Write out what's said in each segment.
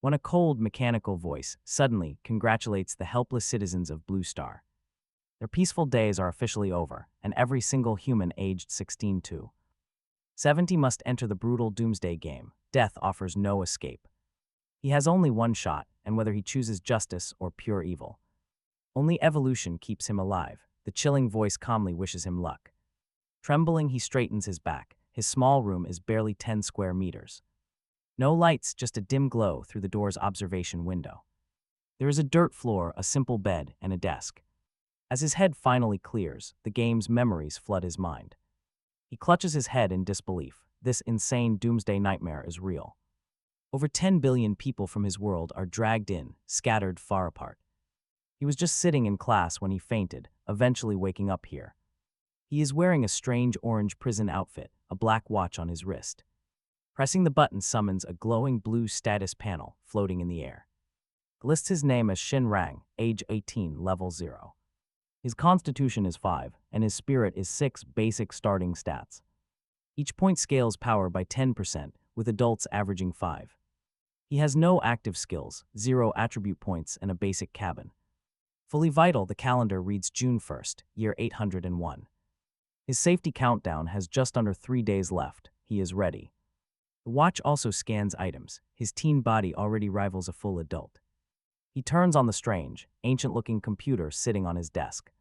when a cold, mechanical voice suddenly congratulates the helpless citizens of Blue Star. Their peaceful days are officially over, and every single human aged 16 to 70 must enter the brutal Doomsday Game. Death offers no escape. He has only one shot, and whether he chooses justice or pure evil, only evolution keeps him alive. The chilling voice calmly wishes him luck. Trembling, he straightens his back. His small room is barely 10 square meters. No lights, just a dim glow through the door's observation window. There is a dirt floor, a simple bed, and a desk. As his head finally clears, the game's memories flood his mind. He clutches his head in disbelief. This insane doomsday nightmare is real. Over 10 billion people from his world are dragged in, scattered far apart. He was just sitting in class when he fainted, eventually waking up here. He is wearing a strange orange prison outfit, a black watch on his wrist. Pressing the button summons a glowing blue status panel floating in the air. It lists his name as Shin Rang, age 18, level 0. His constitution is 5, and his spirit is 6, basic starting stats. Each point scales power by 10%, with adults averaging 5. He has no active skills, 0 attribute points, and a basic cabin. Fully vital, the calendar reads June 1st, year 801. His safety countdown has just under 3 days left. He is ready. The watch also scans items. His teen body already rivals a full adult. He turns on the strange, ancient-looking computer sitting on his desk.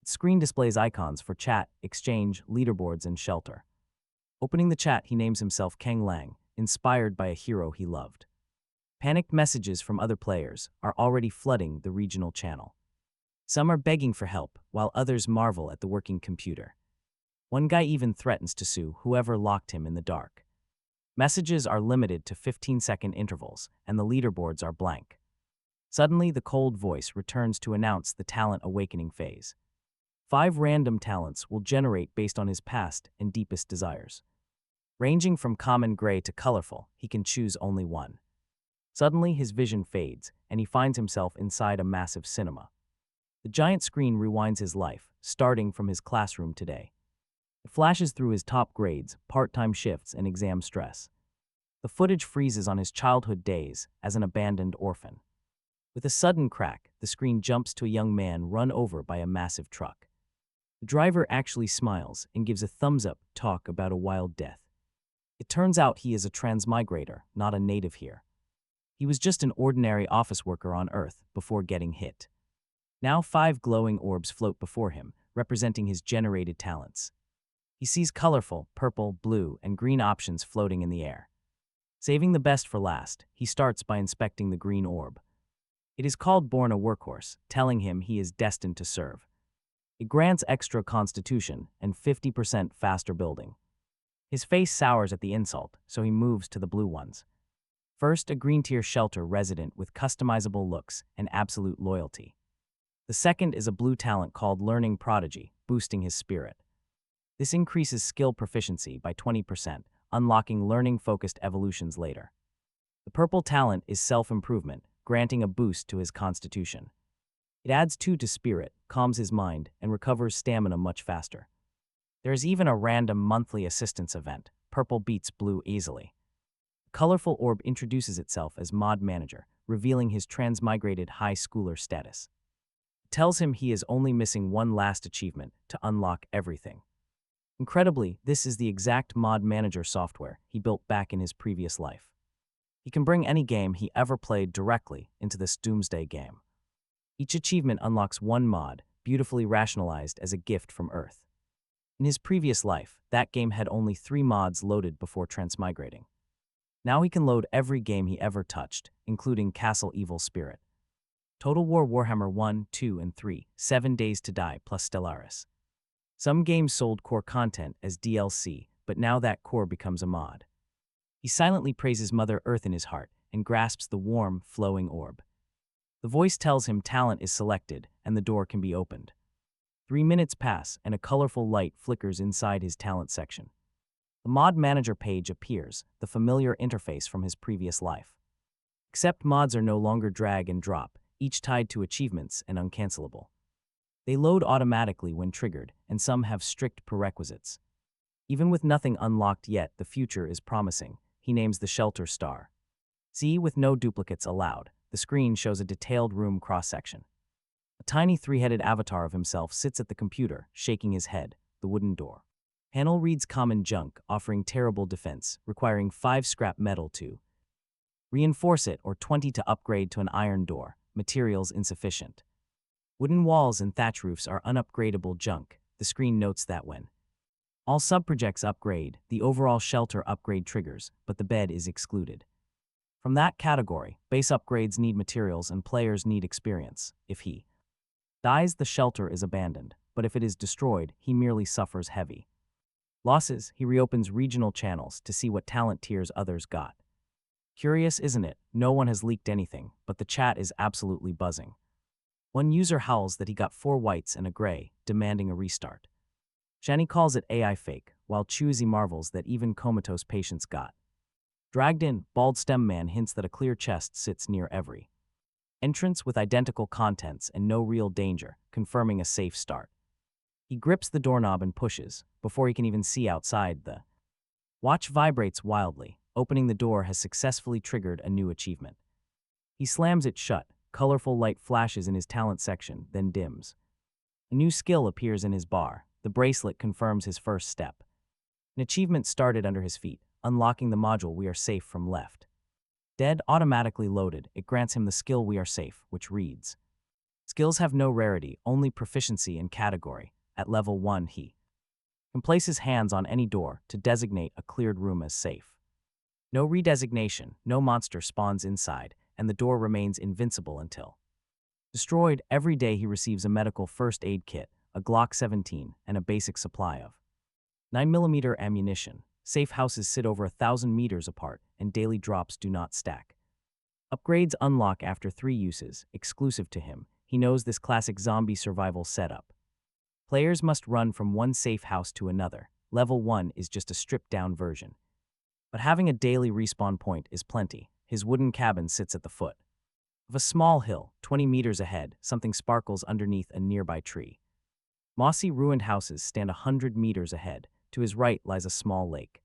Its screen displays icons for chat, exchange, leaderboards, and shelter. Opening the chat, he names himself Kang Lang, inspired by a hero he loved. Panicked messages from other players are already flooding the regional channel. Some are begging for help, while others marvel at the working computer. One guy even threatens to sue whoever locked him in the dark. Messages are limited to 15-second intervals, and the leaderboards are blank. Suddenly, the cold voice returns to announce the talent awakening phase. 5 random talents will generate based on his past and deepest desires. Ranging from common gray to colorful, he can choose only one. Suddenly, his vision fades, and he finds himself inside a massive cinema. The giant screen rewinds his life, starting from his classroom today. It flashes through his top grades, part-time shifts, and exam stress. The footage freezes on his childhood days as an abandoned orphan. With a sudden crack, the screen jumps to a young man run over by a massive truck. The driver actually smiles and gives a thumbs-up talk about a wild death. It turns out he is a transmigrator, not a native here. He was just an ordinary office worker on Earth before getting hit. Now 5 glowing orbs float before him, representing his generated talents. He sees colorful, purple, blue, and green options floating in the air. Saving the best for last, he starts by inspecting the green orb. It is called Born a Workhorse, telling him he is destined to serve. It grants extra constitution and 50% faster building. His face sours at the insult, so he moves to the blue ones. First, a green-tier shelter resident with customizable looks and absolute loyalty. The second is a blue talent called Learning Prodigy, boosting his spirit. This increases skill proficiency by 20%, unlocking learning-focused evolutions later. The purple talent is self-improvement, granting a boost to his constitution. It adds 2 to spirit, calms his mind, and recovers stamina much faster. There is even a random monthly assistance event. Purple beats blue easily. The colorful orb introduces itself as mod manager, revealing his transmigrated high schooler status. It tells him he is only missing one last achievement to unlock everything. Incredibly, this is the exact mod manager software he built back in his previous life. He can bring any game he ever played directly into this Doomsday Game. Each achievement unlocks one mod, beautifully rationalized as a gift from Earth. In his previous life, that game had only 3 mods loaded before transmigrating. Now he can load every game he ever touched, including Castle Evil Spirit, Total War Warhammer 1, 2, and 3, 7 Days to Die plus Stellaris. Some games sold core content as DLC, but now that core becomes a mod. He silently praises Mother Earth in his heart and grasps the warm, flowing orb. The voice tells him talent is selected and the door can be opened. 3 minutes pass and a colorful light flickers inside his talent section. The mod manager page appears, the familiar interface from his previous life. Except mods are no longer drag and drop, each tied to achievements and uncancelable. They load automatically when triggered, and some have strict prerequisites. Even with nothing unlocked yet, the future is promising. He names the shelter Star. See with no duplicates allowed. The screen shows a detailed room cross-section. A tiny three-headed avatar of himself sits at the computer, shaking his head, the wooden door. Panel reads common junk, offering terrible defense, requiring 5 scrap metal to reinforce it or 20 to upgrade to an iron door, materials insufficient. Wooden walls and thatch roofs are unupgradable junk. The screen notes that when all sub-projects upgrade, the overall shelter upgrade triggers, but the bed is excluded. From that category, base upgrades need materials and players need experience. If he dies, the shelter is abandoned, but if it is destroyed, he merely suffers heavy losses. He reopens regional channels to see what talent tiers others got. Curious, isn't it? No one has leaked anything, but the chat is absolutely buzzing. One user howls that he got 4 whites and a gray, demanding a restart. Shani calls it AI fake, while Chuzi marvels that even comatose patients got dragged in. Bald Stem Man hints that a clear chest sits near every entrance with identical contents and no real danger, confirming a safe start. He grips the doorknob and pushes. Before he can even see outside, the watch vibrates wildly. Opening the door has successfully triggered a new achievement. He slams it shut. Colorful light flashes in his talent section, then dims. A new skill appears in his bar. The bracelet confirms his first step. An achievement started under his feet, unlocking the module "We are safe from left." Dead automatically loaded. It grants him the skill "We are safe," which reads, skills have no rarity, only proficiency and category. At level 1, he can place his hands on any door to designate a cleared room as safe. No redesignation, no monster spawns inside, and the door remains invincible until destroyed. Every day he receives a medical first aid kit, a Glock 17, and a basic supply of 9mm ammunition. Safe houses sit over 1,000 meters apart, and daily drops do not stack. Upgrades unlock after 3 uses, exclusive to him. He knows this classic zombie survival setup. Players must run from one safe house to another. Level 1 is just a stripped-down version. But having a daily respawn point is plenty. His wooden cabin sits at the foot of a small hill. 20 meters ahead, something sparkles underneath a nearby tree. Mossy, ruined houses stand 100 meters ahead. To his right lies a small lake.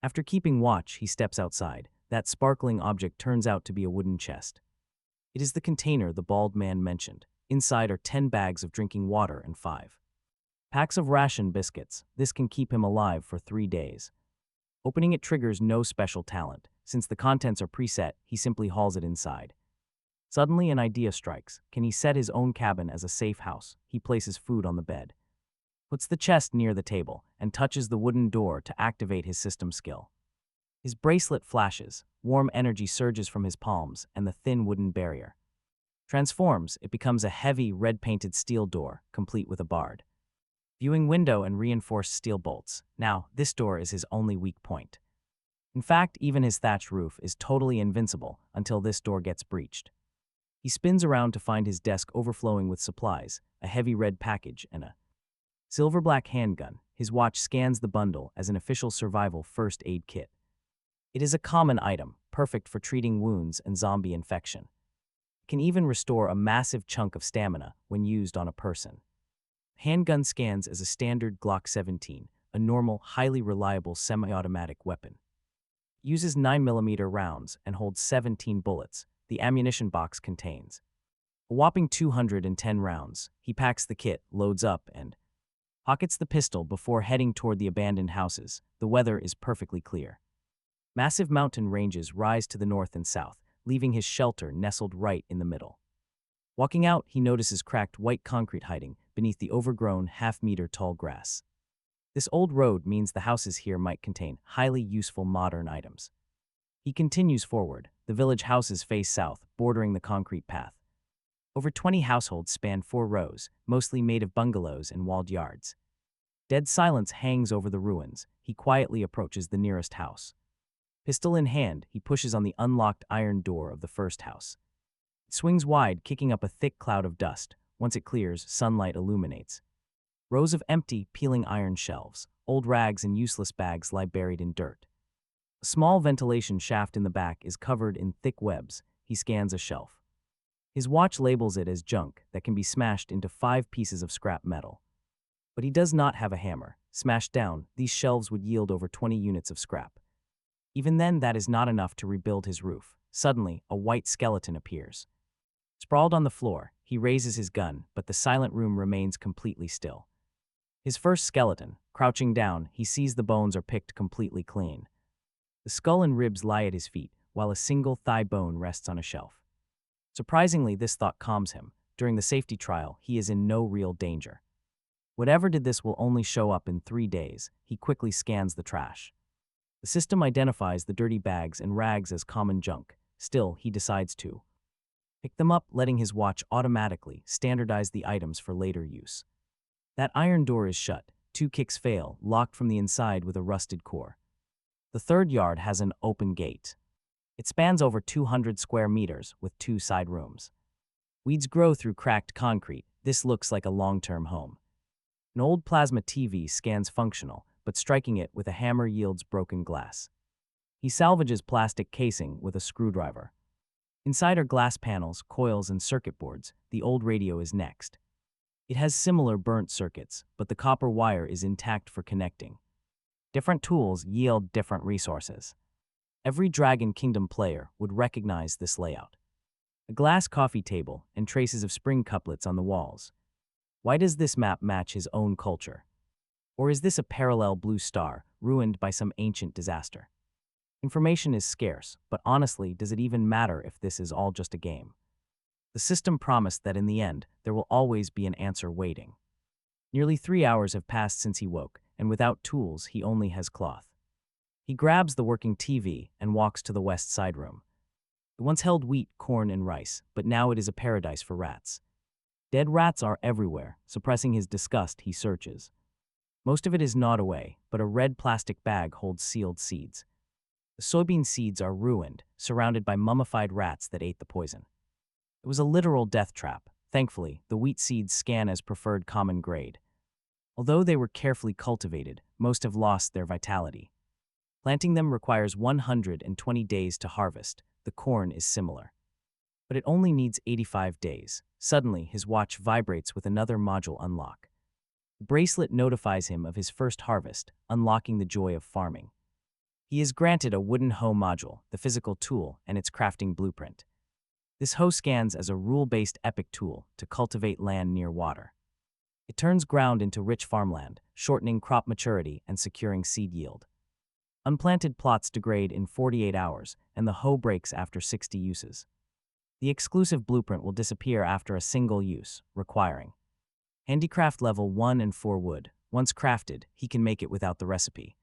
After keeping watch, he steps outside. That sparkling object turns out to be a wooden chest. It is the container the bald man mentioned. Inside are 10 bags of drinking water and 5 packs of ration biscuits. This can keep him alive for 3 days. Opening it triggers no special talent. Since the contents are preset, he simply hauls it inside. Suddenly an idea strikes. Can he set his own cabin as a safe house? He places food on the bed, puts the chest near the table, and touches the wooden door to activate his system skill. His bracelet flashes. Warm energy surges from his palms, and the thin wooden barrier transforms. It becomes a heavy, red-painted steel door, complete with a barred viewing window and reinforced steel bolts. Now, this door is his only weak point. In fact, even his thatched roof is totally invincible until this door gets breached. He spins around to find his desk overflowing with supplies, a heavy red package, and a silver-black handgun. His watch scans the bundle as an official survival first aid kit. It is a common item, perfect for treating wounds and zombie infection. It can even restore a massive chunk of stamina when used on a person. Handgun scans as a standard Glock 17, a normal, highly reliable semi-automatic weapon. It uses 9mm rounds and holds 17 bullets. The ammunition box contains a whopping 210 rounds. He packs the kit, loads up, and pockets the pistol before heading toward the abandoned houses. The weather is perfectly clear. Massive mountain ranges rise to the north and south, leaving his shelter nestled right in the middle. Walking out, he notices cracked white concrete hiding beneath the overgrown, half-meter-tall grass. This old road means the houses here might contain highly useful modern items. He continues forward. The village houses face south, bordering the concrete path. Over 20 households span 4 rows, mostly made of bungalows and walled yards. Dead silence hangs over the ruins. He quietly approaches the nearest house. Pistol in hand, he pushes on the unlocked iron door of the first house. It swings wide, kicking up a thick cloud of dust. Once it clears, sunlight illuminates. Rows of empty, peeling iron shelves. Old rags and useless bags lie buried in dirt. A small ventilation shaft in the back is covered in thick webs. He scans a shelf. His watch labels it as junk that can be smashed into 5 pieces of scrap metal. But he does not have a hammer. Smashed down, these shelves would yield over 20 units of scrap. Even then, that is not enough to rebuild his roof. Suddenly, a white skeleton appears. Sprawled on the floor, he raises his gun, but the silent room remains completely still. His first skeleton, crouching down, he sees the bones are picked completely clean. The skull and ribs lie at his feet, while a single thigh bone rests on a shelf. Surprisingly, this thought calms him. During the safety trial, he is in no real danger. Whatever did this will only show up in 3 days. He quickly scans the trash. The system identifies the dirty bags and rags as common junk. Still, he decides to pick them up, letting his watch automatically standardize the items for later use. That iron door is shut. 2 kicks fail, locked from the inside with a rusted core. The third yard has an open gate. It spans over 200 square meters with 2 side rooms. Weeds grow through cracked concrete. This looks like a long-term home. An old plasma TV scans functional, but striking it with a hammer yields broken glass. He salvages plastic casing with a screwdriver. Inside are glass panels, coils, and circuit boards. The old radio is next. It has similar burnt circuits, but the copper wire is intact for connecting. Different tools yield different resources. Every Dragon Kingdom player would recognize this layout. A glass coffee table and traces of spring couplets on the walls. Why does this map match his own culture? Or is this a parallel blue star, ruined by some ancient disaster? Information is scarce, but honestly, does it even matter if this is all just a game? The system promised that in the end, there will always be an answer waiting. Nearly 3 hours have passed since he woke, and without tools, he only has cloth. He grabs the working TV and walks to the west side room. It once held wheat, corn, and rice, but now it is a paradise for rats. Dead rats are everywhere. Suppressing his disgust, he searches. Most of it is gnawed away, but a red plastic bag holds sealed seeds. The soybean seeds are ruined, surrounded by mummified rats that ate the poison. It was a literal death trap. Thankfully, the wheat seeds scan as preferred common grade. Although they were carefully cultivated, most have lost their vitality. Planting them requires 120 days to harvest. The corn is similar. But it only needs 85 days. Suddenly, his watch vibrates with another module unlock. The bracelet notifies him of his first harvest, unlocking the joy of farming. He is granted a wooden hoe module, the physical tool, and its crafting blueprint. This hoe scans as a rule-based epic tool to cultivate land near water. It turns ground into rich farmland, shortening crop maturity and securing seed yield. Unplanted plots degrade in 48 hours, and the hoe breaks after 60 uses. The exclusive blueprint will disappear after a single use, requiring Handicraft level 1 and 4 wood. Once crafted, he can make it without the recipe.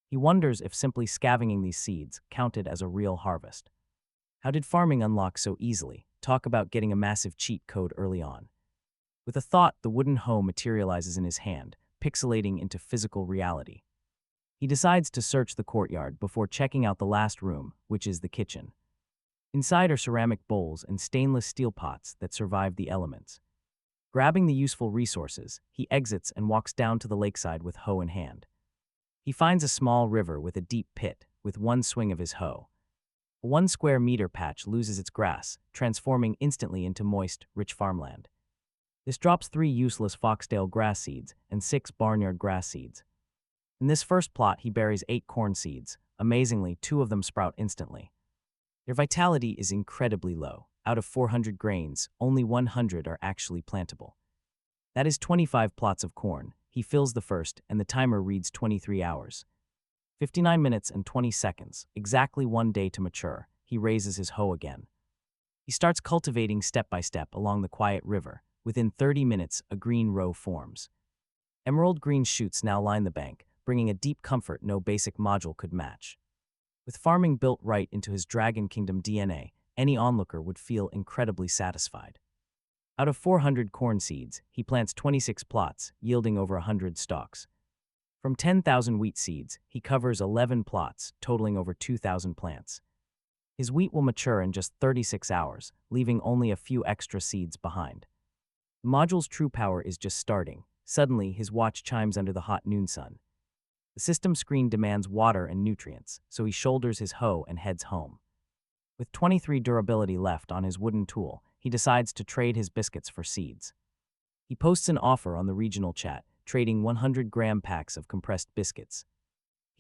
He wonders if simply scavenging these seeds counted as a real harvest. How did farming unlock so easily? Talk about getting a massive cheat code early on. With a thought, the wooden hoe materializes in his hand, pixelating into physical reality. He decides to search the courtyard before checking out the last room, which is the kitchen. Inside are ceramic bowls and stainless steel pots that survive the elements. Grabbing the useful resources, he exits and walks down to the lakeside with hoe in hand. He finds a small river with a deep pit, with one swing of his hoe. A 1 square meter patch loses its grass, transforming instantly into moist, rich farmland. This drops 3 useless foxtail grass seeds and 6 barnyard grass seeds. In this first plot, he buries 8 corn seeds. Amazingly, 2 of them sprout instantly. Their vitality is incredibly low. Out of 400 grains, only 100 are actually plantable. That is 25 plots of corn. He fills the first, and the timer reads 23 hours. 59 minutes and 20 seconds, exactly 1 day to mature. He raises his hoe again. He starts cultivating step by step along the quiet river. Within 30 minutes, a green row forms. Emerald green shoots now line the bank, bringing a deep comfort no basic module could match. With farming built right into his Dragon Kingdom DNA, any onlooker would feel incredibly satisfied. Out of 400 corn seeds, he plants 26 plots, yielding over 100 stalks. From 10,000 wheat seeds, he covers 11 plots, totaling over 2,000 plants. His wheat will mature in just 36 hours, leaving only a few extra seeds behind. The module's true power is just starting. Suddenly, his watch chimes under the hot noon sun. The system screen demands water and nutrients, so he shoulders his hoe and heads home. With 23 durability left on his wooden tool, he decides to trade his biscuits for seeds. He posts an offer on the regional chat, trading 100-gram packs of compressed biscuits.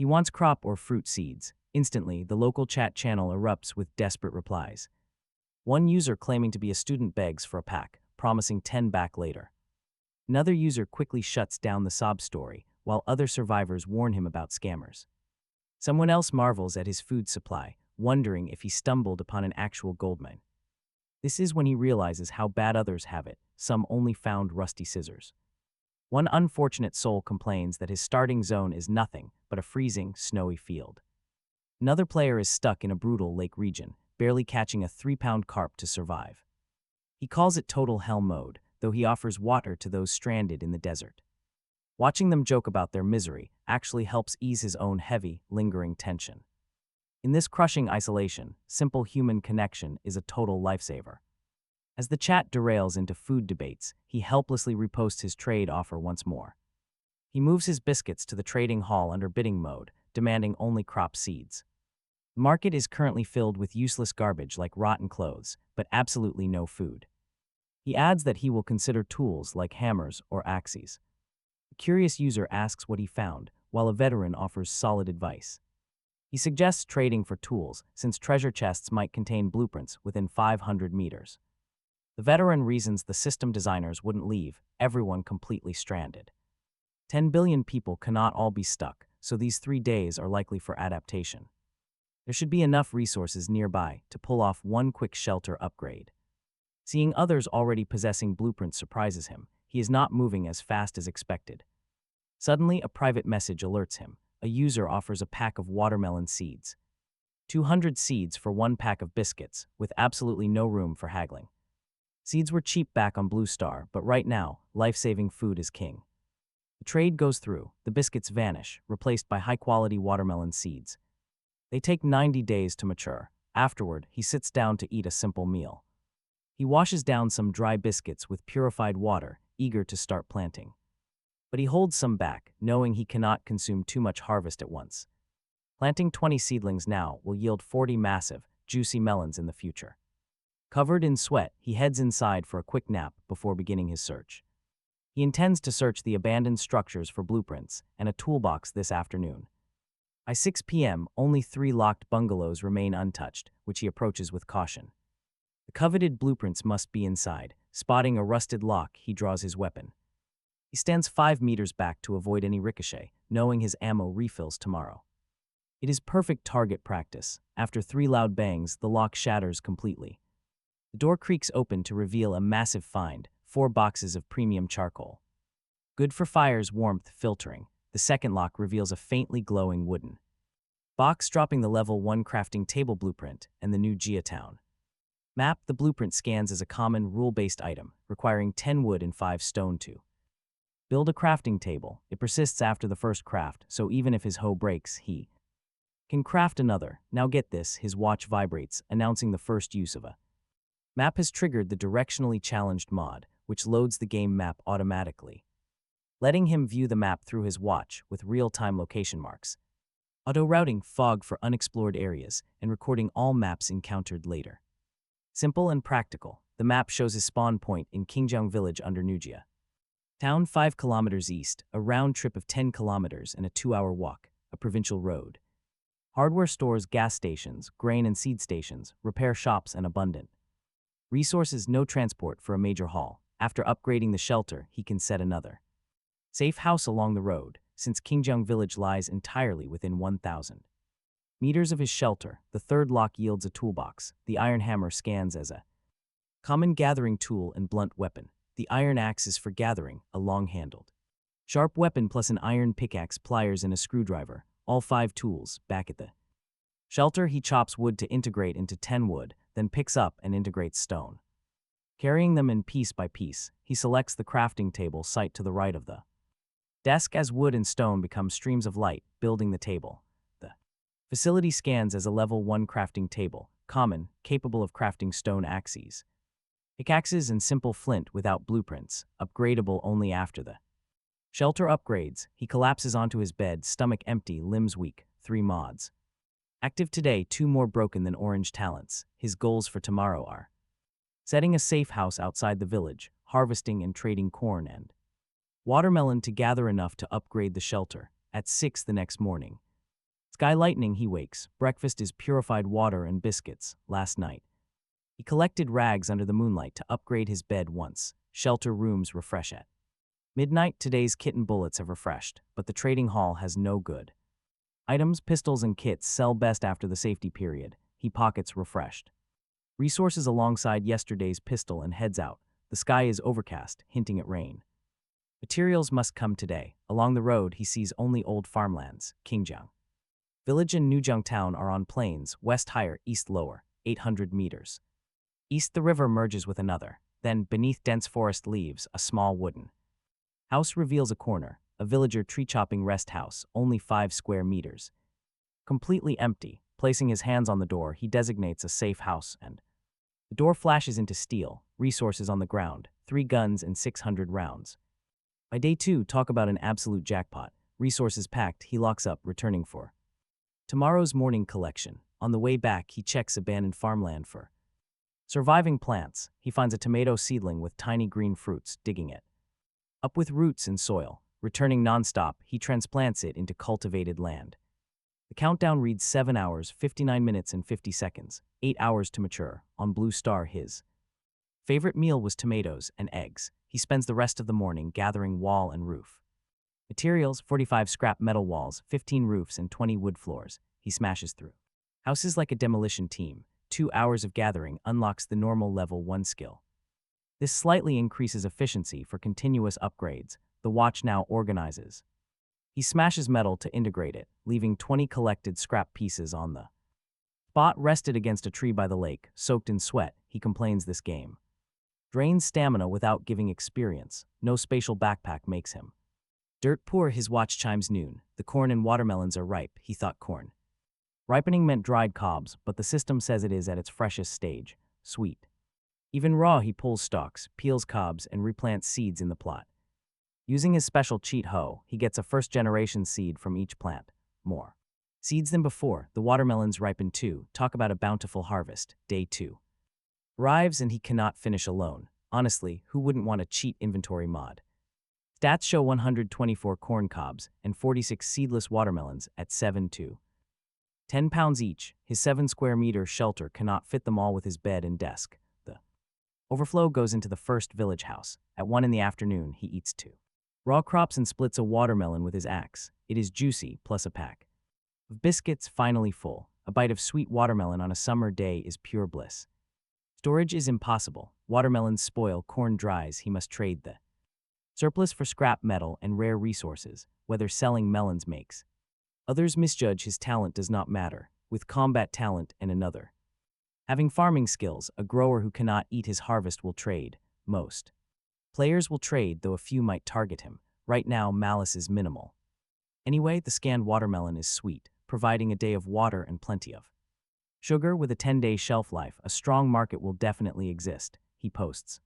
He wants crop or fruit seeds. Instantly, the local chat channel erupts with desperate replies. One user claiming to be a student begs for a pack, promising 10 back later. Another user quickly shuts down the sob story, while other survivors warn him about scammers. Someone else marvels at his food supply, wondering if he stumbled upon an actual goldmine. This is when he realizes how bad others have it. Some only found rusty scissors. One unfortunate soul complains that his starting zone is nothing but a freezing, snowy field. Another player is stuck in a brutal lake region, barely catching a 3-pound carp to survive. He calls it total hell mode, though he offers water to those stranded in the desert. Watching them joke about their misery actually helps ease his own heavy, lingering tension. In this crushing isolation, simple human connection is a total lifesaver. As the chat derails into food debates, he helplessly reposts his trade offer once more. He moves his biscuits to the trading hall under bidding mode, demanding only crop seeds. The market is currently filled with useless garbage like rotten clothes, but absolutely no food. He adds that he will consider tools like hammers or axes. A curious user asks what he found, while a veteran offers solid advice. He suggests trading for tools, since treasure chests might contain blueprints within 500 meters. The veteran reasons the system designers wouldn't leave everyone completely stranded. 10 billion people cannot all be stuck, so these 3 days are likely for adaptation. There should be enough resources nearby to pull off one quick shelter upgrade. Seeing others already possessing blueprints surprises him. He is not moving as fast as expected. Suddenly, a private message alerts him. A user offers a pack of watermelon seeds. 200 seeds for 1 pack of biscuits, with absolutely no room for haggling. Seeds were cheap back on Blue Star, but right now, life-saving food is king. The trade goes through, the biscuits vanish, replaced by high-quality watermelon seeds. They take 90 days to mature. Afterward, he sits down to eat a simple meal. He washes down some dry biscuits with purified water, eager to start planting. But he holds some back, knowing he cannot consume too much harvest at once. Planting 20 seedlings now will yield 40 massive, juicy melons in the future. Covered in sweat, he heads inside for a quick nap before beginning his search. He intends to search the abandoned structures for blueprints and a toolbox this afternoon. By 6 p.m., only 3 locked bungalows remain untouched, which he approaches with caution. The coveted blueprints must be inside. Spotting a rusted lock, he draws his weapon. He stands 5 meters back to avoid any ricochet, knowing his ammo refills tomorrow. It is perfect target practice. After 3 loud bangs, the lock shatters completely. The door creaks open to reveal a massive find, 4 boxes of premium charcoal. Good for fire's warmth filtering. The second lock reveals a faintly glowing wooden box, dropping the level 1 crafting table blueprint and the new Geotown map. The blueprint scans as a common rule-based item, requiring 10 wood and 5 stone to build a crafting table. It persists after the first craft, so even if his hoe breaks, he can craft another. Now get this, his watch vibrates, announcing the first use of a map has triggered the directionally challenged mod, which loads the game map automatically, letting him view the map through his watch with real-time location marks, auto-routing fog for unexplored areas, and recording all maps encountered later. Simple and practical, the map shows his spawn point in Qingjiang village under Nujia Town, 5 kilometers east, a round trip of 10 kilometers and a 2-hour walk, a provincial road. Hardware stores, gas stations, grain and seed stations, repair shops, and abundant resources. No transport for a major haul. After upgrading the shelter, he can set another safe house along the road, since Qingjiang village lies entirely within 1,000 meters of his shelter. The third lock yields a toolbox. The iron hammer scans as a common gathering tool and blunt weapon. The iron axe is for gathering, a long-handled sharp weapon plus an iron pickaxe, pliers, and a screwdriver, all 5 tools. Back at the shelter, he chops wood to integrate into 10 wood, then picks up and integrates stone. Carrying them in piece by piece, he selects the crafting table site to the right of the desk as wood and stone become streams of light, building the table. The facility scans as a level 1 crafting table, common, capable of crafting stone axes, pickaxes, and simple flint without blueprints, upgradable only after the shelter upgrades. He collapses onto his bed, stomach empty, limbs weak. 3 mods active today, 2 more broken than orange talents. His goals for tomorrow are setting a safe house outside the village, harvesting and trading corn and watermelon to gather enough to upgrade the shelter. At 6 the next morning, Sky lightning, he wakes. Breakfast is purified water and biscuits, last night. He collected rags under the moonlight to upgrade his bed once. Shelter rooms refresh at midnight. Today's kitten bullets have refreshed, but the trading hall has no good. Items, pistols, and kits sell best after the safety period. He pockets refreshed resources alongside yesterday's pistol and heads out. The sky is overcast, hinting at rain. Materials must come today. Along the road, he sees only old farmlands. Qingjiang Village and Newjiang Town are on plains, west higher, east lower, 800 meters. East the river merges with another. Then, beneath dense forest leaves, a small wooden house reveals a corner, a villager tree-chopping rest house, only 5 square meters. Completely empty. Placing his hands on the door, he designates a safe house and the door flashes into steel, resources on the ground, 3 guns and 600 rounds. By day 2, talk about an absolute jackpot. Resources packed, he locks up, returning for tomorrow's morning collection. On the way back, he checks abandoned farmland for surviving plants. He finds a tomato seedling with tiny green fruits, digging it up with roots and soil. Returning non-stop, he transplants it into cultivated land. The countdown reads 7 hours, 59 minutes and 50 seconds, 8 hours to mature. On Blue Star, his favorite meal was tomatoes and eggs. He spends the rest of the morning gathering wall and roof materials, 45 scrap metal walls, 15 roofs and 20 wood floors. He smashes through houses like a demolition team. 2 hours of gathering unlocks the normal level 1 skill. This slightly increases efficiency for continuous upgrades. The watch now organizes. He smashes metal to integrate it, leaving 20 collected scrap pieces on the spot. Rested against a tree by the lake, soaked in sweat, he complains this game drains stamina without giving experience. No spatial backpack makes him dirt poor. His watch chimes noon. The corn and watermelons are ripe. He thought corn ripening meant dried cobs, but the system says it is at its freshest stage, sweet. Even raw, he pulls stalks, peels cobs, and replants seeds in the plot. Using his special cheat hoe, he gets a first-generation seed from each plant. More seeds than before. The watermelons ripen too. Talk about a bountiful harvest. Day 2 arrives and he cannot finish alone. Honestly, who wouldn't want a cheat inventory mod? Stats show 124 corn cobs and 46 seedless watermelons at 7 to 10 pounds each. His 7 square meter shelter cannot fit them all with his bed and desk. The overflow goes into the first village house. At 1 in the afternoon, he eats 2 raw crops and splits a watermelon with his axe. It is juicy, plus a pack of biscuits, finally full. A bite of sweet watermelon on a summer day is pure bliss. Storage is impossible. Watermelons spoil, corn dries. He must trade the surplus for scrap metal and rare resources, whether selling melons makes others misjudge his talent does not matter. With combat talent and another having farming skills, a grower who cannot eat his harvest will trade. Most players will trade, though a few might target him. Right now, malice is minimal. Anyway, the scanned watermelon is sweet, providing a day of water and plenty of sugar. With a 10-day shelf life, a strong market will definitely exist. He posts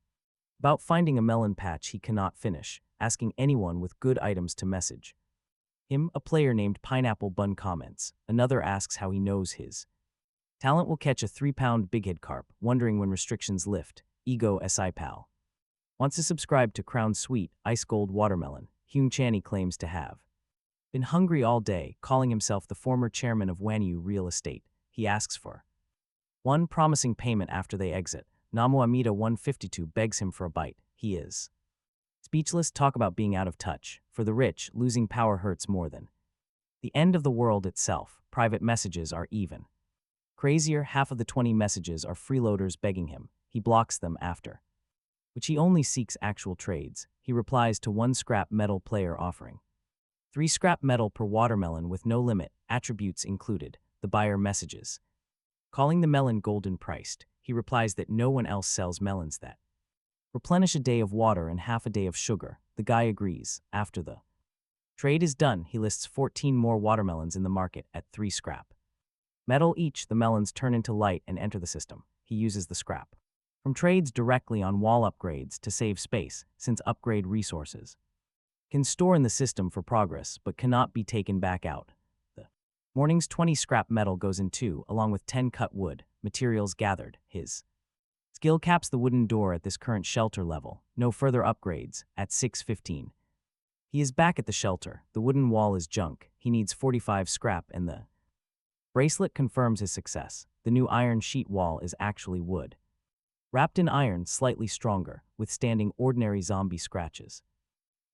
about finding a melon patch he cannot finish, asking anyone with good items to message him. A player named Pineapple Bun comments. Another asks how he knows his talent will catch a 3-pound bighead carp, wondering when restrictions lift. Ego SI Pal wants to subscribe to Crown Sweet Ice Gold Watermelon. Hyung Chani claims to have been hungry all day, calling himself the former chairman of Wanyu Real Estate. He asks for one promising payment after they exit. Namu Amida 152 begs him for a bite. He is speechless. Talk about being out of touch. For the rich, losing power hurts more than the end of the world itself. Private messages are even crazier. Half of the 20 messages are freeloaders begging him. He blocks them, after which he only seeks actual trades. He replies to 1 scrap metal player offering 3 scrap metal per watermelon with no limit, attributes included. The buyer messages calling the melon golden priced. He replies that no one else sells melons that replenish a day of water and half a day of sugar. The guy agrees. After the trade is done, he lists 14 more watermelons in the market at 3 scrap metal each. The melons turn into light and enter the system. He uses the scrap from trades directly on wall upgrades to save space, since upgrade resources can store in the system for progress but cannot be taken back out. The morning's 20 scrap metal goes in 2, along with 10 cut wood, materials gathered. His skill caps the wooden door at this current shelter level. No further upgrades. At 6:15, he is back at the shelter. The wooden wall is junk. He needs 45 scrap and the Bracelet confirms his success. The new iron sheet wall is actually wood. Wrapped in iron, slightly stronger, withstanding ordinary zombie scratches.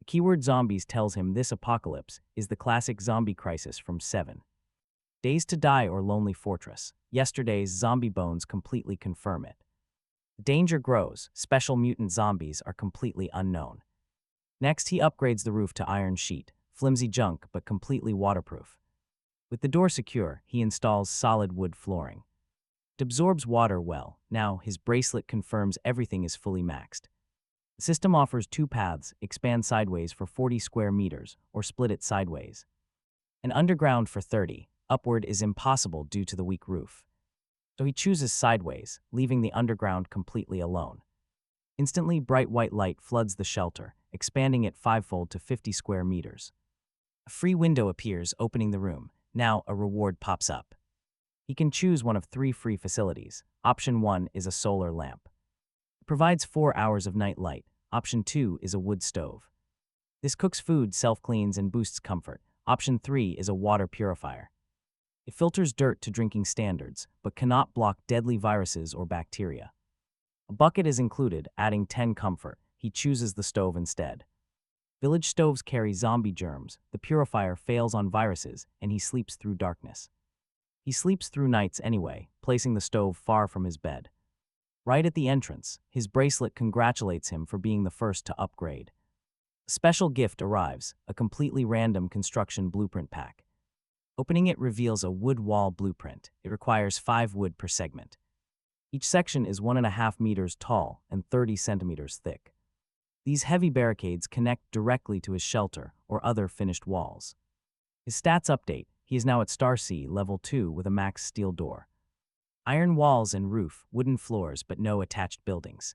The keyword zombies tells him this apocalypse is the classic zombie crisis from 7 Days to Die or Lonely Fortress. Yesterday's zombie bones completely confirm it. The danger grows. Special mutant zombies are completely unknown. Next, he upgrades the roof to iron sheet, flimsy junk but completely waterproof. With the door secure, he installs solid wood flooring. It absorbs water well. Now, his bracelet confirms everything is fully maxed. The system offers 2 paths: expand sideways for 40 square meters or split it sideways. And underground for 30. Upward is impossible due to the weak roof. So he chooses sideways, leaving the underground completely alone. Instantly, bright white light floods the shelter, expanding it 5-fold to 50 square meters. A free window appears, opening the room. Now, a reward pops up. He can choose one of 3 free facilities. Option 1 is a solar lamp. It provides 4 hours of night light. Option 2 is a wood stove. This cooks food, self-cleans, and boosts comfort. Option 3 is a water purifier. It filters dirt to drinking standards, but cannot block deadly viruses or bacteria. A bucket is included, adding 10 comfort. He chooses the stove instead. Village stoves carry zombie germs. The purifier fails on viruses, and he sleeps through darkness. He sleeps through nights anyway, placing the stove far from his bed. Right at the entrance, his bracelet congratulates him for being the first to upgrade. A special gift arrives, a completely random construction blueprint pack. Opening it reveals a wood wall blueprint. It requires 5 wood per segment. Each section is 1.5 meters tall and 30 centimeters thick. These heavy barricades connect directly to his shelter or other finished walls. His stats update. He is now at Star C level 2 with a max steel door. Iron walls and roof, wooden floors but no attached buildings.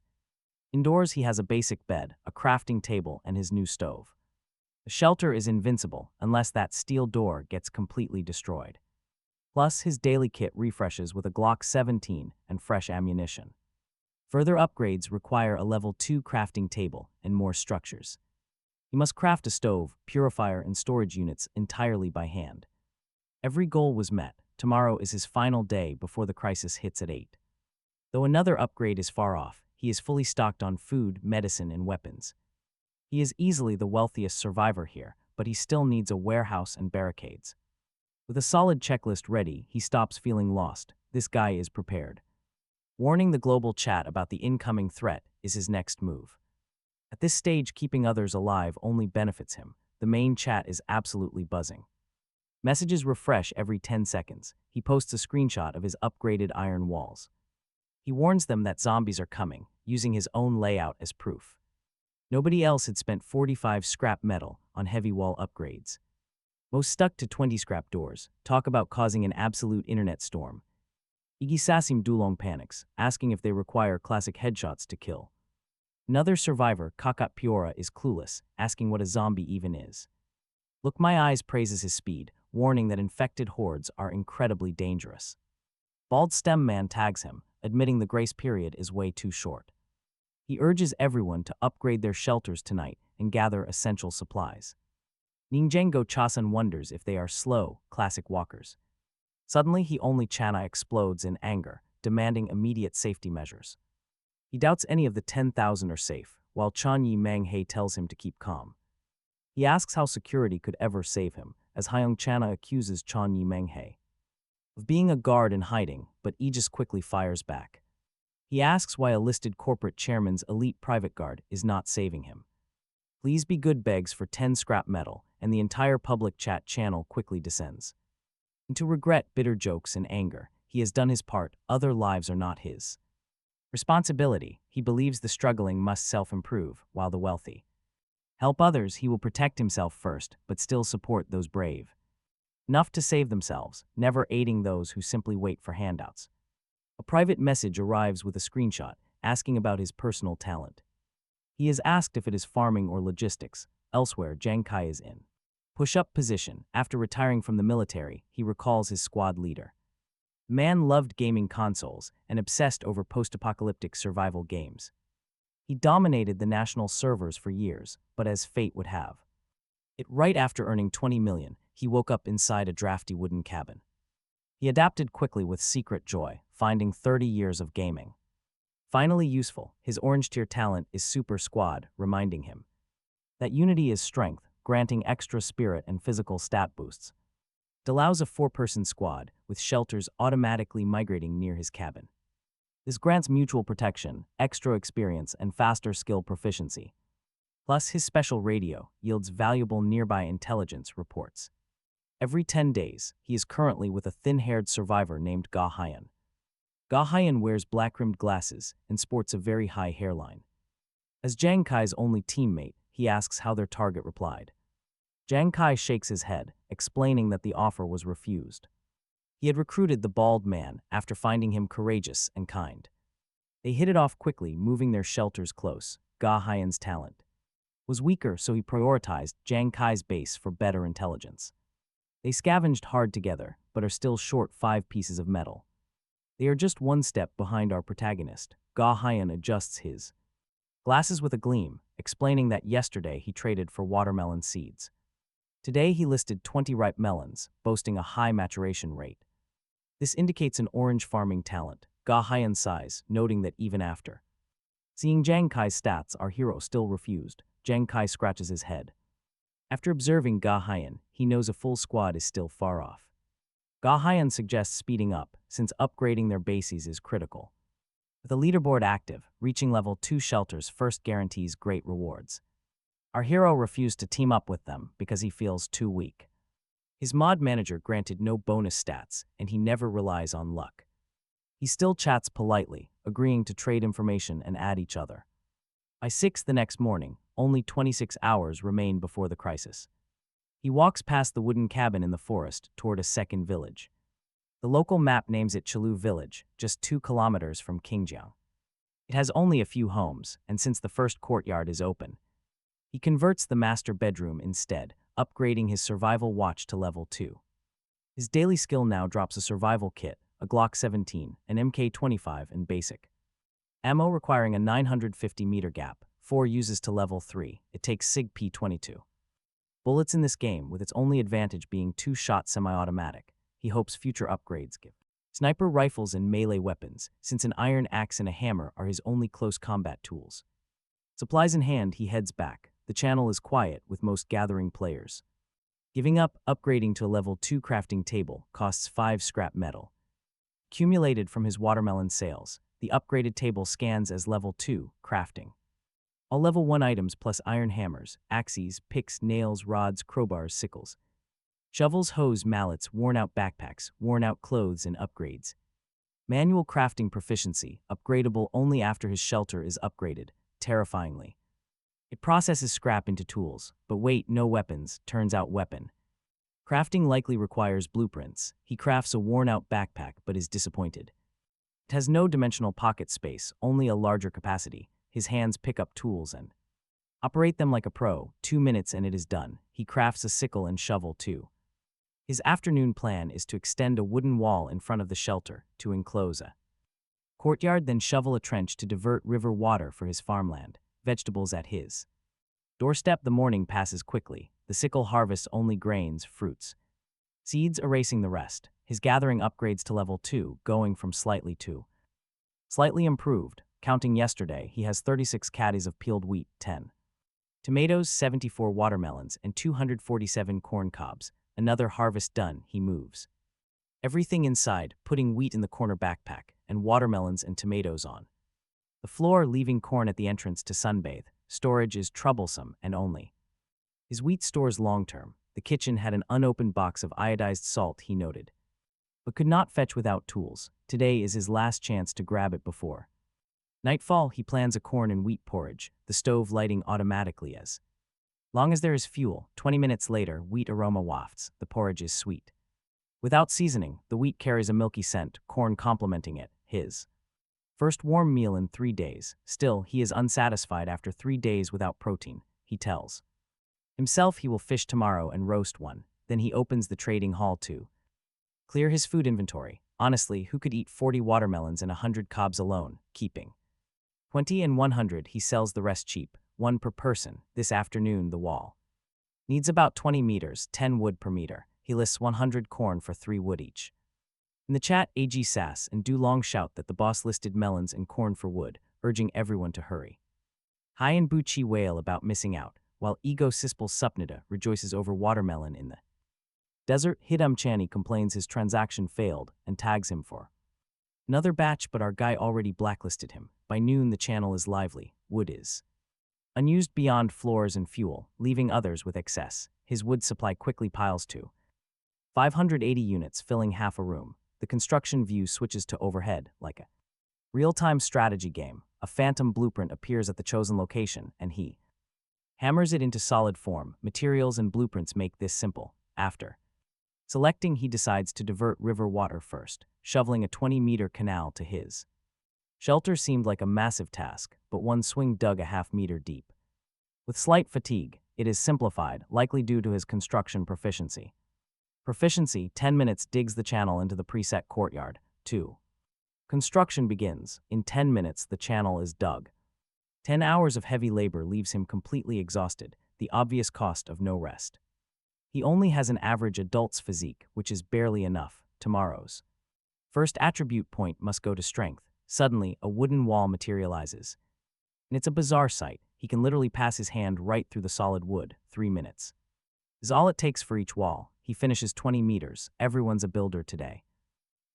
Indoors he has a basic bed, a crafting table, and his new stove. The shelter is invincible unless that steel door gets completely destroyed. Plus, his daily kit refreshes with a Glock 17 and fresh ammunition. Further upgrades require a level 2 crafting table and more structures. He must craft a stove, purifier, and storage units entirely by hand. Every goal was met. Tomorrow is his final day before the crisis hits at 8. Though another upgrade is far off, he is fully stocked on food, medicine, and weapons. He is easily the wealthiest survivor here, but he still needs a warehouse and barricades. With a solid checklist ready, he stops feeling lost. This guy is prepared. Warning the global chat about the incoming threat is his next move. At this stage, keeping others alive only benefits him. The main chat is absolutely buzzing. Messages refresh every 10 seconds. He posts a screenshot of his upgraded iron walls. He warns them that zombies are coming, using his own layout as proof. Nobody else had spent 45 scrap metal on heavy wall upgrades. Most stuck to 20 scrap doors. Talk about causing an absolute internet storm. Igisasim Dulong panics, asking if they require classic headshots to kill. Another survivor, Kakat Piora, is clueless, asking what a zombie even is. Look My Eyes praises his speed, warning that infected hordes are incredibly dangerous. Bald Stem Man tags him, admitting the grace period is way too short. He urges everyone to upgrade their shelters tonight and gather essential supplies. Ningjengo Chasan wonders if they are slow, classic walkers. Suddenly, he only Chana explodes in anger, demanding immediate safety measures. He doubts any of the 10,000 are safe, while Chan Yi Manghe tells him to keep calm. He asks how security could ever save him, as Hyung Chana accuses Chan Yi Manghe of being a guard in hiding, but Aegis quickly fires back. He asks why a listed corporate chairman's elite private guard is not saving him. Please be good begs for 10 scrap metal, and the entire public chat channel quickly descends. Into regret, bitter jokes, and anger. He has done his part, other lives are not his. Responsibility, he believes the struggling must self-improve, while the wealthy help others. He will protect himself first, but still support those brave enough to save themselves, never aiding those who simply wait for handouts. A private message arrives with a screenshot, asking about his personal talent. He is asked if it is farming or logistics. Elsewhere, Zhang Kai is in push-up position. After retiring from the military, he recalls his squad leader. The man loved gaming consoles and obsessed over post-apocalyptic survival games. He dominated the national servers for years, but as fate would have it, right after earning 20 million, he woke up inside a drafty wooden cabin. He adapted quickly with secret joy, finding 30 years of gaming. Finally useful, his orange tier talent is Super Squad, reminding him that unity is strength, granting extra spirit and physical stat boosts. It allows a 4-person squad, with shelters automatically migrating near his cabin. This grants mutual protection, extra experience, and faster skill proficiency. Plus, his special radio yields valuable nearby intelligence reports. Every 10 days, he is currently with a thin-haired survivor named Ga Hyan. Ga Hyan wears black-rimmed glasses and sports a very high hairline. As Jang Kai's only teammate, he asks how their target replied. Jang Kai shakes his head, explaining that the offer was refused. He had recruited the bald man after finding him courageous and kind. They hit it off quickly, moving their shelters close. Ga Hyan's talent was weaker, so he prioritized Jang Kai's base for better intelligence. They scavenged hard together, but are still short 5 pieces of metal. They are just one step behind our protagonist. Ga Hyan adjusts his glasses with a gleam, explaining that yesterday he traded for watermelon seeds. Today he listed 20 ripe melons, boasting a high maturation rate. This indicates an orange farming talent. Ga Hyan sighs, noting that even after seeing Jang Kai's stats, our hero still refused. Jang Kai scratches his head. After observing Ga Hyan, he knows a full squad is still far off. Ga Hyan suggests speeding up, since upgrading their bases is critical. With a leaderboard active, reaching level 2 shelters first guarantees great rewards. Our hero refused to team up with them because he feels too weak. His mod manager granted no bonus stats, and he never relies on luck. He still chats politely, agreeing to trade information and add each other. By 6 the next morning, only 26 hours remain before the crisis. He walks past the wooden cabin in the forest toward a second village. The local map names it Chalu Village, just 2 kilometers from Qingjiang. It has only a few homes, and since the first courtyard is open, he converts the master bedroom instead, upgrading his survival watch to level 2. His daily skill now drops a survival kit, a Glock 17, an MK25, and basic ammo requiring a 950-meter gap. 4 uses to level 3. It takes SIG P22 bullets in this game, with its only advantage being 2-shot semi-automatic. He hopes future upgrades give sniper rifles and melee weapons, since an iron axe and a hammer are his only close combat tools. Supplies in hand, he heads back. The channel is quiet, with most gathering players. Giving up, upgrading to a level 2 crafting table costs 5 scrap metal. Accumulated from his watermelon sales, the upgraded table scans as level 2 crafting. All level 1 items plus iron hammers, axes, picks, nails, rods, crowbars, sickles, shovels, hoes, mallets, worn-out backpacks, worn-out clothes, and upgrades. Manual crafting proficiency, upgradable only after his shelter is upgraded, terrifyingly. It processes scrap into tools, but wait, no weapons, turns out weapon. Crafting likely requires blueprints. He crafts a worn-out backpack but is disappointed. It has no dimensional pocket space, only a larger capacity. His hands pick up tools and operate them like a pro. 2 minutes and it is done. He crafts a sickle and shovel too. His afternoon plan is to extend a wooden wall in front of the shelter to enclose a courtyard, then shovel a trench to divert river water for his farmland. Vegetables at his doorstep. The morning passes quickly. The sickle harvests only grains, fruits, seeds, erasing the rest. His gathering upgrades to level 2, going from slightly to slightly improved. Counting yesterday, he has 36 caddies of peeled wheat, 10 tomatoes, 74 watermelons, and 247 corn cobs. Another harvest done, he moves everything inside, putting wheat in the corner backpack, and watermelons and tomatoes on the floor, leaving corn at the entrance to sunbathe. Storage is troublesome and only his wheat stores long-term. The kitchen had an unopened box of iodized salt, he noted, but could not fetch without tools. Today is his last chance to grab it before nightfall. He plans a corn and wheat porridge, the stove lighting automatically as long as there is fuel. 20 minutes later, wheat aroma wafts. The porridge is sweet. Without seasoning, the wheat carries a milky scent, corn complementing it. His first warm meal in 3 days. Still, he is unsatisfied after 3 days without protein. He tells himself he will fish tomorrow and roast one. Then he opens the trading hall to clear his food inventory. Honestly, who could eat 40 watermelons and 100 cobs alone? Keeping 20 and 100, he sells the rest cheap, 1 per person. This afternoon, the wall needs about 20 meters, 10 wood per meter. He lists 100 corn for 3 wood each. In the chat, AG Sass and Du Long shout that the boss listed melons and corn for wood, urging everyone to hurry. Hai and Bu Chi wail about missing out, while Ego Sispel Supnida rejoices over watermelon in the desert. Hidam Chani complains his transaction failed and tags him for another batch, but our guy already blacklisted him. By noon, the channel is lively. Wood is unused beyond floors and fuel, leaving others with excess. His wood supply quickly piles to 580 units, filling half a room. The construction view switches to overhead, like a real-time strategy game. A phantom blueprint appears at the chosen location, and he hammers it into solid form. Materials and blueprints make this simple. After selecting, he decides to divert river water first, shoveling a 20-meter canal to his shelter. Seemed like a massive task, but one swing dug a half-meter deep. With slight fatigue, it is simplified, likely due to his construction proficiency. 10 minutes digs the channel into the preset courtyard. 2. Construction begins. In 10 minutes, the channel is dug. 10 hours of heavy labor leaves him completely exhausted, the obvious cost of no rest. He only has an average adult's physique, which is barely enough. Tomorrow's first attribute point must go to strength. Suddenly, a wooden wall materializes. And it's a bizarre sight. He can literally pass his hand right through the solid wood. 3 minutes is all it takes for each wall. He finishes 20 meters. Everyone's a builder today.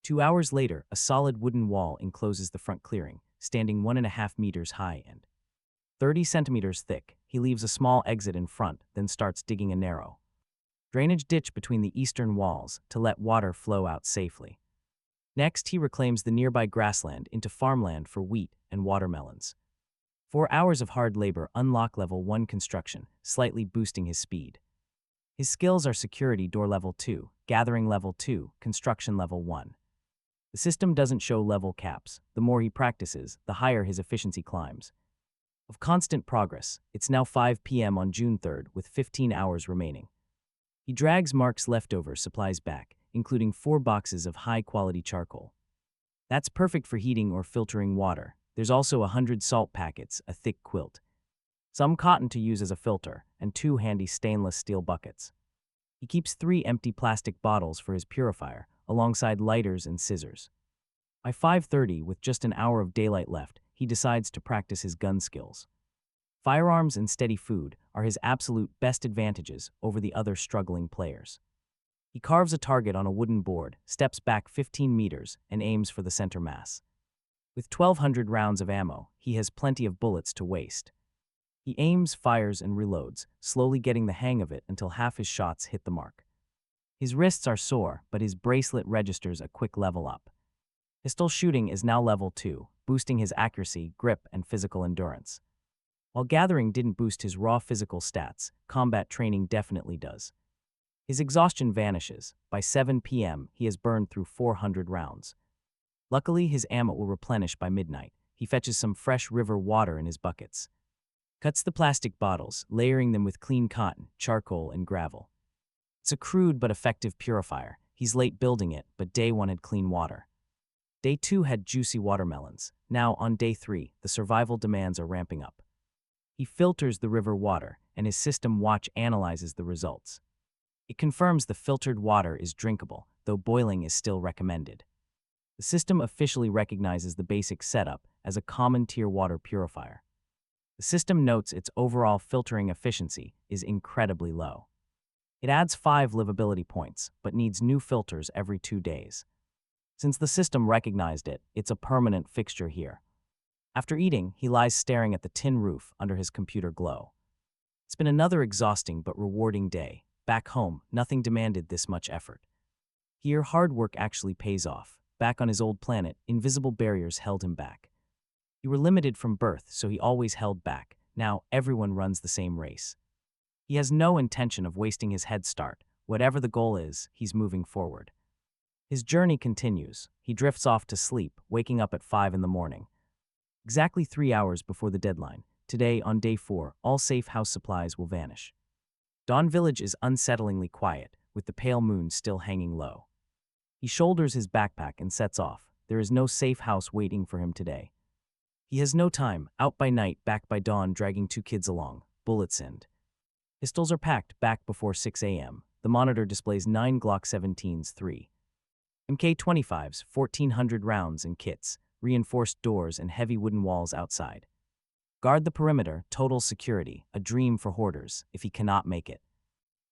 2 hours later, a solid wooden wall encloses the front clearing, standing 1.5 meters high and 30 centimeters thick. He leaves a small exit in front, then starts digging a narrow drainage ditch between the eastern walls to let water flow out safely. Next, he reclaims the nearby grassland into farmland for wheat and watermelons. 4 hours of hard labor unlock level 1 construction, slightly boosting his speed. His skills are security door level 2, gathering level 2, construction level 1. The system doesn't show level caps. The more he practices, the higher his efficiency climbs. Of constant progress, it's now 5 p.m. on June 3rd with 15 hours remaining. He drags Mark's leftover supplies back, including 4 boxes of high-quality charcoal. That's perfect for heating or filtering water. There's also 100 salt packets, a thick quilt, some cotton to use as a filter, and 2 handy stainless steel buckets. He keeps 3 empty plastic bottles for his purifier, alongside lighters and scissors. By 5:30, with just an hour of daylight left, he decides to practice his gun skills. Firearms and steady food are his absolute best advantages over the other struggling players. He carves a target on a wooden board, steps back 15 meters, and aims for the center mass. With 1,200 rounds of ammo, he has plenty of bullets to waste. He aims, fires, and reloads, slowly getting the hang of it until half his shots hit the mark. His wrists are sore, but his bracelet registers a quick level up. Pistol shooting is now level 2, boosting his accuracy, grip, and physical endurance. While gathering didn't boost his raw physical stats, combat training definitely does. His exhaustion vanishes. By 7 p.m., he has burned through 400 rounds. Luckily, his ammo will replenish by midnight. He fetches some fresh river water in his buckets. Cuts the plastic bottles, layering them with clean cotton, charcoal, and gravel. It's a crude but effective purifier. He's late building it, but day 1 had clean water. Day 2 had juicy watermelons. Now, on day 3, the survival demands are ramping up. He filters the river water, and his system watch analyzes the results. It confirms the filtered water is drinkable, though boiling is still recommended. The system officially recognizes the basic setup as a common tier water purifier. The system notes its overall filtering efficiency is incredibly low. It adds 5 livability points, but needs new filters every 2 days. Since the system recognized it, it's a permanent fixture here. After eating, he lies staring at the tin roof under his computer glow. It's been another exhausting but rewarding day. Back home, nothing demanded this much effort. Here, hard work actually pays off. Back on his old planet, invisible barriers held him back. You were limited from birth, so he always held back. Now, everyone runs the same race. He has no intention of wasting his head start. Whatever the goal is, he's moving forward. His journey continues. He drifts off to sleep, waking up at 5 in the morning. Exactly 3 hours before the deadline. Today, on day 4, all safe house supplies will vanish. Dawn Village is unsettlingly quiet, with the pale moon still hanging low. He shoulders his backpack and sets off. There is no safe house waiting for him today. He has no time, out by night, back by dawn, dragging 2 kids along. Bullets and pistols are packed back before 6 a.m. The monitor displays 9 Glock 17s, 3 MK-25s, 1,400 rounds and kits, reinforced doors and heavy wooden walls outside. Guard the perimeter, total security, a dream for hoarders, if he cannot make it.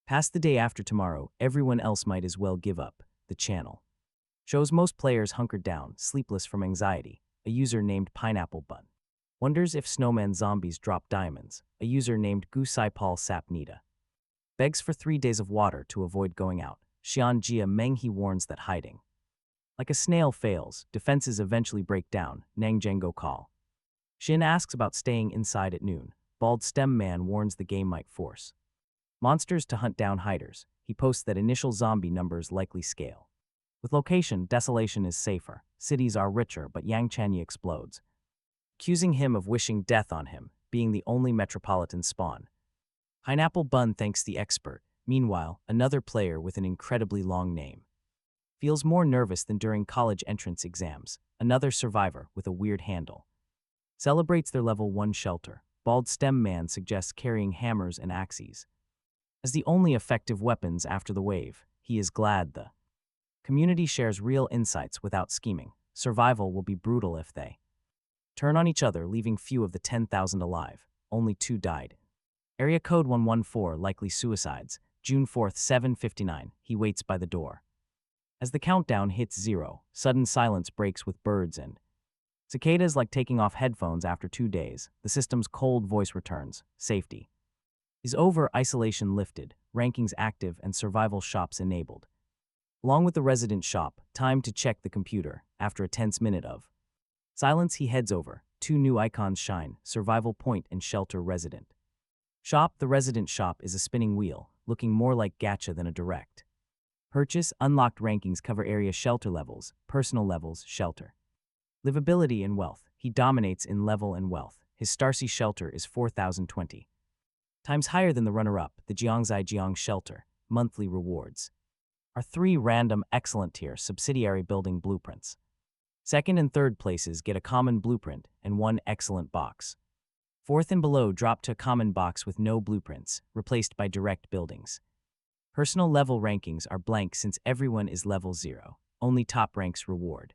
Past the day after tomorrow, everyone else might as well give up. The channel shows most players hunkered down, sleepless from anxiety. A user named Pineapple Bun wonders if snowman zombies drop diamonds. A user named Gusai Paul Sapnita begs for 3 days of water to avoid going out. Xian Jia Meng he warns that hiding like a snail fails, defenses eventually break down. Nang Jengo call. Shin asks about staying inside at noon. Bald Stem Man warns the game might force monsters to hunt down hiders. He posts that initial zombie numbers likely scale. With location, desolation is safer. Cities are richer, but Yang Chanyi explodes, accusing him of wishing death on him, being the only metropolitan spawn. Pineapple Bun thanks the expert. Meanwhile, another player with an incredibly long name feels more nervous than during college entrance exams. Another survivor with a weird handle celebrates their level 1 shelter. Bald Stem Man suggests carrying hammers and axes as the only effective weapons after the wave. He is glad the community shares real insights without scheming. Survival will be brutal if they turn on each other, leaving few of the 10,000 alive. Only 2 died. Area code 114, likely suicides. June 4th, 7:59. He waits by the door. As the countdown hits 0, sudden silence breaks with birds and cicadas like taking off headphones after 2 days. The system's cold voice returns. Safety is over, isolation lifted, rankings active, and survival shops enabled. Along with the resident shop, time to check the computer. After a tense minute of silence, he heads over. 2 new icons shine, survival point and shelter resident. Shop, the resident shop is a spinning wheel, looking more like gacha than a direct purchase. Unlocked rankings cover area shelter levels, personal levels, shelter. Livability and wealth, he dominates in level and wealth. His Starcy shelter is 4,020. Times higher than the runner-up, the Jiangzai Jiang shelter. Monthly rewards are 3 random excellent tier subsidiary building blueprints. Second and third places get a common blueprint and 1 excellent box. Fourth and below drop to a common box with no blueprints, replaced by direct buildings. Personal level rankings are blank since everyone is level 0. Only top ranks reward.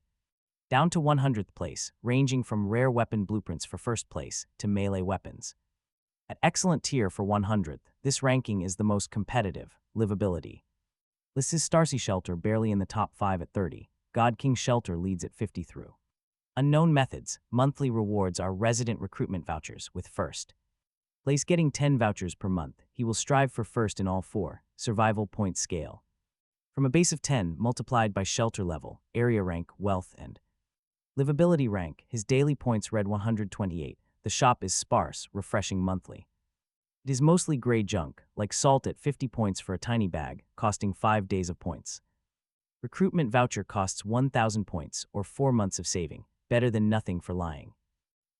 Down to 100th place, ranging from rare weapon blueprints for first place to melee weapons. At excellent tier for 100th, this ranking is the most competitive. Livability lists his Starcy shelter barely in the top 5 at 30. God King shelter leads at 50 through. Unknown methods. Monthly rewards are resident recruitment vouchers, with first place getting 10 vouchers per month. He will strive for first in all 4. Survival point scale from a base of 10 multiplied by shelter level, area rank, wealth, and livability rank. His daily points read 128. The shop is sparse, refreshing monthly. It is mostly gray junk, like salt at 50 points for a tiny bag, costing 5 days of points. Recruitment voucher costs 1,000 points, or 4 months of saving, better than nothing for lying.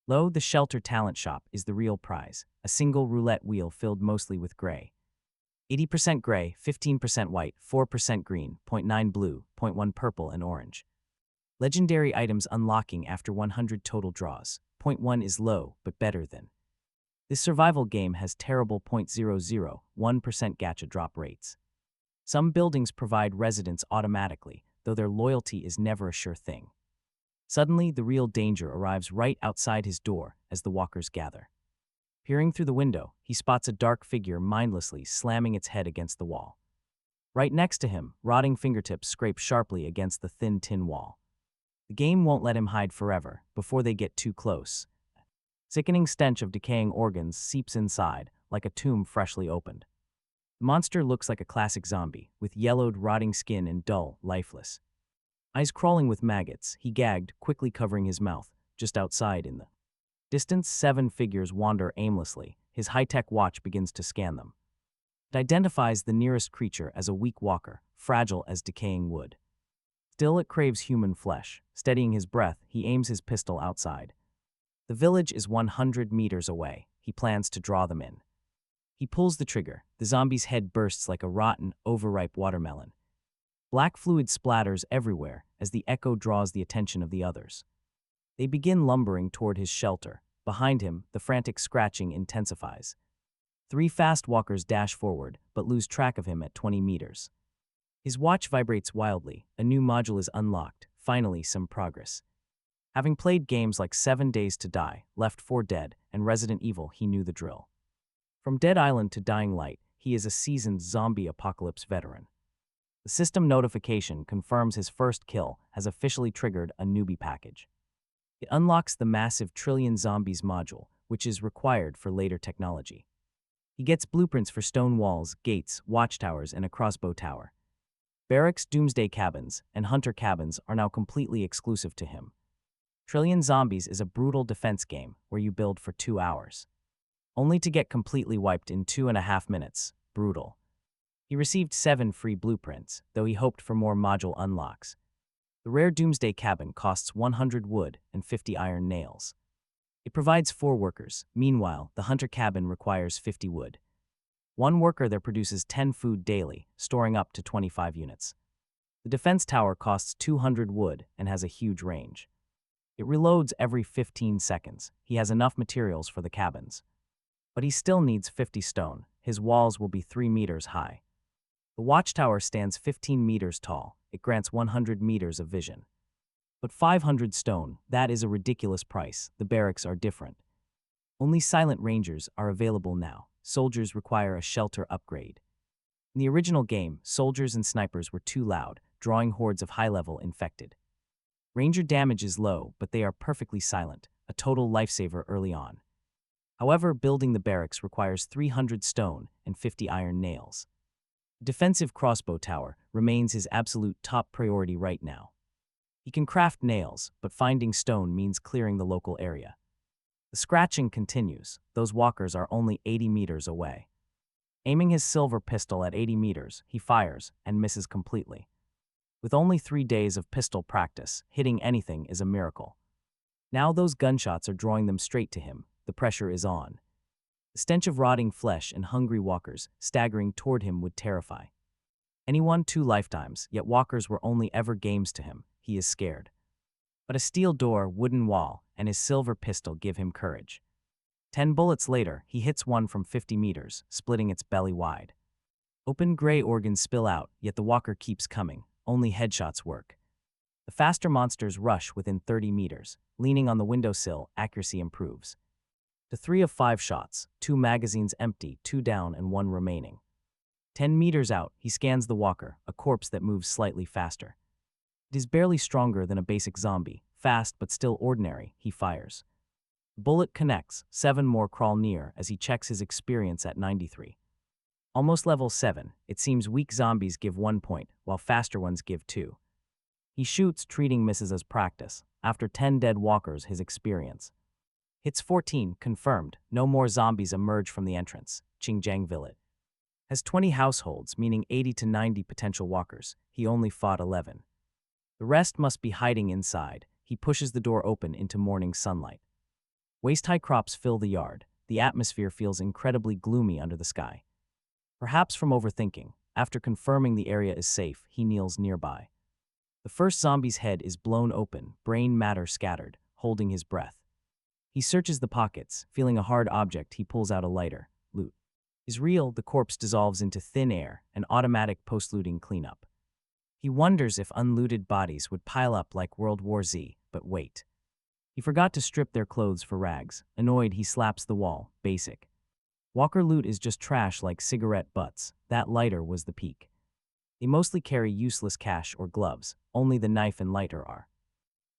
Low, the shelter talent shop is the real prize, a single roulette wheel filled mostly with gray. 80% gray, 15% white, 4% green, 0.9 blue, 0.1 purple and orange. Legendary items unlocking after 100 total draws. 0.1 is low, but better than. This survival game has terrible 0.001% gacha drop rates. Some buildings provide residents automatically, though their loyalty is never a sure thing. Suddenly, the real danger arrives right outside his door as the walkers gather. Peering through the window, he spots a dark figure mindlessly slamming its head against the wall. Right next to him, rotting fingertips scrape sharply against the thin tin wall. The game won't let him hide forever before they get too close. Sickening stench of decaying organs seeps inside, like a tomb freshly opened. The monster looks like a classic zombie, with yellowed, rotting skin and dull, lifeless eyes crawling with maggots. He gagged, quickly covering his mouth. Just outside in the distance, 7 figures wander aimlessly. His high-tech watch begins to scan them. It identifies the nearest creature as a weak walker, fragile as decaying wood. Still, it craves human flesh. Steadying his breath, he aims his pistol outside. The village is 100 meters away. He plans to draw them in. He pulls the trigger. The zombie's head bursts like a rotten, overripe watermelon. Black fluid splatters everywhere as the echo draws the attention of the others. They begin lumbering toward his shelter. Behind him, the frantic scratching intensifies. 3 fast walkers dash forward, but lose track of him at 20 meters. His watch vibrates wildly. A new module is unlocked. Finally, some progress. Having played games like 7 Days to Die, Left 4 Dead, and Resident Evil, he knew the drill. From Dead Island to Dying Light, he is a seasoned zombie apocalypse veteran. The system notification confirms his first kill has officially triggered a newbie package. It unlocks the massive Trillion Zombies module, which is required for later technology. He gets blueprints for stone walls, gates, watchtowers, and a crossbow tower. Barracks, Doomsday cabins, and hunter cabins are now completely exclusive to him. Trillion Zombies is a brutal defense game where you build for 2 hours, only to get completely wiped in 2.5 minutes. Brutal. He received 7 free blueprints, though he hoped for more module unlocks. The rare Doomsday cabin costs 100 wood and 50 iron nails. It provides 4 workers. Meanwhile, the hunter cabin requires 50 wood. 1 worker there produces 10 food daily, storing up to 25 units. The defense tower costs 200 wood and has a huge range. It reloads every 15 seconds. He has enough materials for the cabins. But he still needs 50 stone. His walls will be 3 meters high. The watchtower stands 15 meters tall. It grants 100 meters of vision. But 500 stone, that is a ridiculous price. The barracks are different. Only silent rangers are available now. Soldiers require a shelter upgrade. In the original game, soldiers and snipers were too loud, drawing hordes of high-level infected. Ranger damage is low, but they are perfectly silent, a total lifesaver early on. However, building the barracks requires 300 stone and 50 iron nails. The defensive crossbow tower remains his absolute top priority right now. He can craft nails, but finding stone means clearing the local area. The scratching continues. Those walkers are only 80 meters away. Aiming his silver pistol at 80 meters, he fires and misses completely. With only 3 days of pistol practice, hitting anything is a miracle. Now those gunshots are drawing them straight to him. The pressure is on. The stench of rotting flesh and hungry walkers staggering toward him would terrify anyone 2 lifetimes, yet walkers were only ever games to him. He is scared. But a steel door, wooden wall, and his silver pistol give him courage. 10 bullets later, he hits one from 50 meters, splitting its belly wide. Open gray organs spill out, yet the walker keeps coming. Only headshots work. The faster monsters rush within 30 meters. Leaning on the windowsill, accuracy improves. To 3 of 5 shots, 2 magazines empty, 2 down and 1 remaining. 10 meters out, he scans the walker, a corpse that moves slightly faster. It is barely stronger than a basic zombie, fast but still ordinary. He fires. Bullet connects, 7 more crawl near as he checks his experience at 93. Almost level 7, it seems weak zombies give 1 point, while faster ones give 2. He shoots, treating misses as practice. After 10 dead walkers, his experience. Hits 14, confirmed. No more zombies emerge from the entrance. Qingjiang Village has 20 households, meaning 80 to 90 potential walkers. He only fought 11. The rest must be hiding inside. He pushes the door open into morning sunlight. Waist-high crops fill the yard. The atmosphere feels incredibly gloomy under the sky. Perhaps from overthinking, after confirming the area is safe, he kneels nearby. The first zombie's head is blown open, brain matter scattered, holding his breath. He searches the pockets. Feeling a hard object, he pulls out a lighter. Loot. Is real, the corpse dissolves into thin air, an automatic post-looting cleanup. He wonders if unlooted bodies would pile up like World War Z, but wait. He forgot to strip their clothes for rags. Annoyed, he slaps the wall. Basic. Walker loot is just trash like cigarette butts. That lighter was the peak. They mostly carry useless cash or gloves. Only the knife and lighter are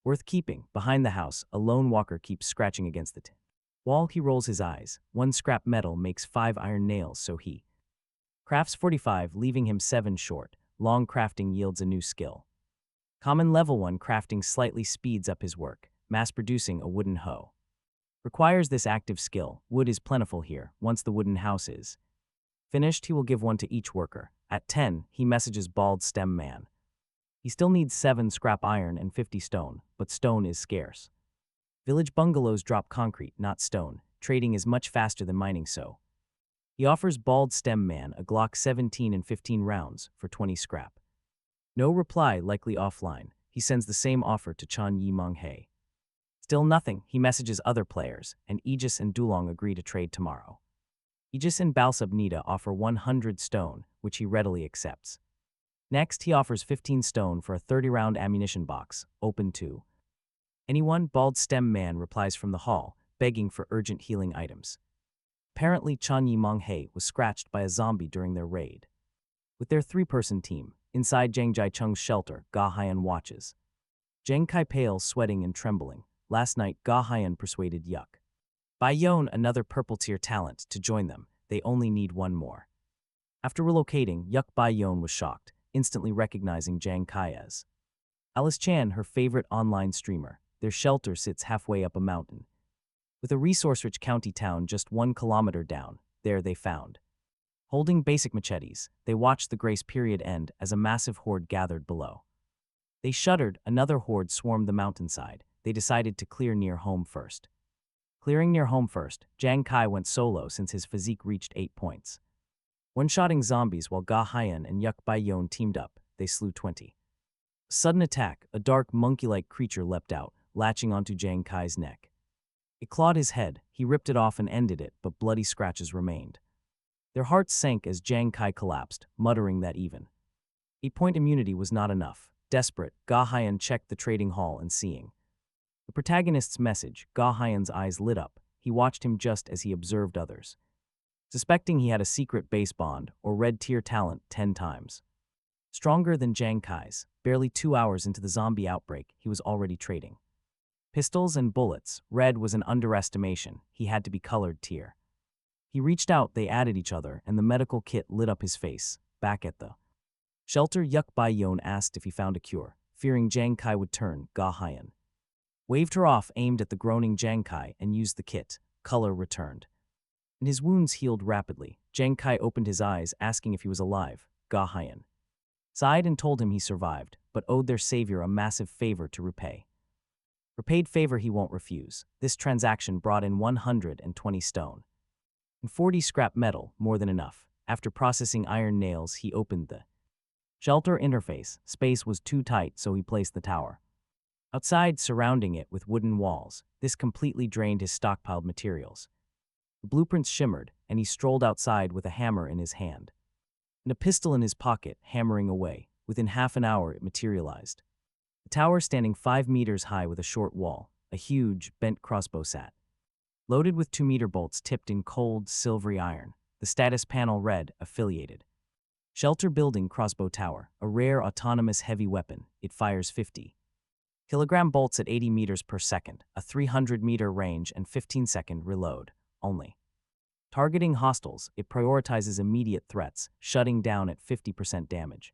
worth keeping. Behind the house, a lone walker keeps scratching against the wall. He rolls his eyes. 1 scrap metal makes 5 iron nails, so he crafts 45, leaving him 7 short. Long crafting yields a new skill. Common level 1 crafting slightly speeds up his work. Mass-producing a wooden hoe requires this active skill. Wood is plentiful here. Once the wooden house is finished, he will give 1 to each worker. At 10, he messages Bald Stem Man. He still needs 7 scrap iron and 50 stone, but stone is scarce. Village bungalows drop concrete, not stone. Trading is much faster than mining, so he offers Bald Stem Man a Glock 17 and 15 rounds for 20 scrap. No reply, likely offline. He sends the same offer to Chan Yi Mong Hei. Still nothing. He messages other players, and Aegis and Dulong agree to trade tomorrow. Aegis and Balsab Nida offer 100 stone, which he readily accepts. Next, he offers 15 stone for a 30-round ammunition box, open to anyone. Bald stem man replies from the hall, begging for urgent healing items. Apparently, Chan Yi Monghae was scratched by a zombie during their raid. With their three-person team, inside Zhang Jicheng's shelter, Ga Haiyan watches. Zhang Kai pale, sweating and trembling. Last night, Ga Haiyan persuaded Yuk Baiyon, another purple-tier talent, to join them. They only need one more. After relocating, Yuk Baiyon was shocked, instantly recognizing Zhang Kai as Alice Chan, her favorite online streamer. Their shelter sits halfway up a mountain. With a resource-rich county town just 1 kilometer down, there they found. Holding basic machetes, they watched the grace period end as a massive horde gathered below. They shuddered. Another horde swarmed the mountainside. They decided to clear near home first. Clearing near home first, Zhang Kai went solo since his physique reached 8 points. One-shotting zombies while Ga Haiyan and Yuk Baiyon teamed up, they slew 20. Sudden attack, a dark monkey-like creature leapt out, latching onto Zhang Kai's neck. It clawed his head. He ripped it off and ended it, but bloody scratches remained. Their hearts sank as Zhang Kai collapsed, muttering that even 8-point immunity was not enough. Desperate, Ga Haiyan checked the trading hall and seeing the protagonist's message, Ga Haiyan's eyes lit up. He watched him just as he observed others, suspecting he had a secret base bond or red tier talent 10 times stronger than Zhang Kai's. Barely 2 hours into the zombie outbreak, he was already trading pistols and bullets. Red was an underestimation. He had to be colored tier. He reached out, they added each other, and the medical kit lit up his face. Back at the shelter, Yuk Baiyon asked if he found a cure, fearing Zhang Kai would turn. Ga Haiyan waved her off, aimed at the groaning Zhang Kai, and used the kit. Color returned, and his wounds healed rapidly. Zhang Kai opened his eyes, asking if he was alive. Ga Haiyan sighed and told him he survived, but owed their savior a massive favor to repay. Repaid favor he won't refuse. This transaction brought in 120 stone and 40 scrap metal, more than enough. After processing iron nails, he opened the shelter interface. Space was too tight, so he placed the tower outside, surrounding it with wooden walls. This completely drained his stockpiled materials. The blueprints shimmered, and he strolled outside with a hammer in his hand and a pistol in his pocket, hammering away. Within half an hour, it materialized. The tower, standing 5 meters high with a short wall, a huge, bent crossbow sat, loaded with 2-meter bolts tipped in cold, silvery iron. The status panel read, affiliated. Shelter building crossbow tower, a rare autonomous heavy weapon. It fires 50-kilogram bolts at 80 meters per second, a 300-meter range and 15-second reload, only. Targeting hostiles, it prioritizes immediate threats, shutting down at 50% damage,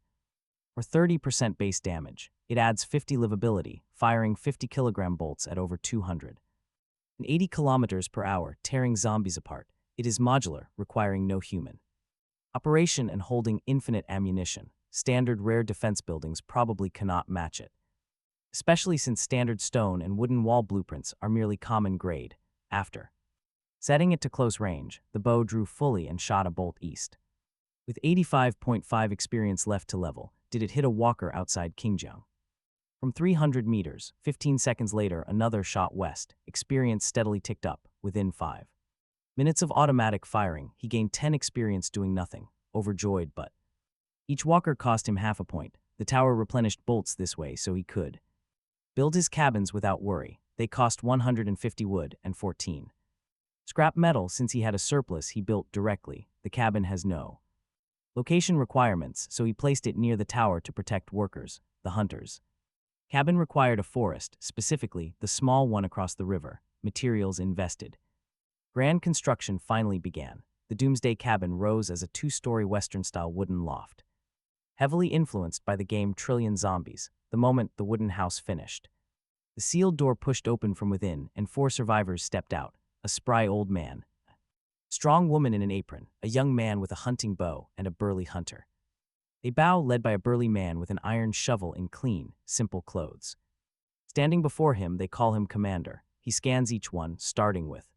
or 30% base damage. It adds 50 livability, firing 50-kilogram bolts at over 280 kilometers per hour, tearing zombies apart. It is modular, requiring no human operation and holding infinite ammunition. Standard rare defense buildings probably cannot match it, especially since standard stone and wooden wall blueprints are merely common grade. After setting it to close range, the bow drew fully and shot a bolt east. With 85.5 experience left to level, did it hit a walker outside Qingjiang. From 300 meters, 15 seconds later, another shot west. Experience steadily ticked up. Within 5 minutes of automatic firing, he gained 10 experience doing nothing. Overjoyed, but each walker cost him half a point. The tower replenished bolts this way so he could build his cabins without worry. They cost 150 wood and 14 scrap metal. Since he had a surplus, he built directly. The cabin has no location requirements, so he placed it near the tower to protect workers, the hunters. Cabin required a forest, specifically the small one across the river. Materials invested. Grand construction finally began. The Doomsday cabin rose as a 2-story Western-style wooden loft, heavily influenced by the game Trillion Zombies. The moment the wooden house finished, the sealed door pushed open from within, and 4 survivors stepped out. A spry old man, a strong woman in an apron, a young man with a hunting bow, and a burly hunter. They bow, led by a burly man with an iron shovel in clean, simple clothes. Standing before him, they call him Commander. He scans each one, starting with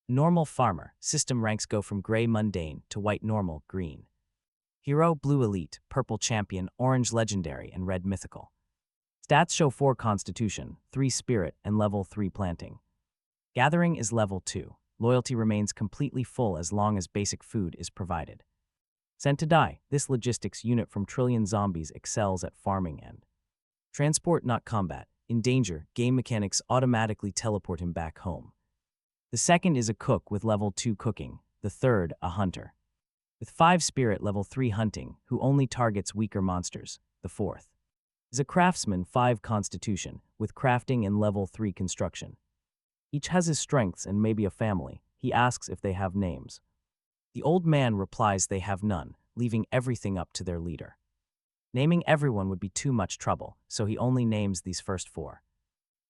normal farmer. System ranks go from gray mundane to white normal, green hero, blue elite, purple champion, orange legendary, and red mythical. Stats show 4 constitution, 3 spirit, and level 3 planting. Gathering is level 2. Loyalty remains completely full as long as basic food is provided. Sent to die, this logistics unit from Trillion Zombies excels at farming and transport, not combat. In danger, game mechanics automatically teleport him back home. The second is a cook with level 2 cooking, the third, a hunter with 5 spirit level 3 hunting, who only targets weaker monsters, the fourth is a craftsman 5 constitution, with crafting and level 3 construction. Each has his strengths and maybe a family. He asks if they have names. The old man replies they have none, leaving everything up to their leader. Naming everyone would be too much trouble, so he only names these first 4.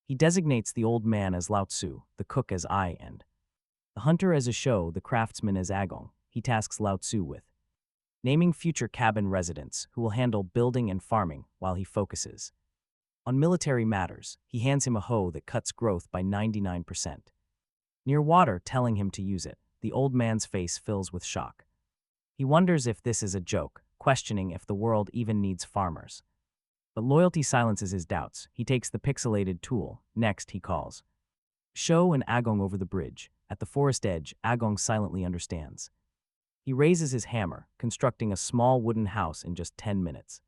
He designates the old man as Lao Tzu, the cook as I, and the hunter as a show, the craftsman as Agong. He tasks Lao Tzu with naming future cabin residents who will handle building and farming while he focuses on military matters. He hands him a hoe that cuts growth by 99%. Near water, telling him to use it, the old man's face fills with shock. He wonders if this is a joke, questioning if the world even needs farmers. But loyalty silences his doubts. He takes the pixelated tool. Next, he calls Sho and Agong over the bridge. At the forest edge, Agong silently understands. He raises his hammer, constructing a small wooden house in just 10 minutes.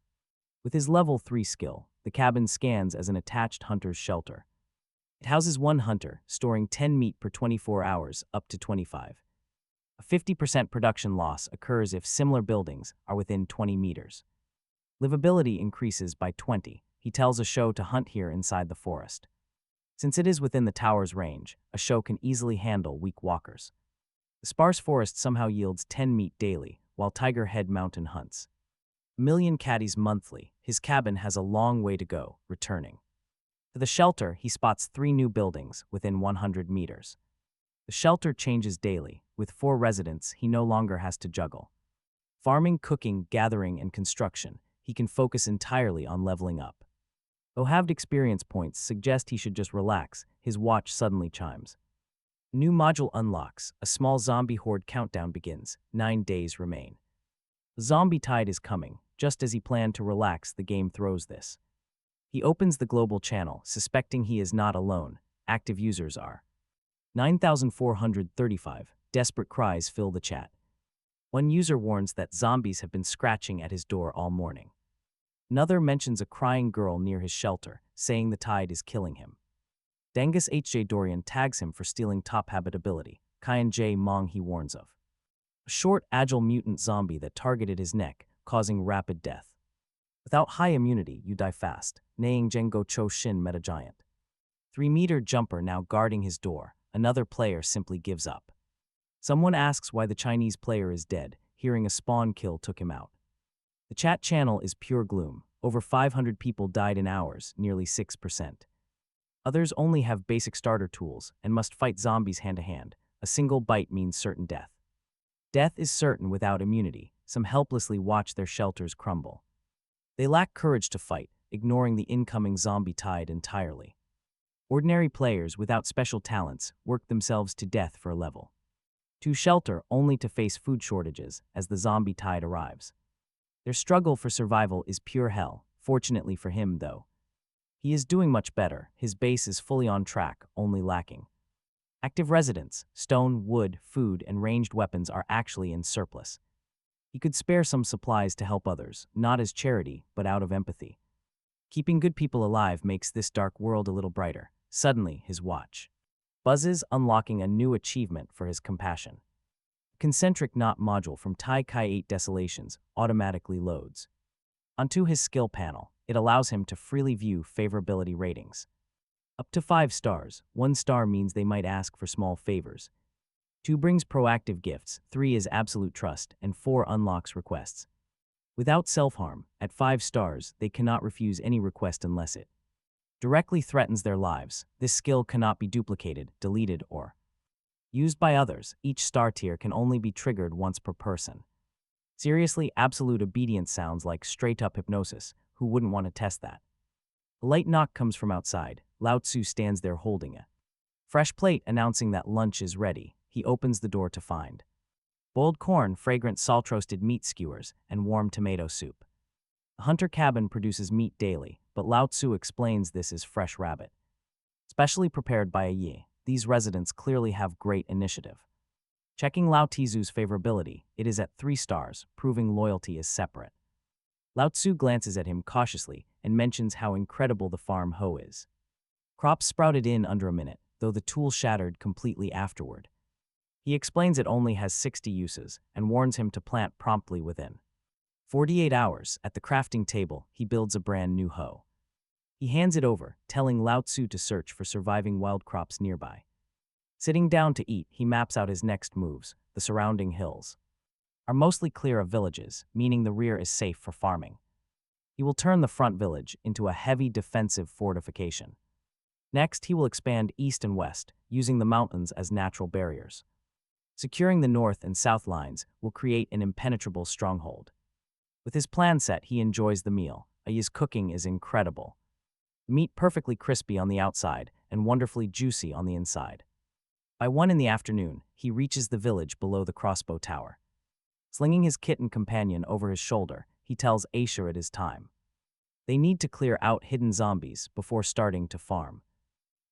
With his level 3 skill, the cabin scans as an attached hunter's shelter. It houses 1 hunter, storing 10 meat per 24 hours, up to 25. A 50% production loss occurs if similar buildings are within 20 meters. Livability increases by 20. He tells a show to hunt here inside the forest. Since it is within the tower's range, a show can easily handle weak walkers. The sparse forest somehow yields 10 meat daily, while Tiger Head Mountain hunts 1,000,000 caddies monthly. His cabin has a long way to go, returning to the shelter. He spots 3 new buildings within 100 meters. The shelter changes daily. With 4 residents, he no longer has to juggle farming, cooking, gathering, and construction. He can focus entirely on leveling up. Though halved experience points suggest he should just relax, his watch suddenly chimes. New module unlocks. A small zombie horde countdown begins. 9 days remain. The zombie tide is coming. Just as he planned to relax, the game throws this. He opens the global channel, suspecting he is not alone. Active users are 9,435. Desperate cries fill the chat. One user warns that zombies have been scratching at his door all morning. Another mentions a crying girl near his shelter, saying the tide is killing him. Dangus H.J. Dorian tags him for stealing top habitability. Kyan J. Mong he warns of a short, agile mutant zombie that targeted his neck, causing rapid death. Without high immunity, you die fast. Neighing Jengo Cho Shin met a giant 3-meter jumper now guarding his door. Another player simply gives up. Someone asks why the Chinese player is dead. Hearing a spawn kill took him out. The chat channel is pure gloom. Over 500 people died in hours, nearly 6%. Others only have basic starter tools and must fight zombies hand-to-hand. A single bite means certain death. Death is certain without immunity. Some helplessly watch their shelters crumble. They lack courage to fight, ignoring the incoming zombie tide entirely. Ordinary players without special talents work themselves to death for a level 2 shelter, only to face food shortages as the zombie tide arrives. Their struggle for survival is pure hell. Fortunately for him, though, he is doing much better. His base is fully on track, only lacking active residents. Stone, wood, food, and ranged weapons are actually in surplus. He could spare some supplies to help others, not as charity, but out of empathy. Keeping good people alive makes this dark world a little brighter. Suddenly, his watch buzzes, unlocking a new achievement for his compassion. Concentric knot module from Tai Kai 8 Desolations automatically loads onto his skill panel. It allows him to freely view favorability ratings. Up to 5 stars. 1 star means they might ask for small favors. 2 brings proactive gifts. 3 is absolute trust, and 4 unlocks requests without self-harm. At 5 stars, they cannot refuse any request unless it directly threatens their lives. This skill cannot be duplicated, deleted, or used by others. Each star tier can only be triggered once per person. Seriously, absolute obedience sounds like straight-up hypnosis. Who wouldn't want to test that? A light knock comes from outside. Lao Tzu stands there holding a fresh plate, announcing that lunch is ready. He opens the door to find boiled corn, fragrant salt-roasted meat skewers, and warm tomato soup. The hunter cabin produces meat daily, but Lao Tzu explains this is fresh rabbit, specially prepared by a Yi. These residents clearly have great initiative. Checking Lao Tzu's favorability, it is at 3 stars, proving loyalty is separate. Lao Tzu glances at him cautiously and mentions how incredible the farm hoe is. Crops sprouted in under a minute, though the tool shattered completely afterward. He explains it only has 60 uses and warns him to plant promptly within 48 hours. At the crafting table, he builds a brand new hoe. He hands it over, telling Lao Tzu to search for surviving wild crops nearby. Sitting down to eat, he maps out his next moves. The surrounding hills are mostly clear of villages, meaning the rear is safe for farming. He will turn the front village into a heavy defensive fortification. Next, he will expand east and west, using the mountains as natural barriers. Securing the north and south lines will create an impenetrable stronghold. With his plan set, he enjoys the meal. His cooking is incredible. Meat perfectly crispy on the outside and wonderfully juicy on the inside. By 1 in the afternoon, he reaches the village below the crossbow tower. Slinging his kitten companion over his shoulder, he tells Aisha it is time. They need to clear out hidden zombies before starting to farm.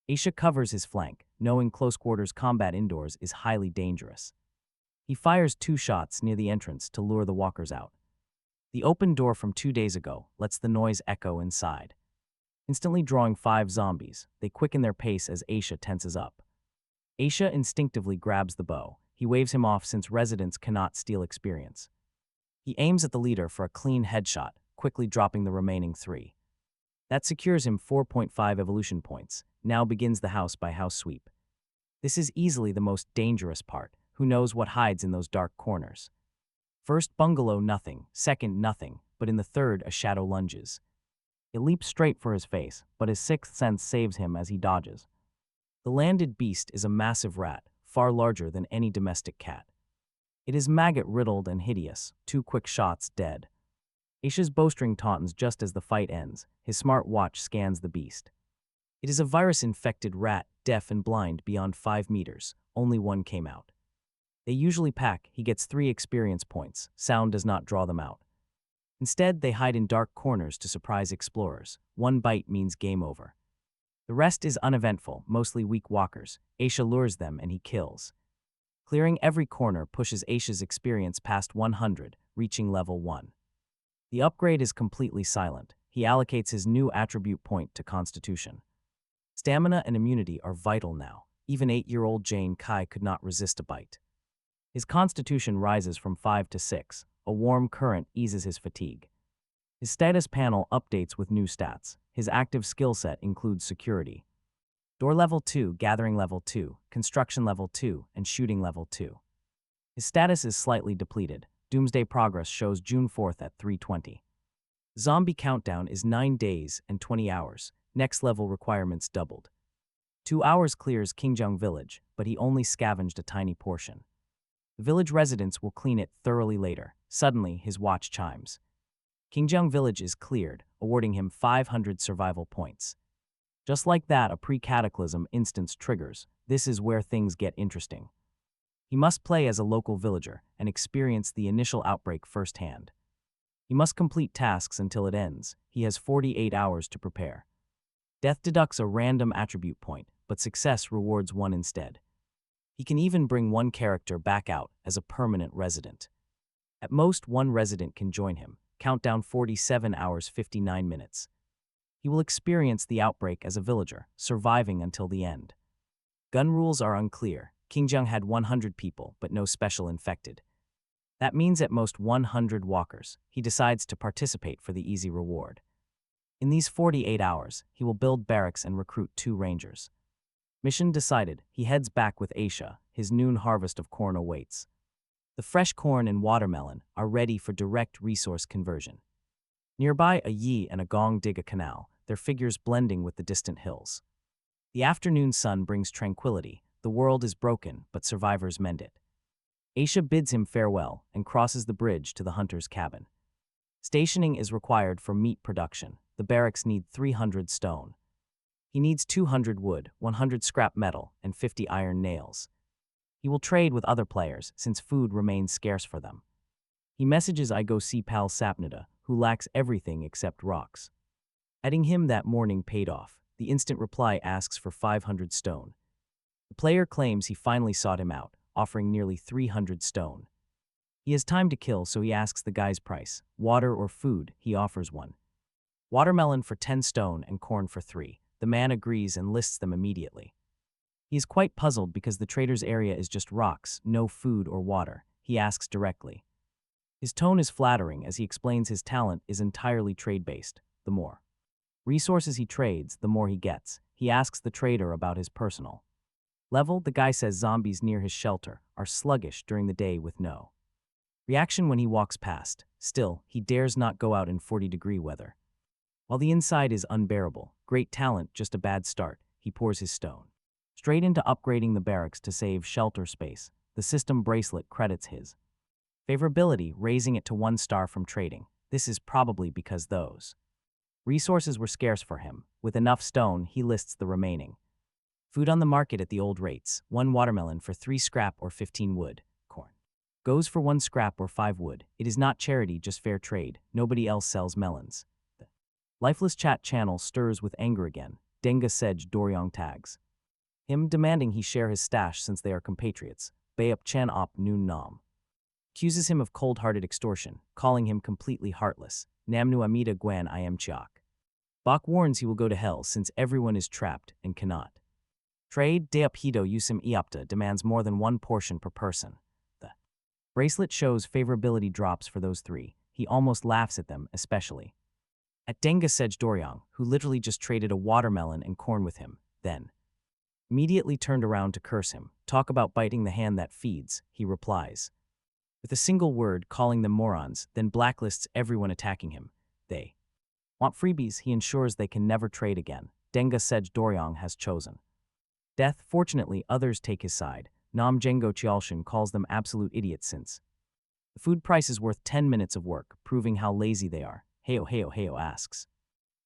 Aisha covers his flank, knowing close-quarters combat indoors is highly dangerous. He fires 2 shots near the entrance to lure the walkers out. The open door from 2 days ago lets the noise echo inside. Instantly drawing 5 zombies, they quicken their pace as Aisha tenses up. Aisha instinctively grabs the bow. He waves him off since residents cannot steal experience. He aims at the leader for a clean headshot, quickly dropping the remaining 3. That secures him 4.5 evolution points. Now begins the house-by-house sweep. This is easily the most dangerous part. Who knows what hides in those dark corners? First bungalow, nothing. Second, nothing. But in the third, a shadow lunges. It leaps straight for his face, but his sixth sense saves him as he dodges. The landed beast is a massive rat, far larger than any domestic cat. It is maggot-riddled and hideous. 2 quick shots, dead. Aisha's bowstring taunts just as the fight ends. His smart watch scans the beast. It is a virus-infected rat, deaf and blind beyond 5 meters. Only 1 came out. They usually pack. He gets 3 experience points. Sound does not draw them out. Instead, they hide in dark corners to surprise explorers. 1 bite means game over. The rest is uneventful, mostly weak walkers. Aisha lures them and he kills. Clearing every corner pushes Aisha's experience past 100, reaching level 1. The upgrade is completely silent. He allocates his new attribute point to Constitution. Stamina and immunity are vital now. Even 8-year-old Jane Kai could not resist a bite. His Constitution rises from 5 to 6. A warm current eases his fatigue. His status panel updates with new stats. His active skill set includes security. Door level 2, gathering level 2, construction level 2, and shooting level 2. His status is slightly depleted. Doomsday progress shows June 4th at 3:20. Zombie countdown is 9 days and 20 hours. Next level requirements doubled. 2 hours clears Qingjang village, but he only scavenged a tiny portion. The village residents will clean it thoroughly later. Suddenly, his watch chimes. Qingjang village is cleared, awarding him 500 survival points. Just like that, a pre-cataclysm instance triggers. This is where things get interesting. He must play as a local villager and experience the initial outbreak firsthand. He must complete tasks until it ends. He has 48 hours to prepare. Death deducts a random attribute point, but success rewards 1 instead. He can even bring 1 character back out as a permanent resident. At most, 1 resident can join him. Countdown 47 hours 59 minutes. He will experience the outbreak as a villager, surviving until the end. Gun rules are unclear. Qingjang had 100 people, but no special infected. That means at most 100 walkers. He decides to participate for the easy reward. In these 48 hours, he will build barracks and recruit 2 rangers. Mission decided, he heads back with Aisha. His noon harvest of corn awaits. The fresh corn and watermelon are ready for direct resource conversion. Nearby, a Yi and a Gong dig a canal, their figures blending with the distant hills. The afternoon sun brings tranquility. The world is broken, but survivors mend it. Aisha bids him farewell and crosses the bridge to the hunter's cabin. Stationing is required for meat production. The barracks need 300 stone. He needs 200 wood, 100 scrap metal, and 50 iron nails. He will trade with other players since food remains scarce for them. He messages I go see pal Sapnida, who lacks everything except rocks. Adding him that morning paid off. The instant reply asks for 500 stone. The player claims he finally sought him out, offering nearly 300 stone. He has time to kill, so he asks the guy's price. Water or food, he offers one. Watermelon for 10 stone and corn for 3. The man agrees and lists them immediately. He is quite puzzled because the trader's area is just rocks, no food or water. He asks directly. His tone is flattering as he explains his talent is entirely trade-based. The more resources he trades, the more he gets. He asks the trader about his personal level. The guy says zombies near his shelter are sluggish during the day with no reaction when he walks past. Still, he dares not go out in 40-degree weather. While the inside is unbearable, great talent, just a bad start, he pours his stone straight into upgrading the barracks to save shelter space. The system bracelet credits his favorability, raising it to 1 star from trading. This is probably because those resources were scarce for him. With enough stone, he lists the remaining food on the market at the old rates. 1 watermelon for 3 scrap or 15 wood. Corn goes for 1 scrap or 5 wood. It is not charity, just fair trade. Nobody else sells melons. The lifeless chat channel stirs with anger again. Denga Sej Doryong tags him, demanding he share his stash since they are compatriots. Bayup Chan Op Noon Nam accuses him of cold-hearted extortion, calling him completely heartless. Namnu Amida Guan Im Chiak Bok warns he will go to hell since everyone is trapped and cannot trade. Deop Hido Yusim Iapta demands more than 1 portion per person. The bracelet shows favorability drops for those 3. He almost laughs at them, especially at Denga Sej Doryong, who literally just traded a watermelon and corn with him, then immediately turned around to curse him. Talk about biting the hand that feeds, he replies with a single word, calling them morons, then blacklists everyone attacking him. They want freebies. He ensures they can never trade again. Denga Sej Doryong has chosen death. Fortunately, others take his side. Nam Jengo Chialshin calls them absolute idiots since the food price is worth 10 minutes of work, proving how lazy they are. Heo asks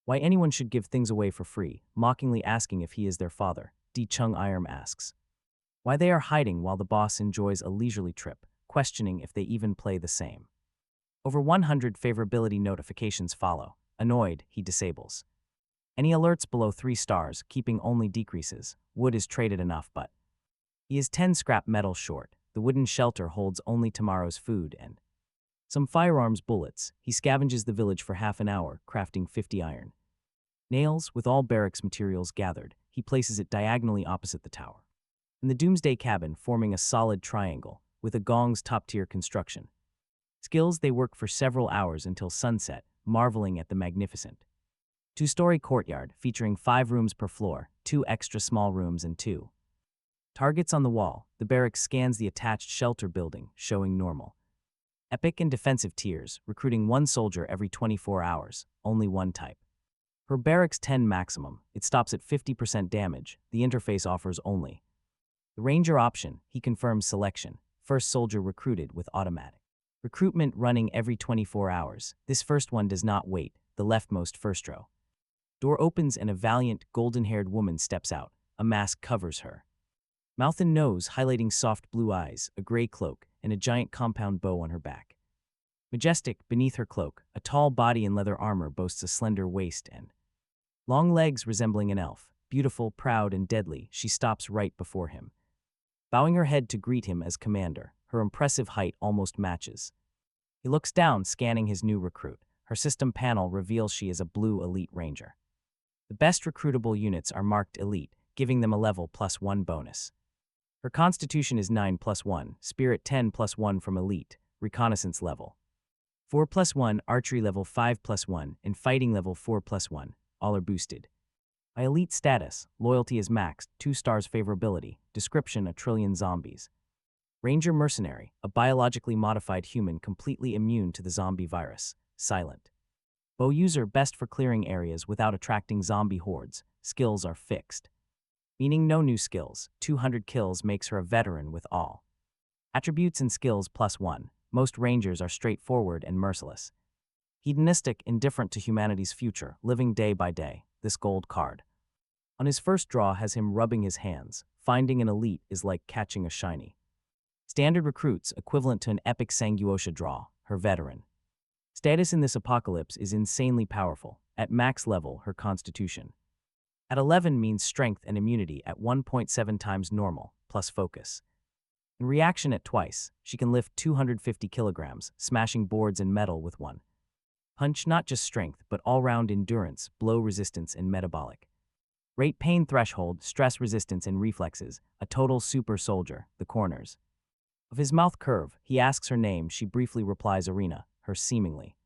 why anyone should give things away for free, mockingly asking if he is their father. Di Chung Irm asks why they are hiding while the boss enjoys a leisurely trip, questioning if they even play the same. Over 100 favorability notifications follow. Annoyed, he disables any alerts below 3 stars, keeping only decreases. Wood is traded enough, but he is 10 scrap metal short. The wooden shelter holds only tomorrow's food and some firearms bullets. He scavenges the village for half an hour, crafting 50 iron nails. With all barracks materials gathered, he places it diagonally opposite the tower in the Doomsday cabin, forming a solid triangle with a gong's top-tier construction skills. They work for several hours until sunset, marveling at the magnificent 2-story courtyard featuring 5 rooms per floor, 2 extra small rooms and 2 targets on the wall. The barracks scans the attached shelter building, showing normal, epic and defensive tiers, recruiting 1 soldier every 24 hours, only 1 type per barracks, 10 maximum. It stops at 50% damage. The interface offers only the ranger option. He confirms selection. First soldier recruited with automatic recruitment running every 24 hours. This first one does not wait. The leftmost first row door opens and a valiant, golden-haired woman steps out. A mask covers her mouth and nose, highlighting soft blue eyes, a gray cloak, and a giant compound bow on her back. Majestic, beneath her cloak, a tall body in leather armor boasts a slender waist and long legs resembling an elf. Beautiful, proud, and deadly, she stops right before him, bowing her head to greet him as commander. Her impressive height almost matches. He looks down, scanning his new recruit. Her system panel reveals she is a blue elite ranger. The best recruitable units are marked elite, giving them a level +1 bonus. Her constitution is 9+1, spirit 10+1 from elite, reconnaissance level 4+1, archery level 5+1, and fighting level 4+1, all are boosted. By elite status, loyalty is maxed, 2 stars favorability, description: a trillion zombies. Ranger mercenary, a biologically modified human completely immune to the zombie virus, silent. Bow user, best for clearing areas without attracting zombie hordes. Skills are fixed, meaning no new skills. 200 kills makes her a veteran with all attributes and skills +1. Most rangers are straightforward and merciless. Hedonistic, indifferent to humanity's future, living day by day. This gold card on his first draw has him rubbing his hands. Finding an elite is like catching a shiny. Standard recruits, equivalent to an epic Sanguosha draw, her veteran status in this apocalypse is insanely powerful. At max level, her constitution at 11 means strength and immunity at 1.7 times normal, plus focus. In reaction at twice, she can lift 250 kilograms, smashing boards and metal with one punch. Not just strength, but all-round endurance, blow resistance, and metabolic rate, pain threshold, stress resistance, and reflexes. A total super soldier. The corners of his mouth curve. He asks her name. She briefly replies Arena. Her seemingly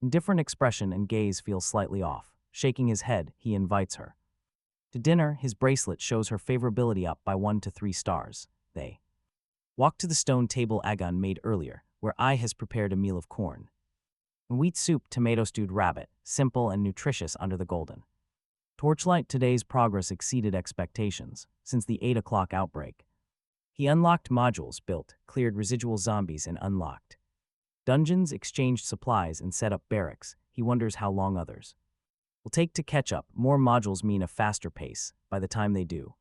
indifferent expression and gaze feel slightly off. Shaking his head, he invites her to dinner. His bracelet shows her favorability up by 1 to 3 stars. They walk to the stone table Agon made earlier, where I has prepared a meal of corn and wheat soup, tomato stewed rabbit, simple and nutritious under the golden torchlight. Today's progress exceeded expectations. Since the 8 o'clock outbreak, he unlocked modules, built, cleared residual zombies, and unlocked dungeons, exchanged supplies, and set up barracks. He wonders how long others will take to catch up. More modules mean a faster pace. By the time they do,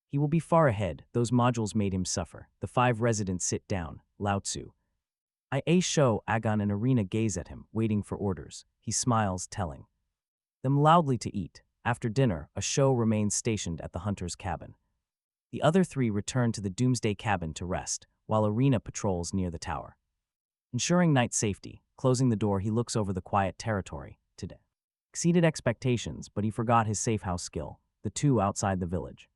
he will be far ahead. Those modules made him suffer. The 5 residents sit down. Lao Tzu, I show, Agon and Arena gaze at him, waiting for orders. He smiles, telling them loudly to eat. After dinner, a show remains stationed at the hunter's cabin. The other 3 return to the Doomsday cabin to rest, while Arena patrols near the tower, ensuring night safety. Closing the door, he looks over the quiet territory. Today exceeded expectations, but he forgot his safe house skill. The 2 outside the village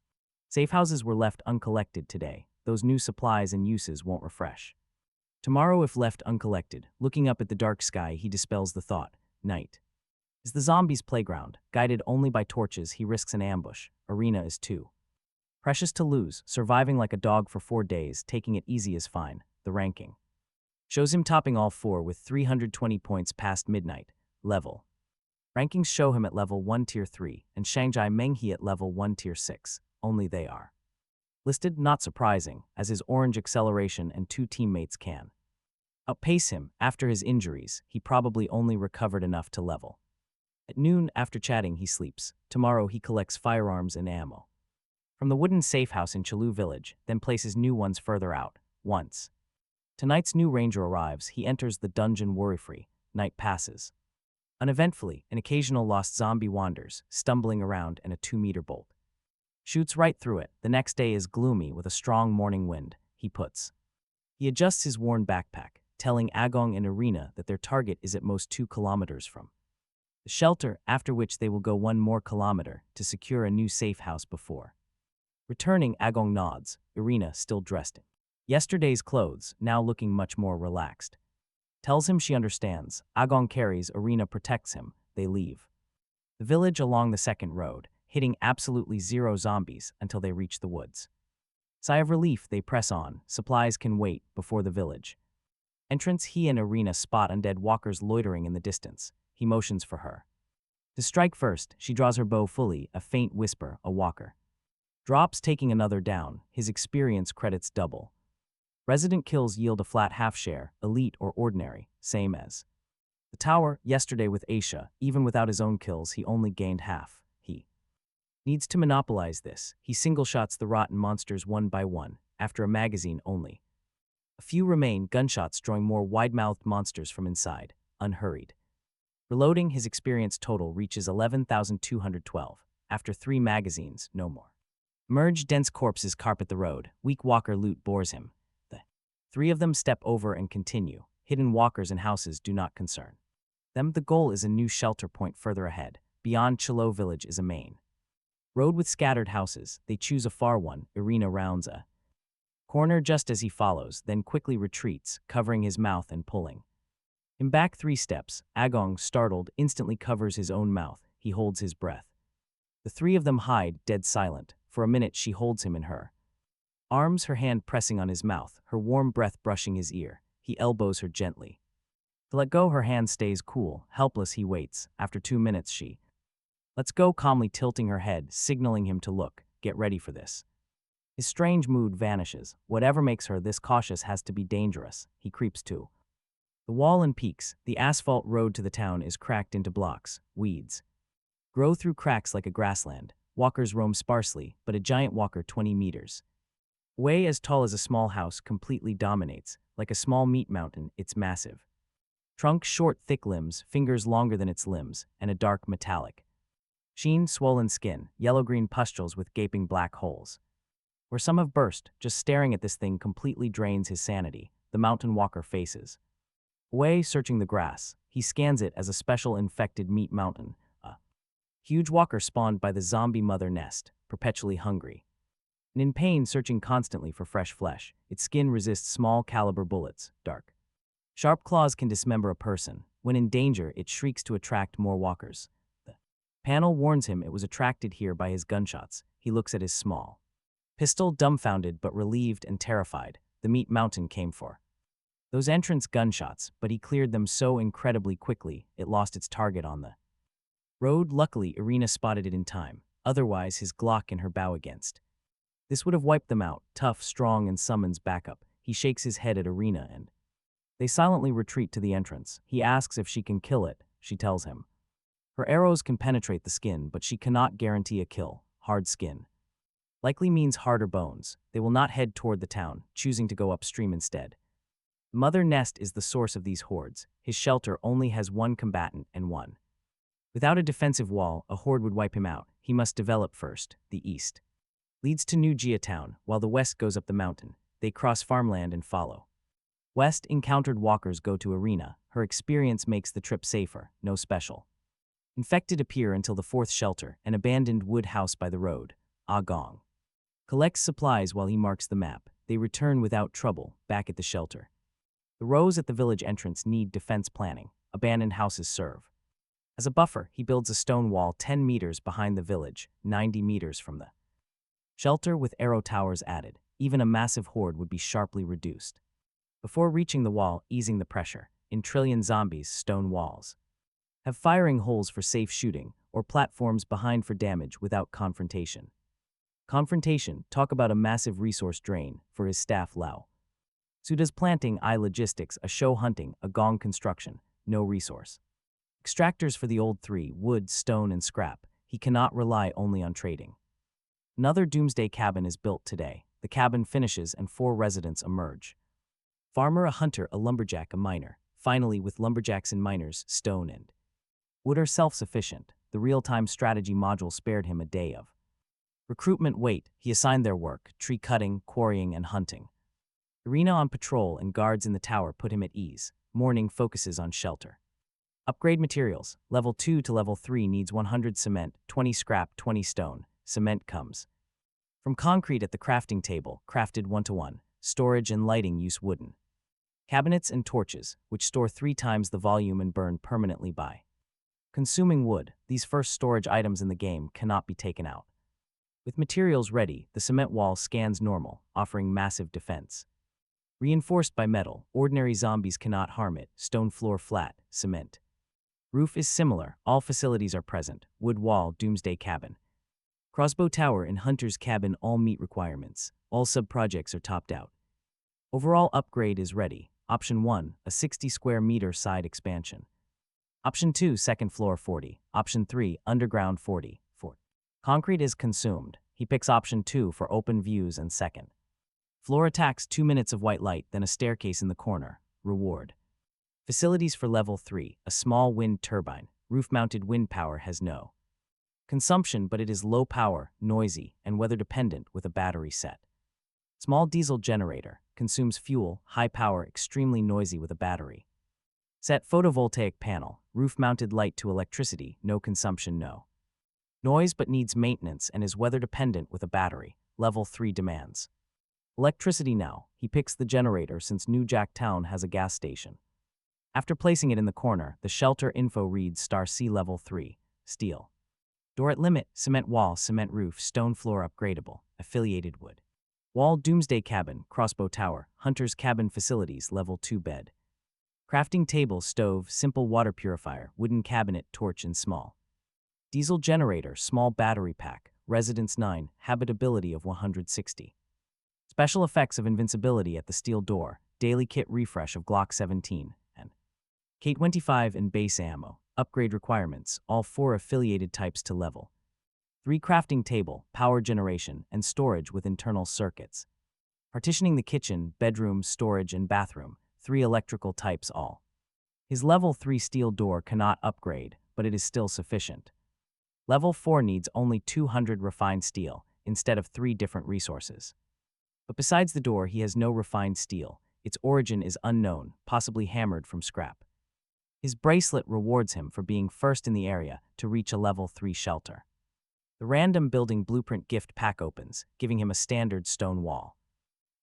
safe houses were left uncollected today. Those new supplies and uses won't refresh tomorrow if left uncollected. Looking up at the dark sky, he dispels the thought. Night is the zombies' playground. Guided only by torches, he risks an ambush. Arena is too precious to lose, surviving like a dog for 4 days. Taking it easy is fine. The ranking shows him topping all 4 with 320 points past midnight. Level rankings show him at level 1 tier 3 and Shanghai Menghe at level 1 tier 6. Only they are listed. Not surprising, as his orange acceleration and 2 teammates can outpace him. After his injuries, he probably only recovered enough to level. At noon, after chatting, he sleeps. Tomorrow he collects firearms and ammo from the wooden safe house in Chalu village, then places new ones further out. Once tonight's new ranger arrives, he enters the dungeon worry-free. Night passes uneventfully. An occasional lost zombie wanders, stumbling around, and a 2-meter bolt shoots right through it. The next day is gloomy with a strong morning wind. He adjusts his worn backpack, telling Agong and Arena that their target is at most 2 kilometers from the shelter, after which they will go 1 more kilometer to secure a new safe house before returning. Agong nods. Arena, still dressed in yesterday's clothes, now looking much more relaxed, tells him she understands. Agong carries, Arena protects him. They leave the village along the second road, hitting absolutely 0 zombies until they reach the woods. Sigh of relief, they press on. Supplies can wait. Before the village entrance, he and Arena spot undead walkers loitering in the distance. He motions for her to strike first. She draws her bow fully. A faint whisper, a walker drops, taking another down. His experience credits double. Resident kills yield a flat half share, elite or ordinary, same as the tower. Yesterday with Aisha, even without his own kills, he only gained half. He needs to monopolize this. He single shots the rotten monsters 1 by 1. After a magazine only a few remain, gunshots drawing more wide-mouthed monsters from inside. Unhurried reloading, his experience total reaches 11,212. After 3 magazines, no more. Merge, dense corpses carpet the road. Weak walker loot bores him. The 3 of them step over and continue. Hidden walkers and houses do not concern them. The goal is a new shelter point further ahead. Beyond Chilo village is a main road with scattered houses. They choose a far one. Arena rounds a corner just as he follows, then quickly retreats, covering his mouth and pulling him back 3 steps. Agong, startled, instantly covers his own mouth. He holds his breath. The 3 of them hide, dead silent. For a minute she holds him in her arms, her hand pressing on his mouth, her warm breath brushing his ear. He elbows her gently to let go. Her hand stays cool. Helpless, he waits. After 2 minutes she lets go, calmly tilting her head, signaling him to look. Get ready for this. His strange mood vanishes. Whatever makes her this cautious has to be dangerous. He creeps to the wall and peeks. The asphalt road to the town is cracked into blocks. Weeds grow through cracks like a grassland. Walkers roam sparsely, but a giant walker 20 meters away, as tall as a small house, completely dominates. Like a small meat mountain, it's massive. Trunk, short, thick limbs, fingers longer than its limbs, and a dark metallic sheen, swollen skin, yellow-green pustules with gaping black holes. Where some have burst, just staring at this thing completely drains his sanity, the mountain walker faces. Away, searching the grass, he scans it as a special infected meat mountain, a huge walker spawned by the zombie mother nest, perpetually hungry. And in pain, searching constantly for fresh flesh, its skin resists small caliber bullets, dark. Sharp claws can dismember a person. When in danger, it shrieks to attract more walkers. The panel warns him it was attracted here by his gunshots. He looks at his small pistol, dumbfounded but relieved and terrified. The meat mountain came for those entrance gunshots, but he cleared them so incredibly quickly, it lost its target on the road. Luckily, Irina spotted it in time. Otherwise, his Glock in her bow against. This would have wiped them out, tough, strong, and summons backup. He shakes his head at Irina and they silently retreat to the entrance. He asks if she can kill it. She tells him her arrows can penetrate the skin, but she cannot guarantee a kill. Hard skin likely means harder bones. They will not head toward the town, choosing to go upstream instead. Mother Nest is the source of these hordes. His shelter only has one combatant and one. Without a defensive wall, a horde would wipe him out. He must develop first. The east leads to New Jia town, while the west goes up the mountain. They cross farmland and follow. West encountered walkers go to Arena. Her experience makes the trip safer, no special. Infected appear until the fourth shelter, an abandoned wood house by the road. Ah Gong collects supplies while he marks the map. They return without trouble, back at the shelter. The rows at the village entrance need defense planning. Abandoned houses serve as a buffer. He builds a stone wall 10 meters behind the village, 90 meters from the shelter with arrow towers added. Even a massive horde would be sharply reduced. Before reaching the wall, easing the pressure. In trillion zombies, stone walls have firing holes for safe shooting, or platforms behind for damage without confrontation. Confrontation, talk about a massive resource drain, for his staff Lao. Suda's planting, I logistics, a show hunting, a gong construction, no resource. Extractors for the old three, wood, stone, and scrap. He cannot rely only on trading. Another Doomsday cabin is built today. The cabin finishes and 4 residents emerge. Farmer, a hunter, a lumberjack, a miner. Finally, with lumberjacks and miners, stone and wood are self-sufficient. The real-time strategy module spared him a day of recruitment wait. He assigned their work, tree cutting, quarrying, and hunting. Irina on patrol and guards in the tower put him at ease. Morning focuses on shelter. Upgrade materials. Level 2 to level 3 needs 100 cement, 20 scrap, 20 stone. Cement comes from concrete at the crafting table, crafted 1-to-1. Storage and lighting use wooden cabinets and torches, which store 3 times the volume and burn permanently by consuming wood. These first storage items in the game cannot be taken out. With materials ready, the cement wall scans normal, offering massive defense. Reinforced by metal, ordinary zombies cannot harm it. Stone floor flat, cement roof is similar. All facilities are present. Wood wall, Doomsday cabin. Crossbow tower and hunter's cabin all meet requirements. All sub-projects are topped out. Overall upgrade is ready. Option 1, a 60 square meter side expansion. Option 2, second floor 40. Option 3, underground 40. Concrete is consumed. He picks option 2 for open views and second floor attacks. 2 minutes of white light, then a staircase in the corner. Reward. Facilities for level 3, a small wind turbine. Roof-mounted wind power has no consumption, but it is low power, noisy, and weather-dependent with a battery set. Small diesel generator, consumes fuel, high power, extremely noisy with a battery set. Photovoltaic panel, roof-mounted light to electricity, no consumption, no noise, but needs maintenance and is weather-dependent with a battery. Level 3 demands electricity now. He picks the generator since New Jack Town has a gas station. After placing it in the corner, the shelter info reads star C level 3, steel door at limit, cement wall, cement roof, stone floor upgradable, affiliated wood wall, Doomsday cabin, crossbow tower, hunter's cabin facilities, level 2 bed. Crafting table, stove, simple water purifier, wooden cabinet, torch and small diesel generator, small battery pack, residence 9, habitability of 160. Special effects of invincibility at the steel door, daily kit refresh of Glock 17, and K25 and base ammo. Upgrade requirements, all 4 affiliated types to level 3 crafting table, power generation, and storage with internal circuits. Partitioning the kitchen, bedroom, storage, and bathroom, 3 electrical types all. His level 3 steel door cannot upgrade, but it is still sufficient. Level 4 needs only 200 refined steel. instead of 3 different resources. But besides the door, he has no refined steel. Its origin is unknown, possibly hammered from scrap. His bracelet rewards him for being first in the area to reach a level 3 shelter. The random building blueprint gift pack opens, giving him a standard stone wall.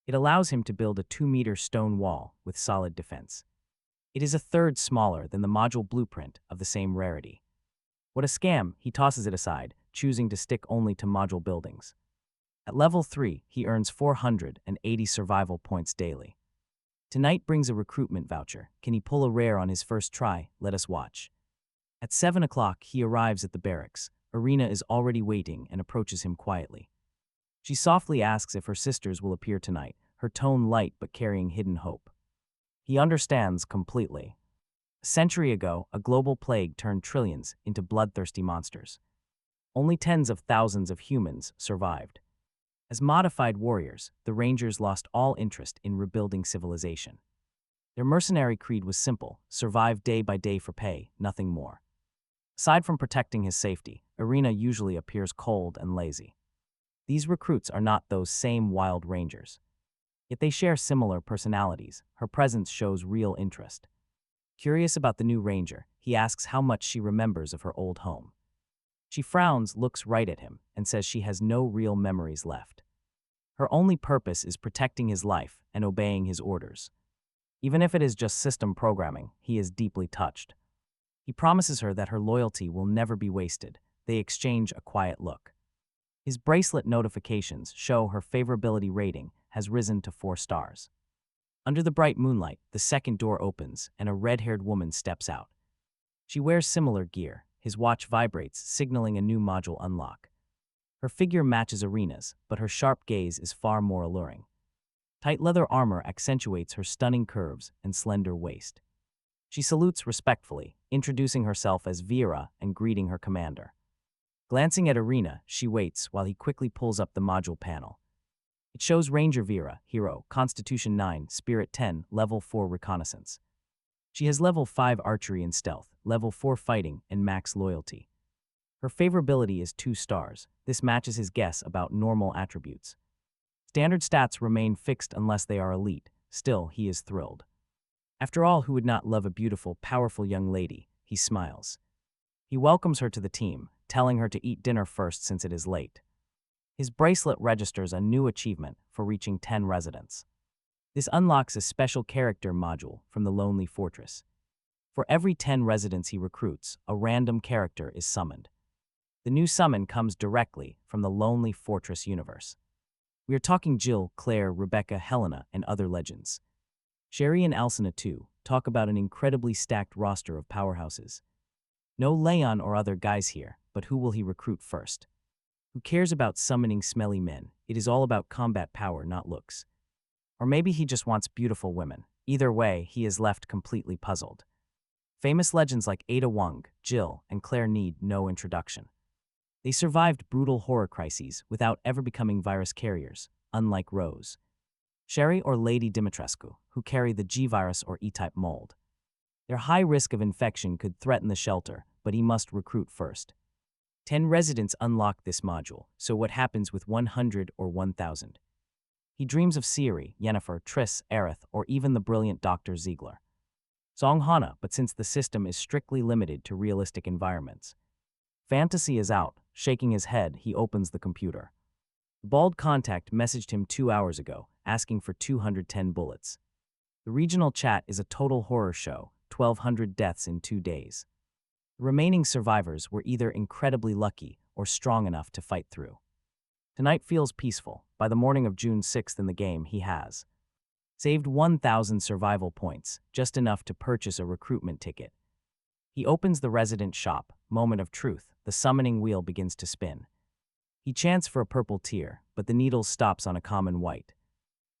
It allows him to build a 2-meter stone wall with solid defense. It is a third smaller than the module blueprint of the same rarity. What a scam, he tosses it aside, choosing to stick only to module buildings. At level 3, he earns 480 survival points daily. Tonight brings a recruitment voucher. Can he pull a rare on his first try? Let us watch. At 7 o'clock, he arrives at the barracks. Irina is already waiting and approaches him quietly. She softly asks if her sisters will appear tonight, her tone light but carrying hidden hope. He understands completely. A century ago, a global plague turned trillions into bloodthirsty monsters. Only tens of thousands of humans survived. As modified warriors, the Rangers lost all interest in rebuilding civilization. Their mercenary creed was simple: survive day by day for pay, nothing more. Aside from protecting his safety, Irina usually appears cold and lazy. These recruits are not those same wild Rangers. Yet they share similar personalities. Her presence shows real interest. Curious about the new Ranger, he asks how much she remembers of her old home. She frowns, looks right at him, and says she has no real memories left. Her only purpose is protecting his life and obeying his orders. Even if it is just system programming, he is deeply touched. He promises her that her loyalty will never be wasted. They exchange a quiet look. His bracelet notifications show her favorability rating has risen to 4 stars. Under the bright moonlight, the second door opens and a red-haired woman steps out. She wears similar gear. His watch vibrates, signaling a new module unlock. Her figure matches Irina's, but her sharp gaze is far more alluring. Tight leather armor accentuates her stunning curves and slender waist. She salutes respectfully, introducing herself as Vera and greeting her commander. Glancing at Irina, she waits while he quickly pulls up the module panel. It shows Ranger Vera, Hero, Constitution 9, Spirit 10, Level 4 Reconnaissance. She has Level 5 Archery and Stealth, Level 4 Fighting, and Max Loyalty. Her favorability is 2 stars. This matches his guess about normal attributes. Standard stats remain fixed unless they are elite. Still, he is thrilled. After all, who would not love a beautiful, powerful young lady? He smiles. He welcomes her to the team, telling her to eat dinner first since it is late. His bracelet registers a new achievement for reaching 10 residents. This unlocks a special character module from the Lonely Fortress. For every 10 residents he recruits, a random character is summoned. The new summon comes directly from the Lonely Fortress universe. We are talking Jill, Claire, Rebecca, Helena, and other legends. Sherry and Alcina, too, talk about an incredibly stacked roster of powerhouses. No Leon or other guys here, but who will he recruit first? Who cares about summoning smelly men? It is all about combat power, not looks. Or maybe he just wants beautiful women. Either way, he is left completely puzzled. Famous legends like Ada Wong, Jill, and Claire need no introduction. They survived brutal horror crises without ever becoming virus carriers, unlike Rose, Sherry, or Lady Dimitrescu, who carry the G-virus or E-type mold. Their high risk of infection could threaten the shelter, but he must recruit first. 10 residents unlock this module, so what happens with 100 or 1,000? He dreams of Siri, Yennefer, Triss, Aerith, or even the brilliant Dr. Ziegler. Song Hana, but since the system is strictly limited to realistic environments. Fantasy is out. Shaking his head, he opens the computer. Bald Contact messaged him 2 hours ago, asking for 210 bullets. The regional chat is a total horror show, 1,200 deaths in 2 days. The remaining survivors were either incredibly lucky or strong enough to fight through. Tonight feels peaceful. By the morning of June 6th in the game, he has saved 1,000 survival points, just enough to purchase a recruitment ticket. He opens the resident shop. Moment of truth. The summoning wheel begins to spin. He chants for a purple tear, but the needle stops on a common white.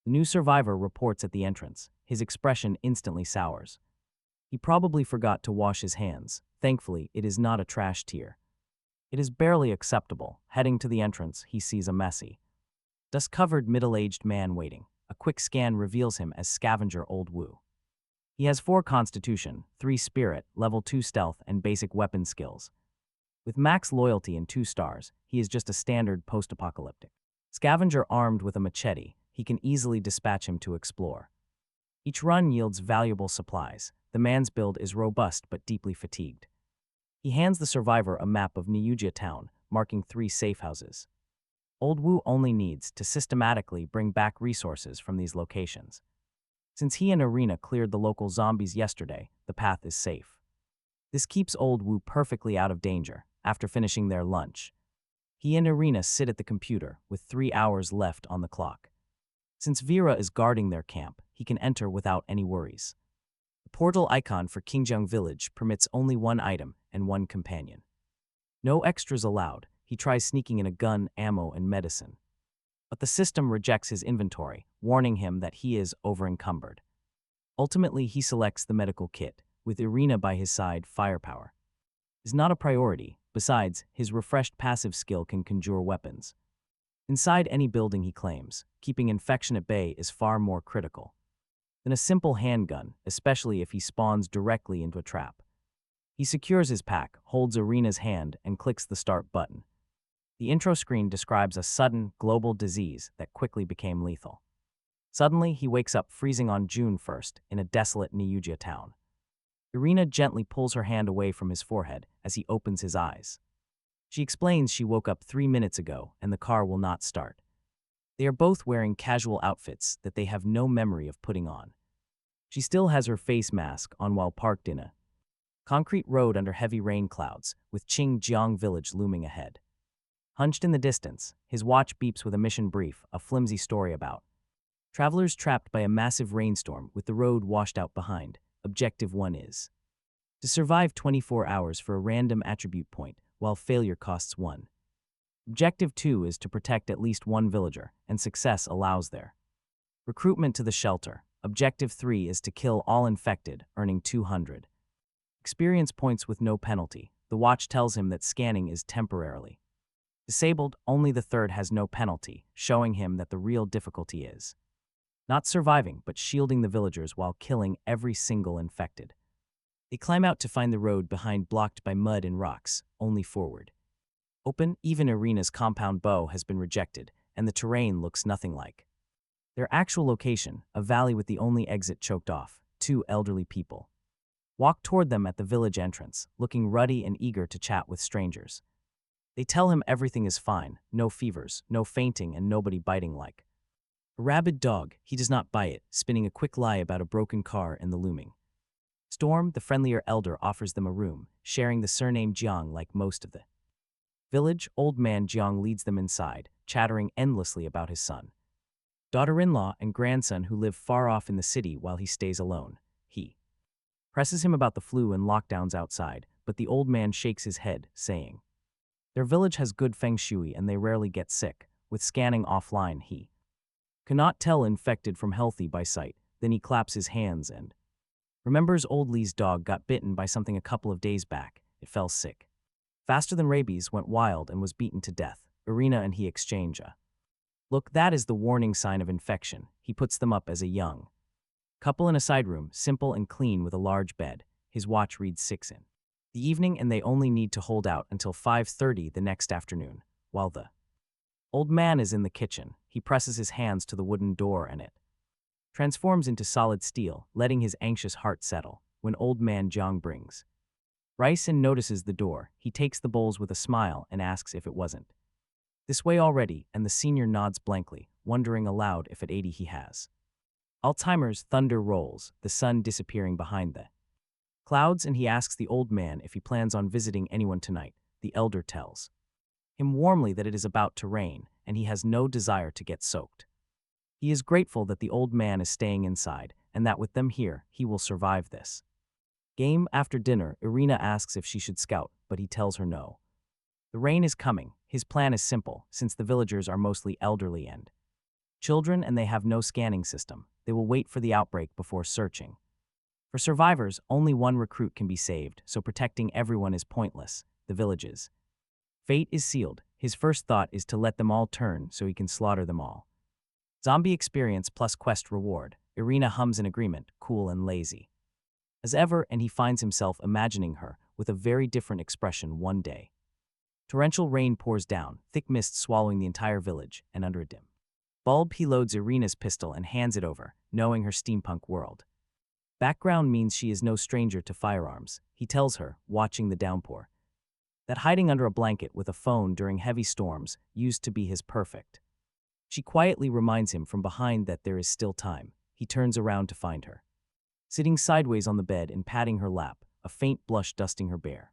The new survivor reports at the entrance. His expression instantly sours. He probably forgot to wash his hands. Thankfully, it is not a trash tear. It is barely acceptable. Heading to the entrance, he sees a messy, dust-covered middle-aged man waiting. A quick scan reveals him as Scavenger Old Wu. He has 4 Constitution, 3 Spirit, Level 2 Stealth, and basic weapon skills. With max loyalty and 2 stars, he is just a standard post-apocalyptic scavenger armed with a machete. He can easily dispatch him to explore. Each run yields valuable supplies. The man's build is robust but deeply fatigued. He hands the survivor a map of Niuja town, marking 3 safe houses. Old Wu only needs to systematically bring back resources from these locations. Since he and Irina cleared the local zombies yesterday, the path is safe. This keeps Old Wu perfectly out of danger. After finishing their lunch, he and Irina sit at the computer with 3 hours left on the clock. Since Vera is guarding their camp, he can enter without any worries. The portal icon for Qingjang village permits only 1 item and 1 companion. No extras allowed. He tries sneaking in a gun, ammo, and medicine. But the system rejects his inventory, warning him that he is over-encumbered. Ultimately, he selects the medical kit. With Irina by his side, firepower is not a priority. Besides, his refreshed passive skill can conjure weapons inside any building he claims. Keeping infection at bay is far more critical than a simple handgun, especially if he spawns directly into a trap. He secures his pack, holds Irina's hand, and clicks the start button. The intro screen describes a sudden, global disease that quickly became lethal. Suddenly, he wakes up freezing on June 1st in a desolate Niuja town. Irina gently pulls her hand away from his forehead as he opens his eyes. She explains she woke up 3 minutes ago and the car will not start. They are both wearing casual outfits that they have no memory of putting on. She still has her face mask on while parked in a concrete road under heavy rain clouds, with Qingjiang village looming ahead. Hunched in the distance, his watch beeps with a mission brief, a flimsy story about travelers trapped by a massive rainstorm with the road washed out behind. Objective 1 is to survive 24 hours for a random attribute point, while failure costs 1. Objective 2 is to protect at least 1 villager, and success allows their recruitment to the shelter. Objective 3 is to kill all infected, earning 200 experience points with no penalty. The watch tells him that scanning is temporarily disabled. Only the third has no penalty, showing him that the real difficulty is not surviving, but shielding the villagers while killing every single infected. They climb out to find the road behind blocked by mud and rocks, only forward open. Even Irina's compound bow has been rejected, and the terrain looks nothing like their actual location, a valley with the only exit choked off. 2 elderly people walk toward them at the village entrance, looking ruddy and eager to chat with strangers. They tell him everything is fine, no fevers, no fainting, and nobody biting like a rabid dog. He does not buy it, spinning a quick lie about a broken car in the looming storm. The friendlier elder offers them a room, sharing the surname Jiang like most of the village. Old man Jiang leads them inside, chattering endlessly about his son, daughter-in-law, and grandson who live far off in the city while he stays alone. He presses him about the flu and lockdowns outside, but the old man shakes his head, saying their village has good feng shui and they rarely get sick. With scanning offline, he cannot tell infected from healthy by sight. Then he claps his hands and remembers old Lee's dog got bitten by something a couple of days back. It fell sick faster than rabies, went wild, and was beaten to death. Irina and he exchange a look. That is the warning sign of infection. He puts them up as a young couple in a side room, simple and clean with a large bed. His watch reads 6 in the evening, and they only need to hold out until 5:30 the next afternoon. While the old man is in the kitchen, he presses his hands to the wooden door and it transforms into solid steel, letting his anxious heart settle. When old man Jiang brings rice and notices the door, he takes the bowls with a smile and asks if it wasn't this way already, and the senior nods blankly, wondering aloud if at 80 he has Alzheimer's. Thunder rolls, the sun disappearing behind the clouds, and he asks the old man if he plans on visiting anyone tonight. The elder tells him warmly that it is about to rain, and he has no desire to get soaked. He is grateful that the old man is staying inside, and that with them here, he will survive this game. After dinner, Irina asks if she should scout, but he tells her no. The rain is coming. His plan is simple, since the villagers are mostly elderly and children and they have no scanning system. They will wait for the outbreak before searching. For survivors, only 1 recruit can be saved, so protecting everyone is pointless. The village's fate is sealed. His first thought is to let them all turn so he can slaughter them all. Zombie experience plus quest reward. Irina hums in agreement, cool and lazy as ever, and he finds himself imagining her with a very different expression one day. Torrential rain pours down, thick mist swallowing the entire village, and under a dim bulb he loads Irina's pistol and hands it over, knowing her steampunk world. Background means she is no stranger to firearms, he tells her, watching the downpour. That hiding under a blanket with a phone during heavy storms used to be his perfect. She quietly reminds him from behind that there is still time. He turns around to find her sitting sideways on the bed and patting her lap, a faint blush dusting her bare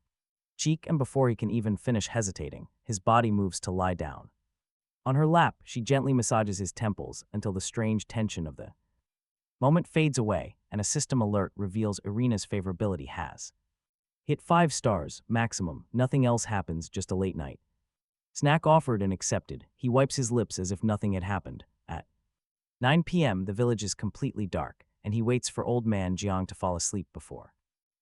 cheek, and before he can even finish hesitating, his body moves to lie down. On her lap, she gently massages his temples until the strange tension of the moment fades away and a system alert reveals Irina's favorability has hit 5 stars, maximum, nothing else happens, just a late night snack offered and accepted. He wipes his lips as if nothing had happened. At 9 p.m., the village is completely dark, and he waits for old man Jiang to fall asleep before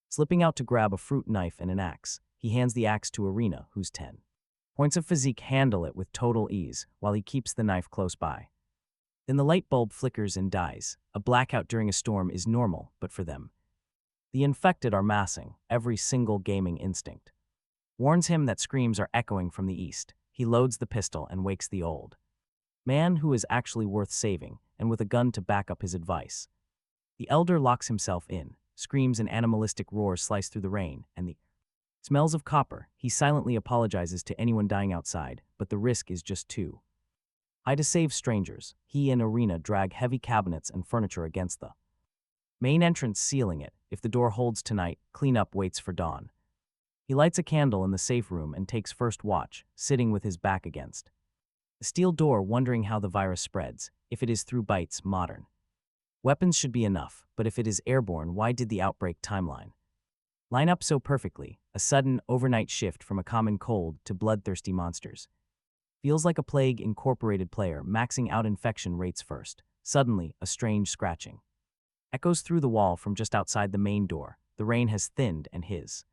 slipping out to grab a fruit knife and an axe. He hands the axe to Irina, whose 10 points of physique handle it with total ease, while he keeps the knife close by. Then the light bulb flickers and dies. A blackout during a storm is normal, but for them, the infected are massing. Every single gaming instinct warns him that screams are echoing from the east. He loads the pistol and wakes the old man, who is actually worth saving, and with a gun to back up his advice. The elder locks himself in. Screams and animalistic roars slice through the rain, and the smells of copper. He silently apologizes to anyone dying outside, but the risk is just too high to save strangers. He and Irina drag heavy cabinets and furniture against the main entrance, sealing it. If the door holds tonight, cleanup waits for dawn. He lights a candle in the safe room and takes first watch, sitting with his back against the steel door, wondering how the virus spreads. If it is through bites, modern weapons should be enough, but if it is airborne, why did the outbreak timeline line up so perfectly? A sudden, overnight shift from a common cold to bloodthirsty monsters. Feels like a Plague Incorporated player maxing out infection rates first. Suddenly, a strange scratching echoes through the wall from just outside the main door. The rain has thinned and his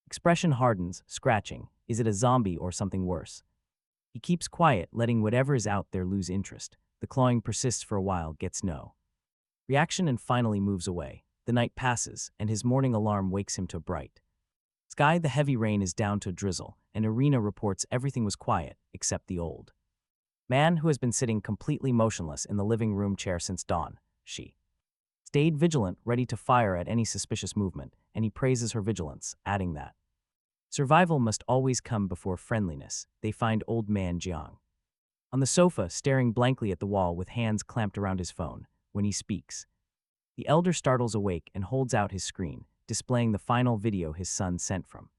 expression hardens. Scratching. Is it a zombie or something worse? He keeps quiet, letting whatever is out there lose interest. The clawing persists for a while, gets no reaction, and finally moves away. The night passes, and his morning alarm wakes him to a bright sky. The heavy rain is down to a drizzle, and Irina reports everything was quiet, except the old man, who has been sitting completely motionless in the living room chair since dawn. She stayed vigilant, ready to fire at any suspicious movement, and he praises her vigilance, adding that survival must always come before friendliness. They find old man Jiang on the sofa, staring blankly at the wall with hands clamped around his phone. When he speaks, the elder startles awake and holds out his screen, displaying the final video his son sent from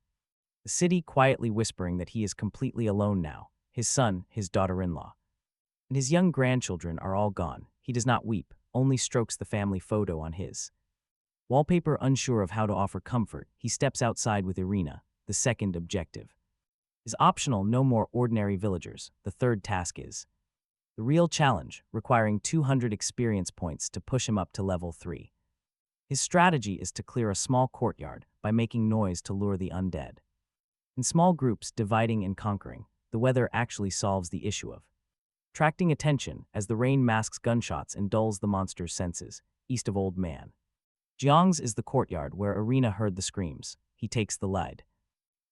the city, quietly whispering that he is completely alone now. His son, his daughter-in-law, and his young grandchildren are all gone. He does not weep, only strokes the family photo on his wallpaper. Unsure of how to offer comfort, he steps outside with Irina. The second objective is optional, no more ordinary villagers. The third task is the real challenge, requiring 200 experience points to push him up to level 3. His strategy is to clear a small courtyard by making noise to lure the undead. In small groups, dividing and conquering, the weather actually solves the issue of attracting attention, as the rain masks gunshots and dulls the monster's senses. East of Old Man Jiang's is the courtyard where Irina heard the screams. He takes the lead,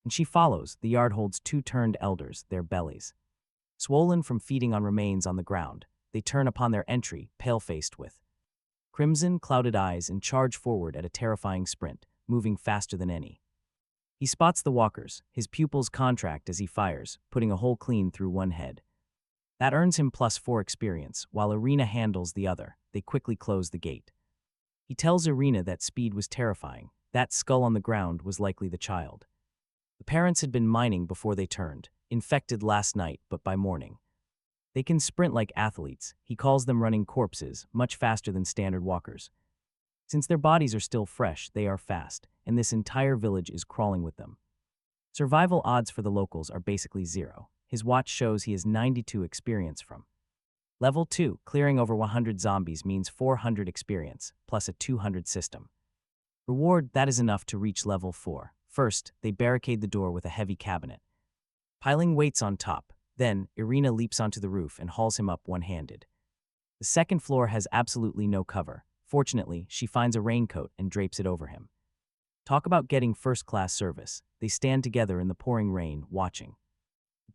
and she follows. The yard holds 2 turned elders, their bellies swollen from feeding on remains on the ground. They turn upon their entry, pale-faced with crimson, clouded eyes, and charge forward at a terrifying sprint, moving faster than any. He spots the walkers. His pupils contract as he fires, putting a hole clean through one head. That earns him +4 experience, while Irina handles the other. They quickly close the gate. He tells Irina that speed was terrifying. That skull on the ground was likely the child. The parents had been mining before they turned, infected last night, but by morning they can sprint like athletes. He calls them running corpses, much faster than standard walkers. Since their bodies are still fresh, they are fast, and this entire village is crawling with them. Survival odds for the locals are basically 0. His watch shows he has 92 experience from level 2. Clearing over 100 zombies means 400 experience, plus a 200 system reward. That is enough to reach level 4. First, they barricade the door with a heavy cabinet, piling weights on top. Then, Irina leaps onto the roof and hauls him up one-handed. The second floor has absolutely no cover. Fortunately, she finds a raincoat and drapes it over him. Talk about getting first-class service. They stand together in the pouring rain, watching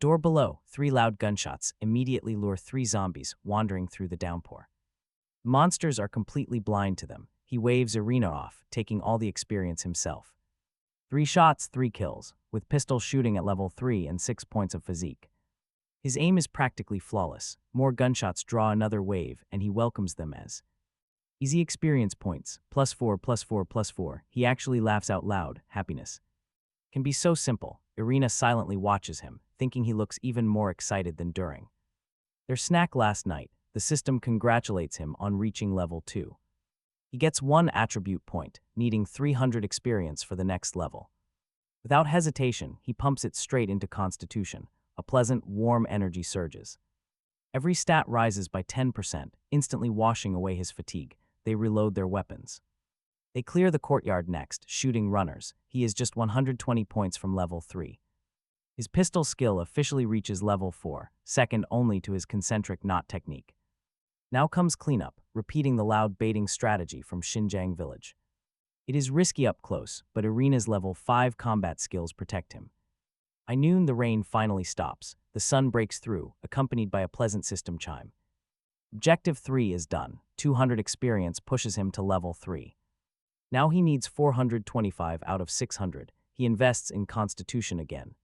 Door below, 3 loud gunshots immediately lure 3 zombies wandering through the downpour. Monsters are completely blind to them. He waves Irina off, taking all the experience himself. 3 shots, 3 kills, with pistol shooting at level 3 and 6 points of physique. His aim is practically flawless. More gunshots draw another wave, and he welcomes them as easy experience points, +4, +4, +4. He actually laughs out loud. Happiness can be so simple. Irina silently watches him, thinking he looks even more excited than during their snack last night. The system congratulates him on reaching level 2. He gets 1 attribute point, needing 300 experience for the next level. Without hesitation, he pumps it straight into Constitution. A pleasant, warm energy surges. Every stat rises by 10%, instantly washing away his fatigue. They reload their weapons. They clear the courtyard next, shooting runners. He is just 120 points from level 3. His pistol skill officially reaches level 4, second only to his concentric knot technique. Now comes cleanup, repeating the loud baiting strategy from Shin Rang village. It is risky up close, but Irina's level 5 combat skills protect him. By noon, the rain finally stops. The sun breaks through, accompanied by a pleasant system chime. Objective 3 is done. 200 experience pushes him to level 3. Now he needs 425 out of 600. He invests in Constitution again.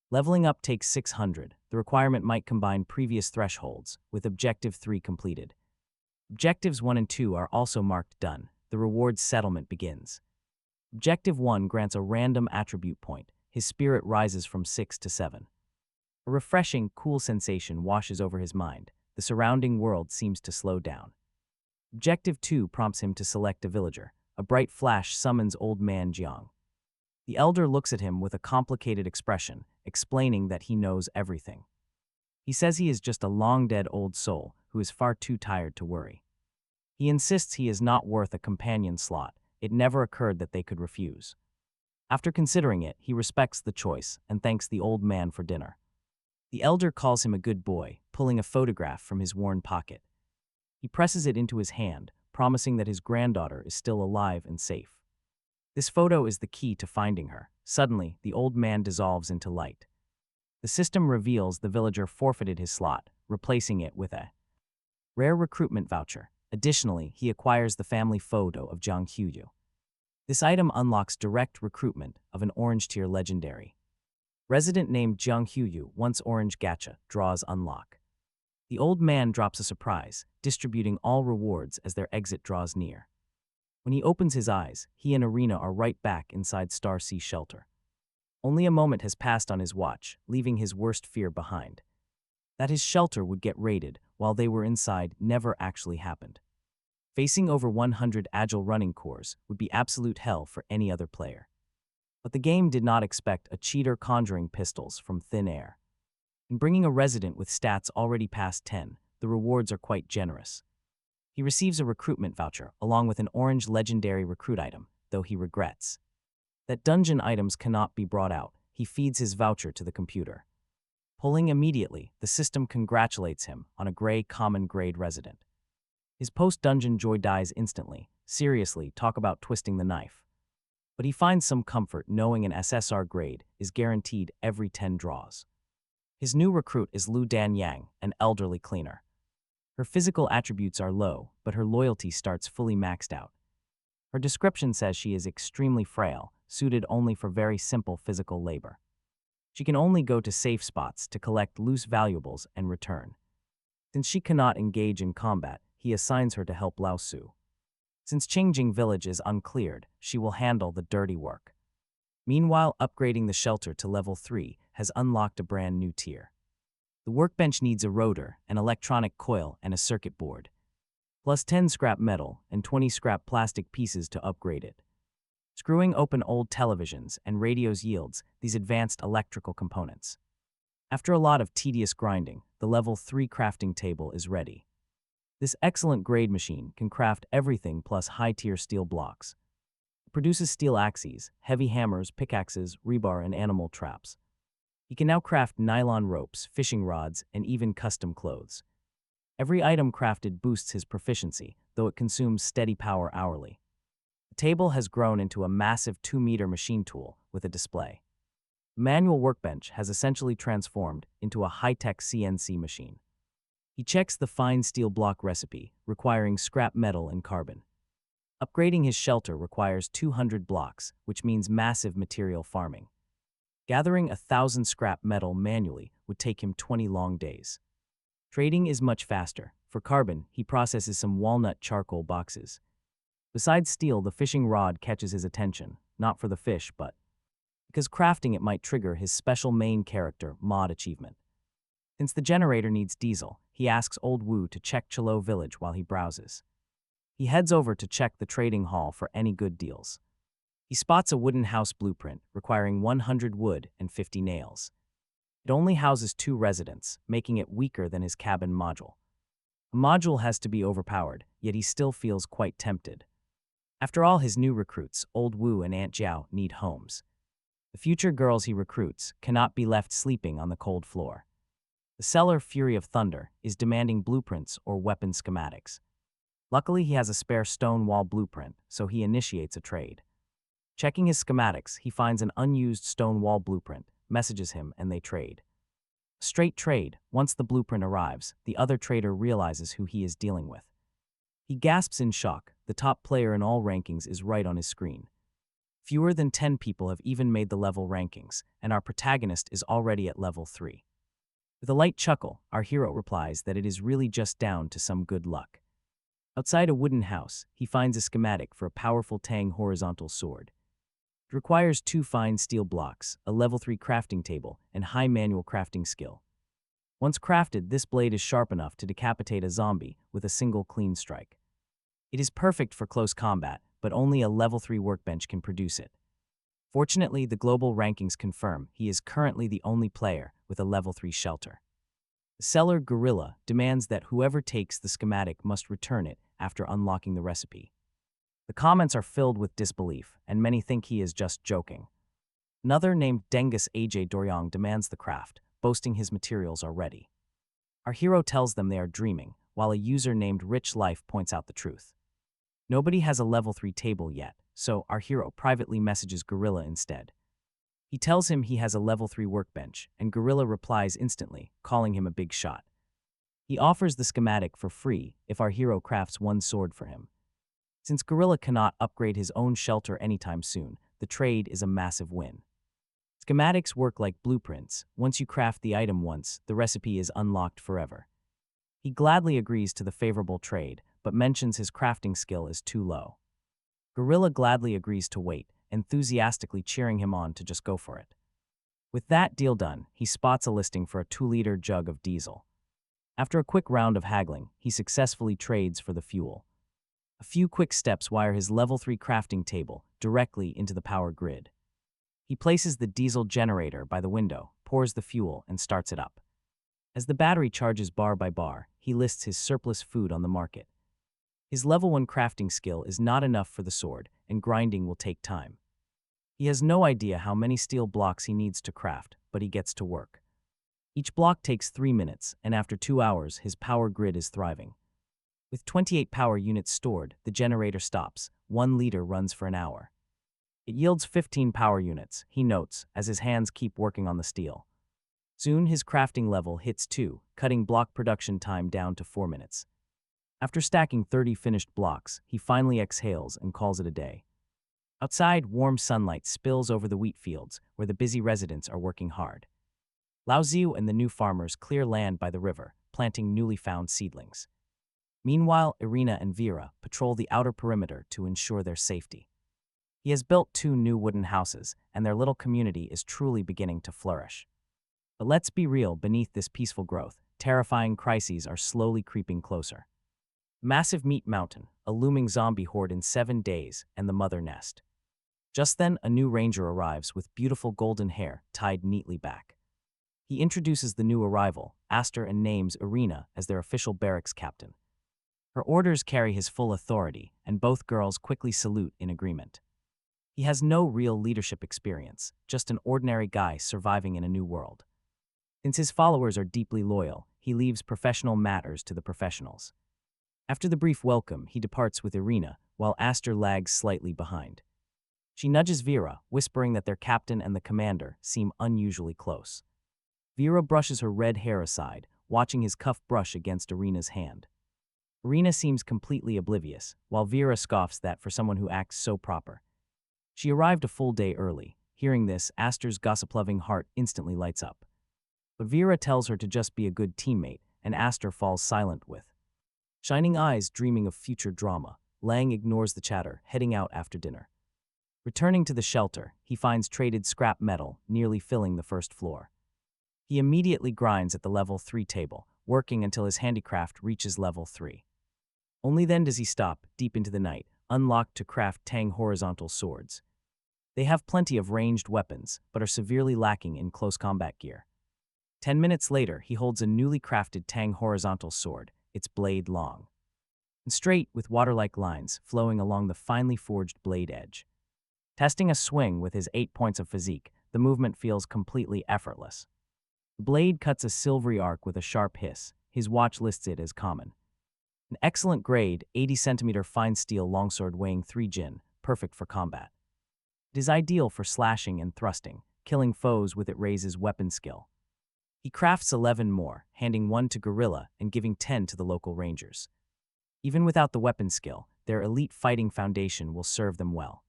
Leveling up takes 600. The requirement might combine previous thresholds, with Objective 3 completed. Objectives 1 and 2 are also marked done. The rewards settlement begins. Objective 1 grants a random attribute point. His spirit rises from 6 to 7. A refreshing, cool sensation washes over his mind. The surrounding world seems to slow down. Objective 2 prompts him to select a villager. A bright flash summons Old Man Jiang. The elder looks at him with a complicated expression, explaining that he knows everything. He says he is just a long-dead old soul who is far too tired to worry. He insists he is not worth a companion slot. It never occurred that they could refuse. After considering it, he respects the choice and thanks the old man for dinner. The elder calls him a good boy, pulling a photograph from his worn pocket. He presses it into his hand, promising that his granddaughter is still alive and safe. This photo is the key to finding her. Suddenly, the old man dissolves into light. The system reveals the villager forfeited his slot, replacing it with a rare recruitment voucher. Additionally, he acquires the family photo of Jiang Huyu. This item unlocks direct recruitment of an orange-tier legendary resident named Jiang Huyu. Once orange gacha draws unlock. The old man drops a surprise, distributing all rewards as their exit draws near. When he opens his eyes, he and Irina are right back inside Star Sea Shelter. Only a moment has passed on his watch, leaving his worst fear behind. That his shelter would get raided while they were inside never actually happened. Facing over 100 agile running cores would be absolute hell for any other player. But the game did not expect a cheater conjuring pistols from thin air. In bringing a resident with stats already past 10, the rewards are quite generous. He receives a recruitment voucher along with an orange legendary recruit item, though he regrets that dungeon items cannot be brought out. He feeds his voucher to the computer. Pulling immediately, the system congratulates him on a gray common grade resident. His post-dungeon joy dies instantly. Seriously, talk about twisting the knife. But he finds some comfort knowing an SSR grade is guaranteed every 10 draws. His new recruit is Lu Dan Yang, an elderly cleaner. Her physical attributes are low, but her loyalty starts fully maxed out. Her description says she is extremely frail, suited only for very simple physical labor. She can only go to safe spots to collect loose valuables and return. Since she cannot engage in combat, he assigns her to help Lao Su. Since Qingjing village is uncleared, she will handle the dirty work. Meanwhile, upgrading the shelter to level 3 has unlocked a brand new tier. The workbench needs a rotor, an electronic coil, and a circuit board, plus 10 scrap metal and 20 scrap plastic pieces to upgrade it. Screwing open old televisions and radios yields these advanced electrical components. After a lot of tedious grinding, the level 3 crafting table is ready. This excellent grade machine can craft everything plus high-tier steel blocks. It produces steel axes, heavy hammers, pickaxes, rebar, and animal traps. He can now craft nylon ropes, fishing rods, and even custom clothes. Every item crafted boosts his proficiency, though it consumes steady power hourly. The table has grown into a massive 2-meter machine tool with a display. Manual workbench has essentially transformed into a high-tech CNC machine. He checks the fine steel block recipe, requiring scrap metal and carbon. Upgrading his shelter requires 200 blocks, which means massive material farming. Gathering 1,000 scrap metal manually would take him 20 long days. Trading is much faster. For carbon, he processes some walnut charcoal boxes. Besides steel, the fishing rod catches his attention, not for the fish, but because crafting it might trigger his special main character mod achievement. Since the generator needs diesel, he asks Old Wu to check Chilo village while he browses. He heads over to check the trading hall for any good deals. He spots a wooden house blueprint requiring 100 wood and 50 nails. It only houses 2 residents, making it weaker than his cabin module. A module has to be overpowered, yet he still feels quite tempted. After all, his new recruits, Old Wu and Aunt Jiao, need homes. The future girls he recruits cannot be left sleeping on the cold floor. The seller, Fury of Thunder, is demanding blueprints or weapon schematics. Luckily, he has a spare stone wall blueprint, so he initiates a trade. Checking his schematics, he finds an unused stone wall blueprint, messages him, and they trade. A straight trade. Once the blueprint arrives, the other trader realizes who he is dealing with. He gasps in shock. The top player in all rankings is right on his screen. Fewer than 10 people have even made the level rankings, and our protagonist is already at level 3. With a light chuckle, our hero replies that it is really just down to some good luck. Outside a wooden house, he finds a schematic for a powerful Tang horizontal sword. It requires 2 fine steel blocks, a level 3 crafting table, and high manual crafting skill. Once crafted, this blade is sharp enough to decapitate a zombie with a single clean strike. It is perfect for close combat, but only a level 3 workbench can produce it. Fortunately, the global rankings confirm he is currently the only player with a level 3 shelter. The seller, Gorilla, demands that whoever takes the schematic must return it after unlocking the recipe. The comments are filled with disbelief, and many think he is just joking. Another, named Dengus AJ Doryong, demands the craft, boasting his materials are ready. Our hero tells them they are dreaming, while a user named Rich Life points out the truth. Nobody has a level 3 table yet, so our hero privately messages Gorilla instead. He tells him he has a level 3 workbench, and Gorilla replies instantly, calling him a big shot. He offers the schematic for free if our hero crafts 1 sword for him. Since Gorilla cannot upgrade his own shelter anytime soon, the trade is a massive win. Schematics work like blueprints. Once you craft the item once, the recipe is unlocked forever. He gladly agrees to the favorable trade, but mentions his crafting skill is too low. Gorilla gladly agrees to wait, enthusiastically cheering him on to just go for it. With that deal done, he spots a listing for a 2-liter jug of diesel. After a quick round of haggling, he successfully trades for the fuel. A few quick steps wire his level 3 crafting table directly into the power grid. He places the diesel generator by the window, pours the fuel, and starts it up. As the battery charges bar by bar, he lists his surplus food on the market. His level 1 crafting skill is not enough for the sword, and grinding will take time. He has no idea how many steel blocks he needs to craft, but he gets to work. Each block takes 3 minutes, and after 2 hours, his power grid is thriving. With 28 power units stored, the generator stops. 1 liter runs for an hour. It yields 15 power units, he notes, as his hands keep working on the steel. Soon his crafting level hits 2, cutting block production time down to 4 minutes. After stacking 30 finished blocks, he finally exhales and calls it a day. Outside, warm sunlight spills over the wheat fields, where the busy residents are working hard. Lao Ziu and the new farmers clear land by the river, planting newly found seedlings. Meanwhile, Irina and Vera patrol the outer perimeter to ensure their safety. He has built 2 new wooden houses, and their little community is truly beginning to flourish. But let's be real, beneath this peaceful growth, terrifying crises are slowly creeping closer. Massive Meat Mountain, a looming zombie horde in 7 days, and the mother nest. Just then, a new ranger arrives with beautiful golden hair tied neatly back. He introduces the new arrival, Aster, and names Irina as their official barracks captain. Her orders carry his full authority, and both girls quickly salute in agreement. He has no real leadership experience, just an ordinary guy surviving in a new world. Since his followers are deeply loyal, he leaves professional matters to the professionals. After the brief welcome, he departs with Irina, while Aster lags slightly behind. She nudges Vera, whispering that their captain and the commander seem unusually close. Vera brushes her red hair aside, watching his cuff brush against Irina's hand. Irina seems completely oblivious, while Vera scoffs that for someone who acts so proper. She arrived a full day early. Hearing this, Aster's gossip-loving heart instantly lights up. But Vera tells her to just be a good teammate, and Aster falls silent with shining eyes dreaming of future drama. Lang ignores the chatter, heading out after dinner. Returning to the shelter, he finds traded scrap metal nearly filling the first floor. He immediately grinds at the level 3 table, working until his handicraft reaches level 3. Only then does he stop, deep into the night, unlocked to craft Tang horizontal swords. They have plenty of ranged weapons, but are severely lacking in close combat gear. 10 minutes later, he holds a newly crafted Tang horizontal sword, its blade long and straight with water-like lines flowing along the finely forged blade edge. Testing a swing with his 8 points of physique, the movement feels completely effortless. The blade cuts a silvery arc with a sharp hiss. His watch lists it as common. An excellent grade, 80-centimeter fine steel longsword weighing 3 jin, perfect for combat. It is ideal for slashing and thrusting. Killing foes with it raises weapon skill. He crafts 11 more, handing 1 to Gorilla and giving 10 to the local rangers. Even without the weapon skill, their elite fighting foundation will serve them well.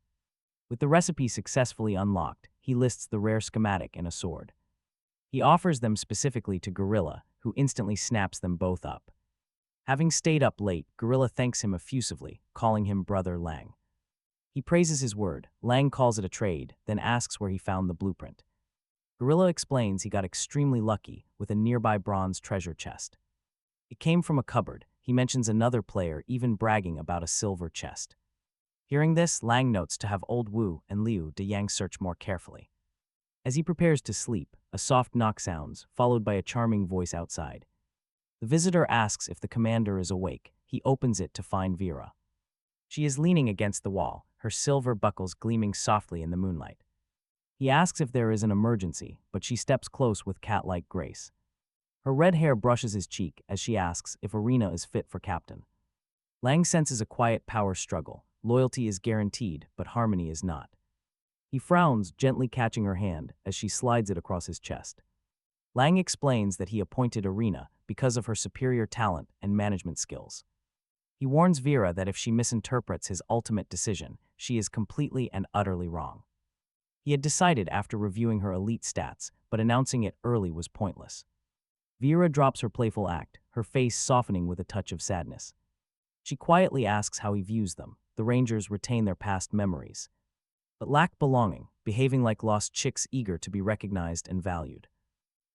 With the recipe successfully unlocked, he lists the rare schematic and a sword. He offers them specifically to Gorilla, who instantly snaps them both up. Having stayed up late, Gorilla thanks him effusively, calling him Brother Lang. He praises his word. Lang calls it a trade, then asks where he found the blueprint. Gorilla explains he got extremely lucky with a nearby bronze treasure chest. It came from a cupboard. He mentions another player even bragging about a silver chest. Hearing this, Lang notes to have Old Wu and Liu Deyang search more carefully. As he prepares to sleep, a soft knock sounds, followed by a charming voice outside. The visitor asks if the commander is awake. He opens it to find Vera. She is leaning against the wall, her silver buckles gleaming softly in the moonlight. He asks if there is an emergency, but she steps close with cat-like grace. Her red hair brushes his cheek as she asks if Irina is fit for captain. Lang senses a quiet power struggle. Loyalty is guaranteed, but harmony is not. He frowns, gently catching her hand as she slides it across his chest. Lang explains that he appointed Irina because of her superior talent and management skills. He warns Vera that if she misinterprets his ultimate decision, she is completely and utterly wrong. He had decided after reviewing her elite stats, but announcing it early was pointless. Vera drops her playful act, her face softening with a touch of sadness. She quietly asks how he views them. The Rangers retain their past memories, but lack belonging, behaving like lost chicks eager to be recognized and valued.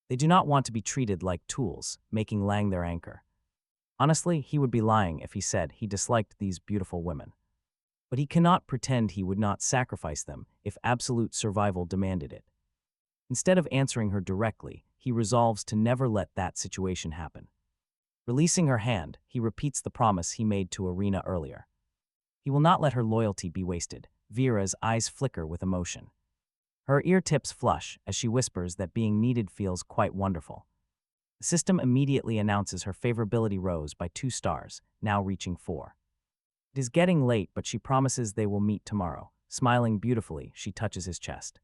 They do not want to be treated like tools, making Lang their anchor. Honestly, he would be lying if he said he disliked these beautiful women. But he cannot pretend he would not sacrifice them if absolute survival demanded it. Instead of answering her directly, he resolves to never let that situation happen. Releasing her hand, he repeats the promise he made to Irina earlier. He will not let her loyalty be wasted. Vera's eyes flicker with emotion. Her ear tips flush as she whispers that being needed feels quite wonderful. The system immediately announces her favorability rose by 2 stars, now reaching 4. It is getting late, but she promises they will meet tomorrow. Smiling beautifully, she touches his chest.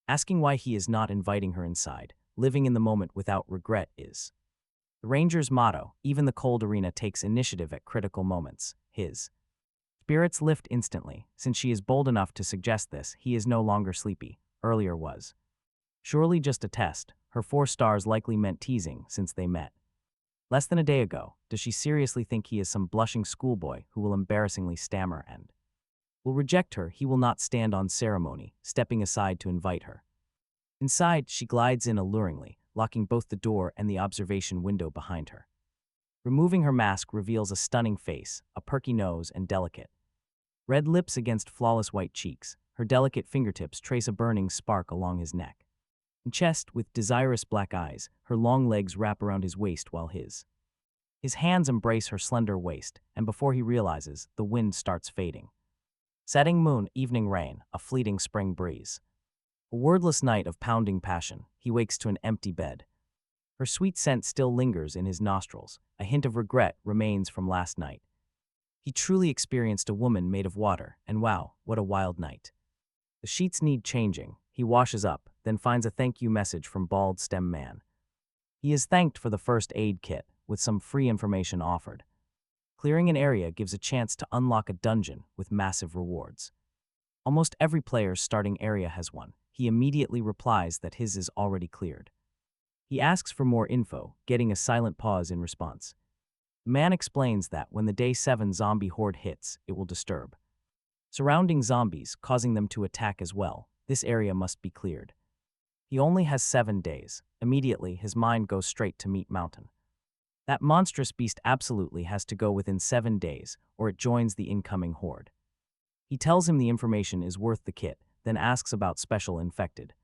Asking why he is not inviting her inside, living in the moment without regret is the Ranger's motto. Even the cold Irina takes initiative at critical moments. His spirits lift instantly. Since she is bold enough to suggest this, he is no longer sleepy. Earlier was surely just a test. Her 4 stars likely meant teasing since they met less than a day ago. Does she seriously think he is some blushing schoolboy who will embarrassingly stammer and will reject her? He will not stand on ceremony, stepping aside to invite her. Inside, she glides in alluringly, locking both the door and the observation window behind her. Removing her mask reveals a stunning face, a perky nose, and delicate red lips against flawless white cheeks. Her delicate fingertips trace a burning spark along his neck and chest with desirous black eyes. Her long legs wrap around his waist while his hands embrace her slender waist, and before he realizes, the wind starts fading. Setting moon, evening rain, a fleeting spring breeze. A wordless night of pounding passion. He wakes to an empty bed. Her sweet scent still lingers in his nostrils. A hint of regret remains from last night. He truly experienced a woman made of water, and wow, what a wild night. The sheets need changing. He washes up, then finds a thank you message from Bald Stem Man. He is thanked for the first aid kit, with some free information offered. Clearing an area gives a chance to unlock a dungeon with massive rewards. Almost every player's starting area has one. He immediately replies that his is already cleared. He asks for more info, getting a silent pause in response. The man explains that when the Day 7 zombie horde hits, it will disturb surrounding zombies, causing them to attack as well. This area must be cleared. He only has 7 days. Immediately, his mind goes straight to Meat Mountain. That monstrous beast absolutely has to go within 7 days, or it joins the incoming horde. He tells him the information is worth the kit, then asks about Special Infected.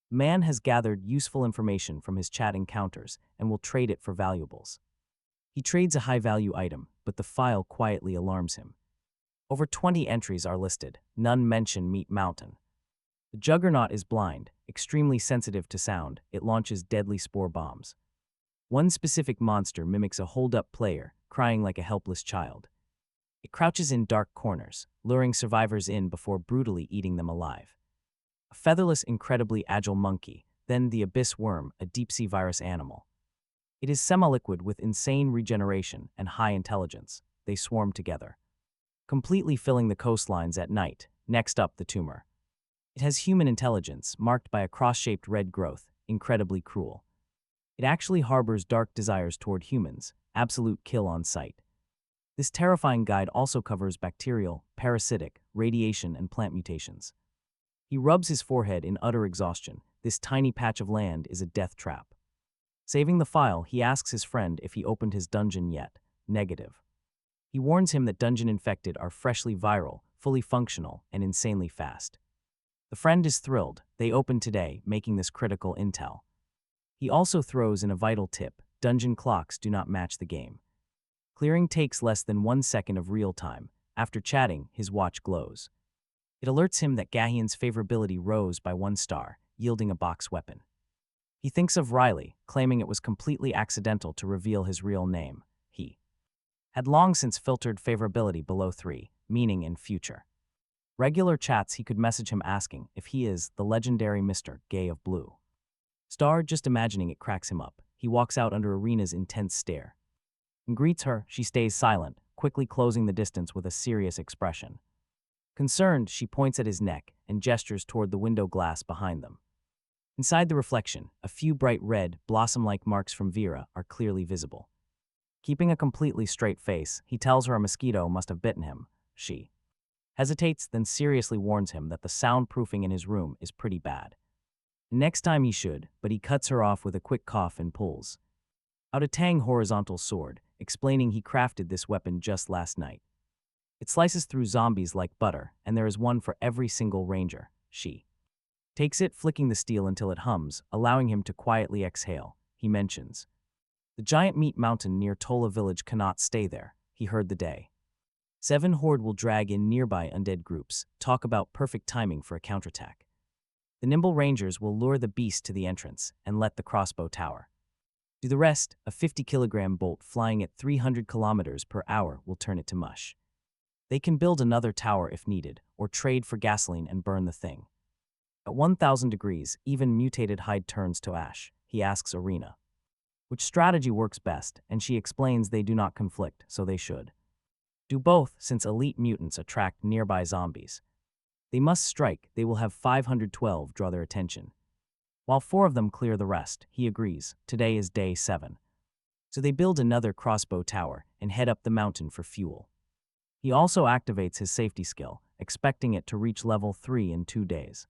Man has gathered useful information from his chat encounters and will trade it for valuables. He trades a high-value item, but the file quietly alarms him. Over 20 entries are listed. None mention Meat Mountain. The Juggernaut is blind, extremely sensitive to sound. It launches deadly spore bombs. One specific monster mimics a hold-up player, crying like a helpless child. It crouches in dark corners, luring survivors in before brutally eating them alive. A featherless, incredibly agile monkey, then the abyss worm, a deep-sea virus animal. It is semi-liquid with insane regeneration and high intelligence. They swarm together, completely filling the coastlines at night. Next up, the tumor. It has human intelligence, marked by a cross-shaped red growth, incredibly cruel. It actually harbors dark desires toward humans, absolute kill on sight. This terrifying guide also covers bacterial, parasitic, radiation, and plant mutations. He rubs his forehead in utter exhaustion. This tiny patch of land is a death trap. Saving the file, he asks his friend if he opened his dungeon yet. Negative. He warns him that dungeon infected are freshly viral, fully functional, and insanely fast. The friend is thrilled. They open today, making this critical intel. He also throws in a vital tip: dungeon clocks do not match the game. Clearing takes less than 1 second of real time. After chatting, his watch glows. It alerts him that Gahian's favorability rose by 1 star, yielding a box weapon. He thinks of Riley, claiming it was completely accidental to reveal his real name. He had long since filtered favorability below 3, meaning in future regular chats he could message him asking if he is the legendary Mr. Gay of Blue. Star, just imagining it cracks him up. He walks out under Arena's intense stare and greets her. She stays silent, quickly closing the distance with a serious expression. Concerned, she points at his neck and gestures toward the window glass behind them. Inside the reflection, a few bright red, blossom-like marks from Vera are clearly visible. Keeping a completely straight face, he tells her a mosquito must have bitten him. She hesitates, then seriously warns him that the soundproofing in his room is pretty bad. Next time he should, but he cuts her off with a quick cough and pulls out a Tang horizontal sword, explaining he crafted this weapon just last night. It slices through zombies like butter, and there is one for every single ranger. She takes it, flicking the steel until it hums, allowing him to quietly exhale. He mentions the giant meat mountain near Tola village cannot stay there. He heard the Day 7 horde will drag in nearby undead groups. Talk about perfect timing for a counterattack. The nimble rangers will lure the beast to the entrance and let the crossbow tower do the rest. A 50-kilogram bolt flying at 300 kilometers per hour will turn it to mush. They can build another tower if needed, or trade for gasoline and burn the thing. At 1,000 degrees, even mutated hide turns to ash. He asks Arena which strategy works best, and she explains they do not conflict, so they should do both, since elite mutants attract nearby zombies. They must strike. They will have 512 draw their attention, while 4 of them clear the rest. He agrees. Today is Day 7. So they build another crossbow tower and head up the mountain for fuel. He also activates his safety skill, expecting it to reach level 3 in 2 days.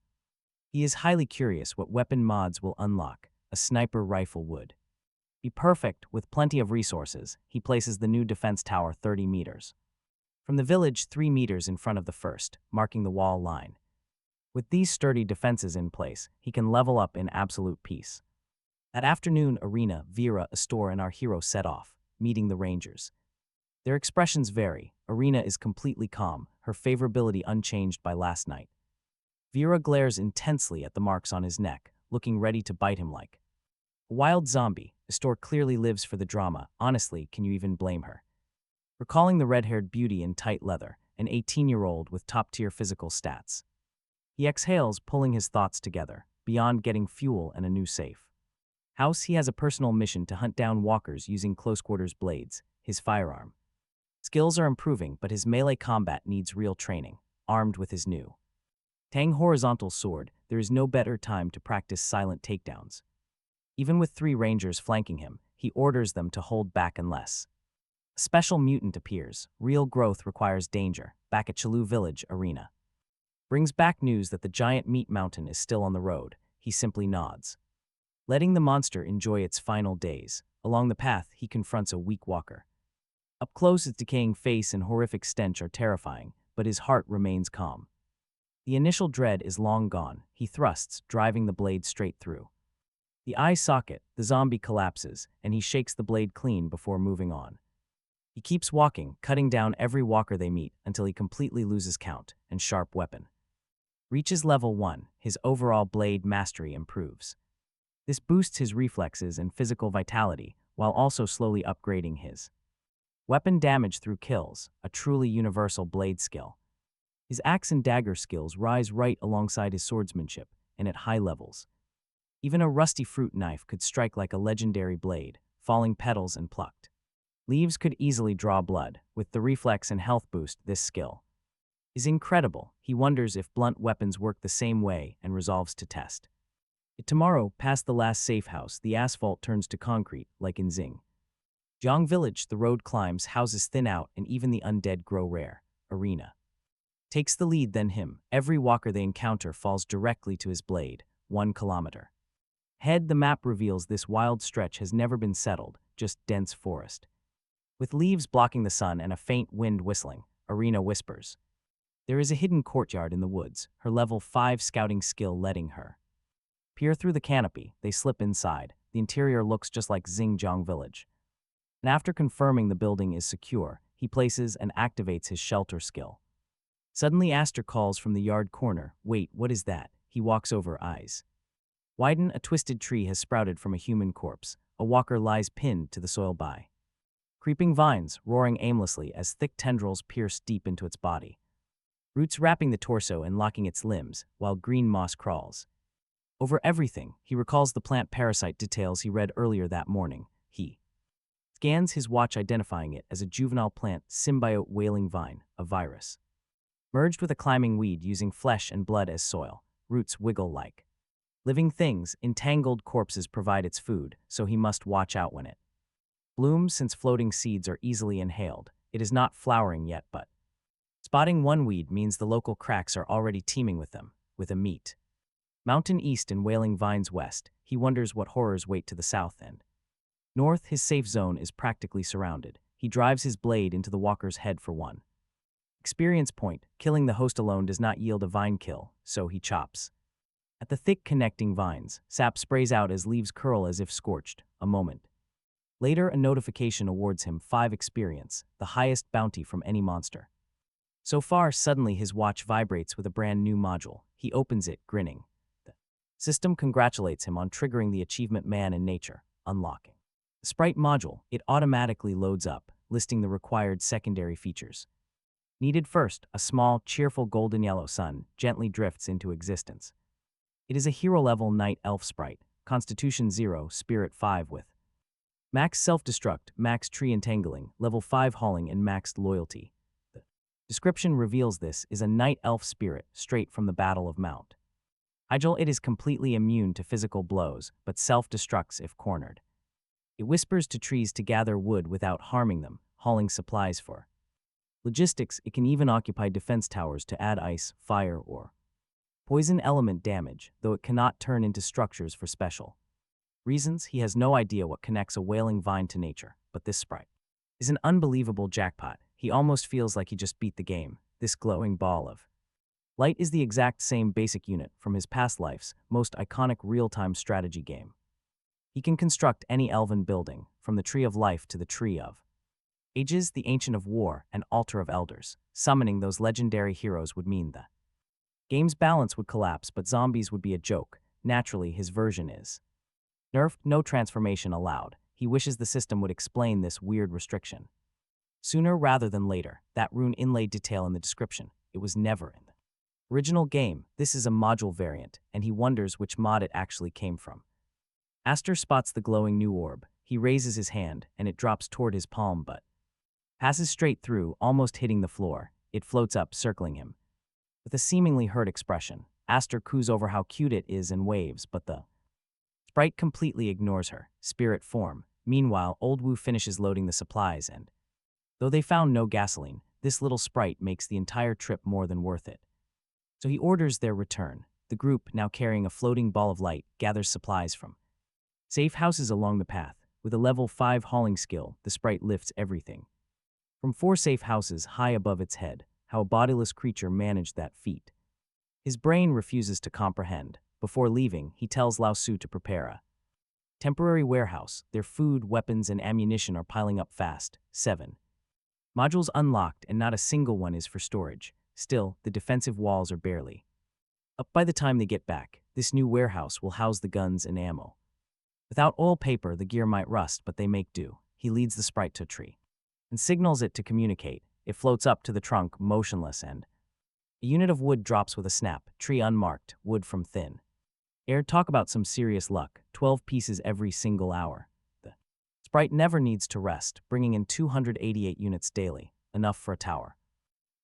He is highly curious what weapon mods will unlock. A sniper rifle would be perfect. With plenty of resources, he places the new defense tower 30 meters from the village, 3 meters in front of the first, marking the wall line. With these sturdy defenses in place, he can level up in absolute peace. That afternoon, Arena, Vera, Astor, and our hero set off, meeting the rangers. Their expressions vary. Arena is completely calm, her favorability unchanged by last night. Vera glares intensely at the marks on his neck, looking ready to bite him like a wild zombie. Astor clearly lives for the drama. Honestly, can you even blame her? Recalling the red-haired beauty in tight leather, an 18-year-old with top-tier physical stats. He exhales, pulling his thoughts together, beyond getting fuel and a new safe house. He has a personal mission to hunt down walkers using close-quarters blades, his firearm. Skills are improving, but his melee combat needs real training. Armed with his new Tang horizontal sword, there is no better time to practice silent takedowns. Even with 3 rangers flanking him, he orders them to hold back unless a special mutant appears. Real growth requires danger. Back at Chalu Village Arena brings back news that the giant meat mountain is still on the road. He simply nods, letting the monster enjoy its final days. Along the path, he confronts a weak walker. Up close, his decaying face and horrific stench are terrifying, but his heart remains calm. The initial dread is long gone. He thrusts, driving the blade straight through the eye socket. The zombie collapses, and he shakes the blade clean before moving on. He keeps walking, cutting down every walker they meet until he completely loses count and sharp weapon reaches level 1. His overall blade mastery improves. This boosts his reflexes and physical vitality, while also slowly upgrading his weapon damage through kills, a truly universal blade skill. His axe and dagger skills rise right alongside his swordsmanship, and at high levels, even a rusty fruit knife could strike like a legendary blade. Falling petals and plucked leaves could easily draw blood. With the reflex and health boost, this skill is incredible. He wonders if blunt weapons work the same way and resolves to test it tomorrow. Past the last safe house, the asphalt turns to concrete, like in Xing Jiang Village. The road climbs, houses thin out, and even the undead grow rare. Arena takes the lead, then him. Every walker they encounter falls directly to his blade. 1 kilometer ahead, the map reveals this wild stretch has never been settled, just dense forest. With leaves blocking the sun and a faint wind whistling, Arena whispers. There is a hidden courtyard in the woods, her level 5 scouting skill letting her peer through the canopy. They slip inside. The interior looks just like Xinjiang Village. And after confirming the building is secure, he places and activates his shelter skill. Suddenly Aster calls from the yard corner. Wait, what is that? He walks over, eyes widen. A twisted tree has sprouted from a human corpse. A walker lies pinned to the soil by creeping vines, roaring aimlessly as thick tendrils pierce deep into its body. Roots wrapping the torso and locking its limbs, while green moss crawls over everything. He recalls the plant parasite details he read earlier that morning. He scans his watch, identifying it as a juvenile plant symbiote wailing vine, a virus merged with a climbing weed using flesh and blood as soil. Roots wiggle like living things. Entangled corpses provide its food, so he must watch out when it blooms, since floating seeds are easily inhaled. It is not flowering yet, but spotting one weed means the local cracks are already teeming with them. With a meat mountain east and wailing vines west, he wonders what horrors wait to the south and north. His safe zone is practically surrounded. He drives his blade into the walker's head for 1 experience point. Killing the host alone does not yield a vine kill, so he chops at the thick connecting vines. Sap sprays out as leaves curl as if scorched. A moment later, a notification awards him 5 experience, the highest bounty from any monster so far. Suddenly his watch vibrates with a brand new module. He opens it, grinning. The system congratulates him on triggering the achievement Man in Nature, unlocking the Sprite module. It automatically loads up, listing the required secondary features needed. First, a small, cheerful golden yellow sun gently drifts into existence. It is a hero-level night elf sprite, Constitution 0, Spirit 5 with max self-destruct, max tree entangling, level 5 hauling, and maxed loyalty. The description reveals this is a night elf spirit straight from the Battle of Mount Hyjal. It is completely immune to physical blows, but self-destructs if cornered. It whispers to trees to gather wood without harming them, hauling supplies for logistics. It can even occupy defense towers to add ice, fire, or poison element damage, though it cannot turn into structures for special reasons. He has no idea what connects a wailing vine to nature, but this sprite is an unbelievable jackpot. He almost feels like he just beat the game. This glowing ball of light is the exact same basic unit from his past life's most iconic real-time strategy game. He can construct any elven building, from the Tree of Life to the Tree of Ages, the Ancient of War, and Altar of Elders. Summoning those legendary heroes would mean the game's balance would collapse, but zombies would be a joke. Naturally, his version is nerfed, no transformation allowed. He wishes the system would explain this weird restriction sooner rather than later. That rune inlaid detail in the description, it was never in the Original game, this is a module variant, and he wonders which mod it actually came from. Aster spots the glowing new orb. He raises his hand, and it drops toward his palm but passes straight through, almost hitting the floor. It floats up, circling him. With a seemingly hurt expression, Aster coos over how cute it is and waves, but the sprite completely ignores her, spirit form. Meanwhile, Old Wu finishes loading the supplies and, though they found no gasoline, this little sprite makes the entire trip more than worth it. So he orders their return. The group, now carrying a floating ball of light, gathers supplies from safe houses along the path. With a level 5 hauling skill, the sprite lifts everything from 4 safe houses high above its head. How a bodiless creature managed that feat. His brain refuses to comprehend. Before leaving, he tells Lao Su to prepare a temporary warehouse. Their food, weapons, and ammunition are piling up fast. 7 modules unlocked, and not a single one is for storage. Still, the defensive walls are barely up by the time they get back. This new warehouse will house the guns and ammo. Without oil paper, the gear might rust, but they make do. He leads the sprite to a tree and signals it to communicate. It floats up to the trunk, motionless, and a unit of wood drops with a snap. Tree unmarked, wood from thin air. Talk about some serious luck. 12 pieces every single hour. The sprite never needs to rest, bringing in 288 units daily, enough for a tower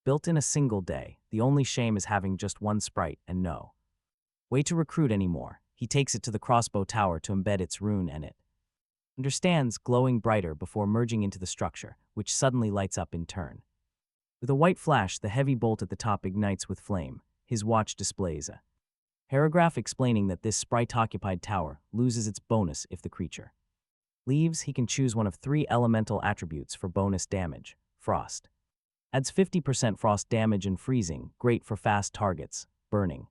built in a single day. The only shame is having just one sprite and no way to recruit anymore. He takes it to the crossbow tower to embed its rune, and it understands, glowing brighter before merging into the structure, which suddenly lights up in turn. With a white flash, the heavy bolt at the top ignites with flame. His watch displays a paragraph explaining that this sprite-occupied tower loses its bonus if the creature leaves. He can choose one of 3 elemental attributes for bonus damage. Frost adds 50% frost damage and freezing, great for fast targets. Burning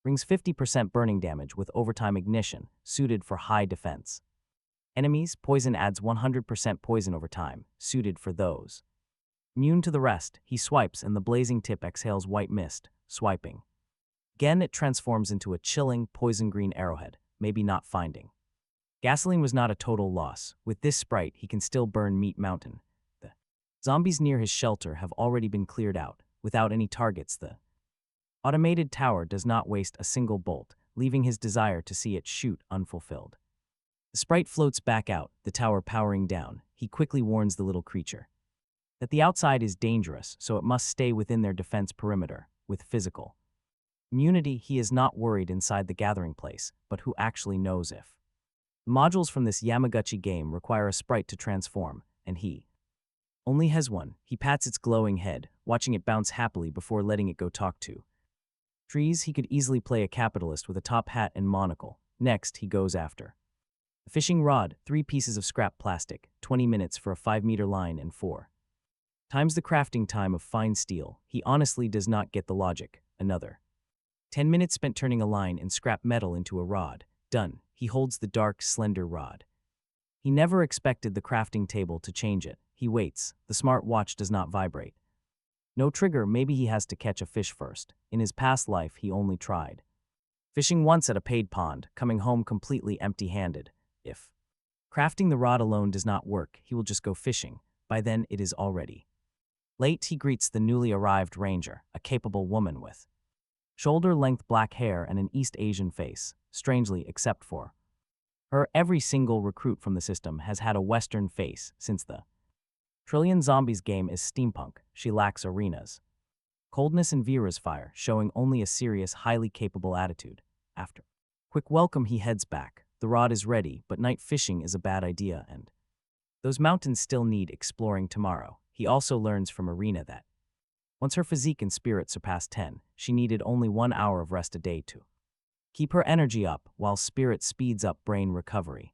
brings 50% burning damage with overtime ignition, suited for high defense enemies. Poison adds 100% poison over time, suited for those immune to the rest. He swipes, and the blazing tip exhales white mist. Swiping again, it transforms into a chilling, poison-green arrowhead. Maybe not finding gasoline was not a total loss. With this sprite, he can still burn Meat Mountain. The zombies near his shelter have already been cleared out. Without any targets, the automated tower does not waste a single bolt, leaving his desire to see it shoot unfulfilled. The sprite floats back out, the tower powering down. He quickly warns the little creature that the outside is dangerous, so it must stay within their defense perimeter. With physical immunity, he is not worried inside the gathering place, but who actually knows if modules from this Yamaguchi game require a sprite to transform, and he only has one. He pats its glowing head, watching it bounce happily before letting it go talk to trees. He could easily play a capitalist with a top hat and monocle. Next, he goes after a fishing rod, 3 pieces of scrap plastic, 20 minutes for a 5-meter line, and 4 times the crafting time of fine steel. He honestly does not get the logic. Another 10 minutes spent turning a line and scrap metal into a rod. Done. He holds the dark, slender rod. He never expected the crafting table to change it. He waits. The smart watch does not vibrate. No trigger. Maybe he has to catch a fish first. In his past life, he only tried fishing once at a paid pond, coming home completely empty-handed. If crafting the rod alone does not work, he will just go fishing. By then, it is already late. He greets the newly arrived ranger, a capable woman with shoulder-length black hair and an East Asian face. Strangely, except for her, every single recruit from the system has had a Western face since the Trillion Zombies game is steampunk. She lacks arenas coldness and Vera's fire, showing only a serious, highly capable attitude. After quick welcome, he heads back. The rod is ready, but night fishing is a bad idea, and those mountains still need exploring tomorrow. He also learns from Arena that once her physique and spirit surpassed 10, she needed only 1 hour of rest a day to keep her energy up, while spirit speeds up brain recovery.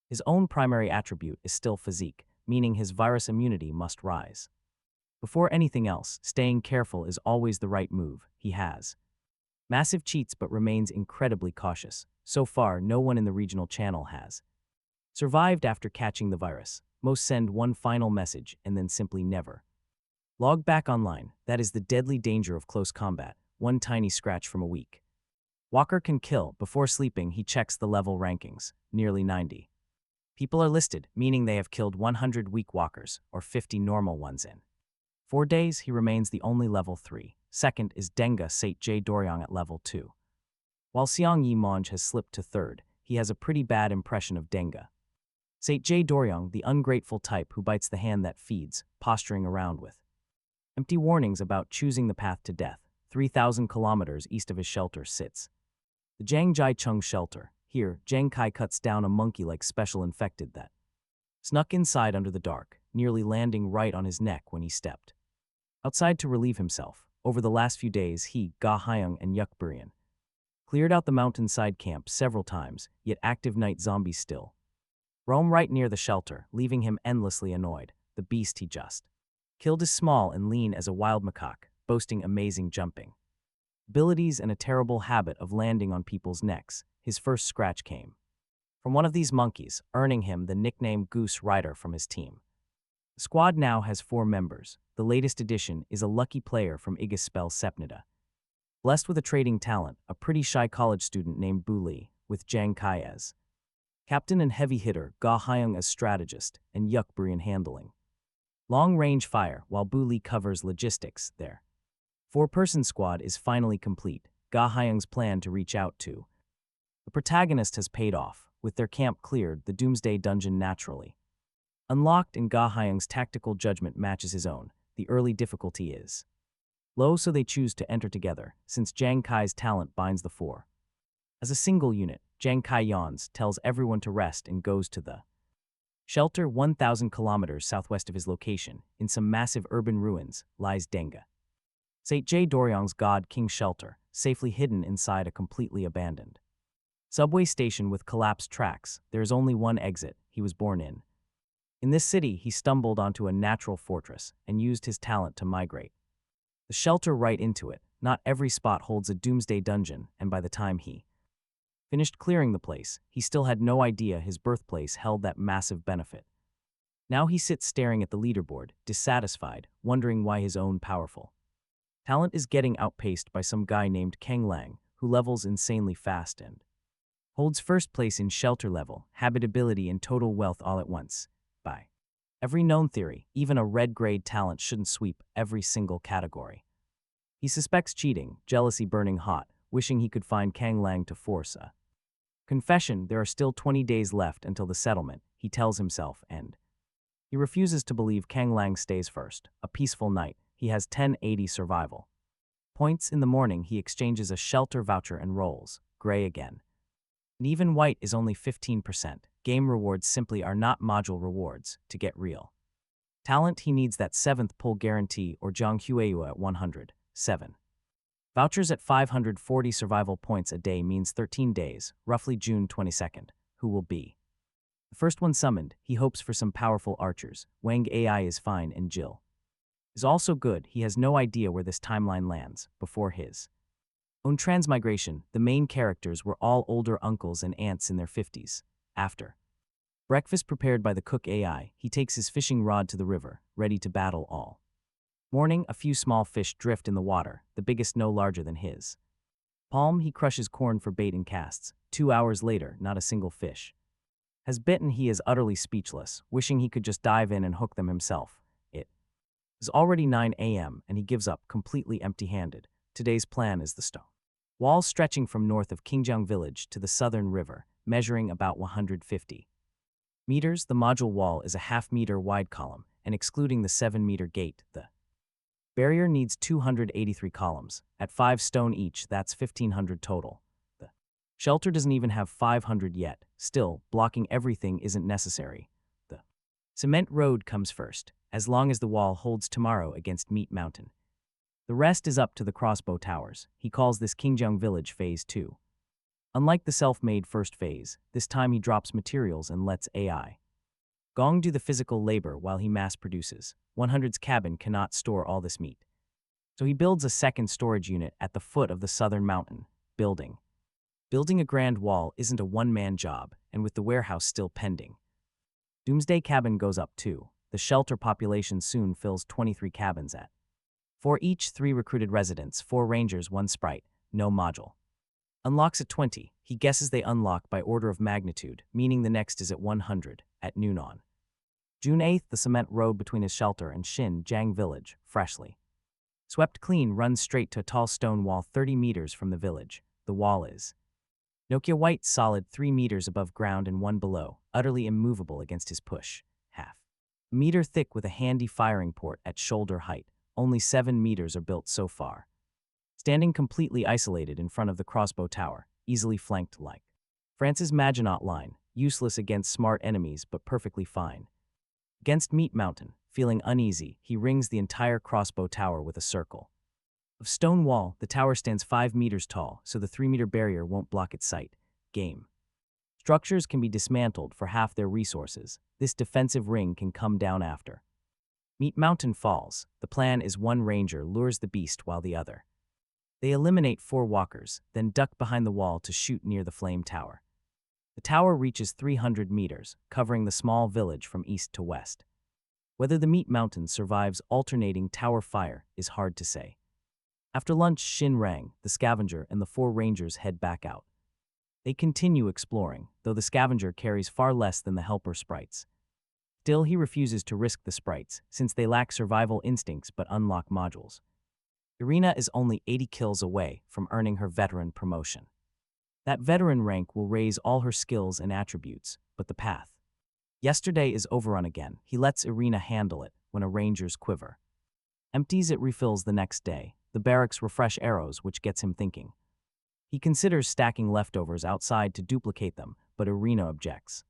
His own primary attribute is still physique, meaning his virus immunity must rise. Before anything else, staying careful is always the right move. He has massive cheats but remains incredibly cautious. So far, no one in the regional channel has survived after catching the virus. Most send one final message and then simply never log back online. That is the deadly danger of close combat. One tiny scratch from a weak walker can kill. Before sleeping, he checks the level rankings. Nearly 90 people are listed, meaning they have killed 100 weak walkers or 50 normal ones in 4 days. He remains the only level 3 Second is Denga Sate J Doryang at level 2. While Xiang Yi Monge has slipped to third, he has a pretty bad impression of Denga. Sate J Doryang, the ungrateful type who bites the hand that feeds, posturing around with empty warnings about choosing the path to death. 3,000 kilometers east of his shelter sits the Jiang Jai Chung shelter. Here, Jiang Kai cuts down a monkey-like special infected that snuck inside under the dark, nearly landing right on his neck when he stepped outside to relieve himself. Over the last few days, he, Ga Hyung, and Yuk Burian cleared out the mountainside camp several times, yet active night zombies still roam right near the shelter, leaving him endlessly annoyed. The beast he just killed is small and lean as a wild macaque, boasting amazing jumping abilities and a terrible habit of landing on people's necks. His first scratch came from one of these monkeys, earning him the nickname Goose Rider from his team. The squad now has 4 members. The latest addition is a lucky player from Igaspel Sepnida, blessed with a trading talent, a pretty shy college student named Bu Li, with Jiang Kai as captain and heavy hitter, Ga Hyung as strategist, and Yuk Burian handling long-range fire, while Bu Li covers logistics. Their 4-person squad is finally complete. Ga Hyung's plan to reach out to the protagonist has paid off. With their camp cleared, the Doomsday dungeon naturally unlocked, and Ga Hyung's tactical judgment matches his own. The early difficulty is low, so they choose to enter together, since Jiang Kai's talent binds the 4. As a single unit, Jiang Kai yawns, tells everyone to rest, and goes to the shelter. 1,000 kilometers southwest of his location, in some massive urban ruins, lies Denga Sate J Doryang's God King shelter, safely hidden inside a completely abandoned subway station with collapsed tracks. There is only one exit. He was born in this city. He stumbled onto a natural fortress and used his talent to migrate the shelter right into it. Not every spot holds a Doomsday dungeon, and by the time he finished clearing the place, he still had no idea his birthplace held that massive benefit. Now he sits staring at the leaderboard, dissatisfied, wondering why his own powerful talent is getting outpaced by some guy named Kang Lang, who levels insanely fast and holds first place in shelter level, habitability, and total wealth all at once. By every known theory, even a red-grade talent shouldn't sweep every single category. He suspects cheating, jealousy burning hot, wishing he could find Kang Lang to force a confession. There are still 20 days left until the settlement, he tells himself, and he refuses to believe Kang Lang stays first. A peaceful night. He has 1080 survival points. In the morning, he exchanges a shelter voucher and rolls gray again. And even white is only 15%. Game rewards simply are not module rewards. To get real talent, he needs that 7th pull guarantee or Zhang Hueyue at 107. Vouchers at 540 survival points a day means 13 days, roughly June 22nd. Who will be the first one summoned? He hopes for some powerful archers. Wang AI is fine, and Jill is also good. He has no idea where this timeline lands. Before his own transmigration, the main characters were all older uncles and aunts in their 50s. After breakfast prepared by the cook AI, he takes his fishing rod to the river, ready to battle all morning. A few small fish drift in the water, the biggest no larger than his palm. He crushes corn for bait and casts. 2 hours later, not a single fish has bitten. He is utterly speechless, wishing he could just dive in and hook them himself. It is already 9 a.m. and he gives up, completely empty-handed. Today's plan is the stone wall stretching from north of Qingjiang village to the southern river, measuring about 150 meters. The module wall is a half-meter wide column, and excluding the 7-meter gate, the barrier needs 283 columns. At 5 stone each, that's 1,500 total. The shelter doesn't even have 500 yet. Still, blocking everything isn't necessary. The cement road comes first, as long as the wall holds tomorrow against Meat Mountain. The rest is up to the crossbow towers. He calls this Qingjiang village Phase 2. Unlike the self-made first phase, this time he drops materials and lets AI Gong do the physical labor while he mass produces. 100's cabin cannot store all this meat, so he builds a second storage unit at the foot of the southern mountain. Building a grand wall isn't a one-man job, and with the warehouse still pending, Doomsday cabin goes up too. The shelter population soon fills 23 cabins at 4 each, 3 recruited residents, 4 rangers, 1 sprite, no module. Unlocks at 20. He guesses they unlock by order of magnitude, meaning the next is at 100, at noon on June 8th. The cement road between his shelter and Shin Rang village, freshly Swept clean, runs straight to a tall stone wall 30 meters from the village. The wall is Nokia white, solid 3 meters above ground and 1 below, utterly immovable against his push. Half a meter thick with a handy firing port at shoulder height. Only 7 meters are built so far. Standing completely isolated in front of the crossbow tower, easily flanked like France's Maginot Line, useless against smart enemies but perfectly fine. Against Meat Mountain, feeling uneasy, he rings the entire crossbow tower with a circle of stone wall. The tower stands 5 meters tall, so the 3-meter barrier won't block its sight. Game. Structures can be dismantled for half their resources. This defensive ring can come down after Meat Mountain falls. The plan is one ranger lures the beast while the other. They eliminate 4 walkers, then duck behind the wall to shoot near the flame tower. The tower reaches 300 meters, covering the small village from east to west. Whether the Meat Mountain survives alternating tower fire is hard to say. After lunch, Shin Rang, the scavenger, and the 4 rangers head back out. They continue exploring, though the scavenger carries far less than the helper sprites. Still, he refuses to risk the sprites, since they lack survival instincts but unlock modules. Irina is only 80 kills away from earning her veteran promotion. That veteran rank will raise all her skills and attributes, but the path. Yesterday is overrun again. He lets Irina handle it when a ranger's quiver empties. It refills the next day. The barracks refresh arrows, which gets him thinking. He considers stacking leftovers outside to duplicate them, but Irina objects.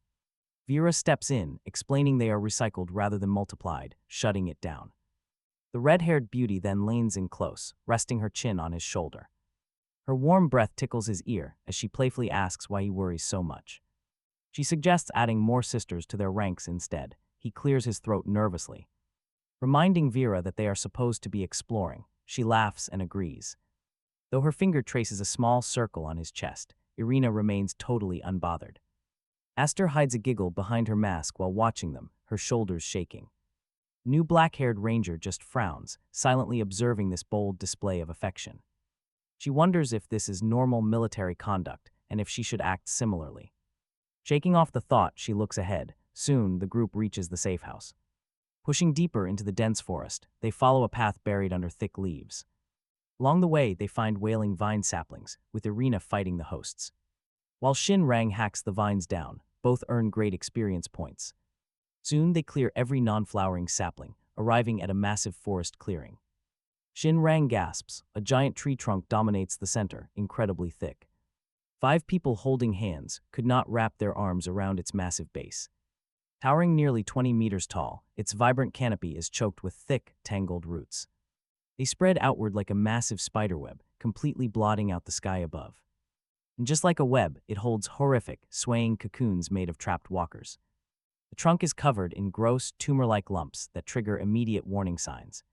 Vera steps in, explaining they are recycled rather than multiplied, shutting it down. The red-haired beauty then leans in close, resting her chin on his shoulder. Her warm breath tickles his ear as she playfully asks why he worries so much. She suggests adding more sisters to their ranks instead. He clears his throat nervously. Reminding Vera that they are supposed to be exploring, she laughs and agrees. Though her finger traces a small circle on his chest, Irina remains totally unbothered. Aster hides a giggle behind her mask while watching them, her shoulders shaking. New black-haired ranger just frowns, silently observing this bold display of affection. She wonders if this is normal military conduct and if she should act similarly. Shaking off the thought, she looks ahead. Soon, the group reaches the safe house. Pushing deeper into the dense forest, they follow a path buried under thick leaves. Along the way, they find wailing vine saplings, with Irina fighting the hosts. While Shin Rang hacks the vines down, both earn great experience points. Soon, they clear every non-flowering sapling, arriving at a massive forest clearing. Shin Rang gasps. A giant tree trunk dominates the center, incredibly thick. 5 people holding hands could not wrap their arms around its massive base. Towering nearly 20 meters tall, its vibrant canopy is choked with thick, tangled roots. They spread outward like a massive spiderweb, completely blotting out the sky above. And just like a web, it holds horrific, swaying cocoons made of trapped walkers. The trunk is covered in gross, tumor-like lumps that trigger immediate warning signs.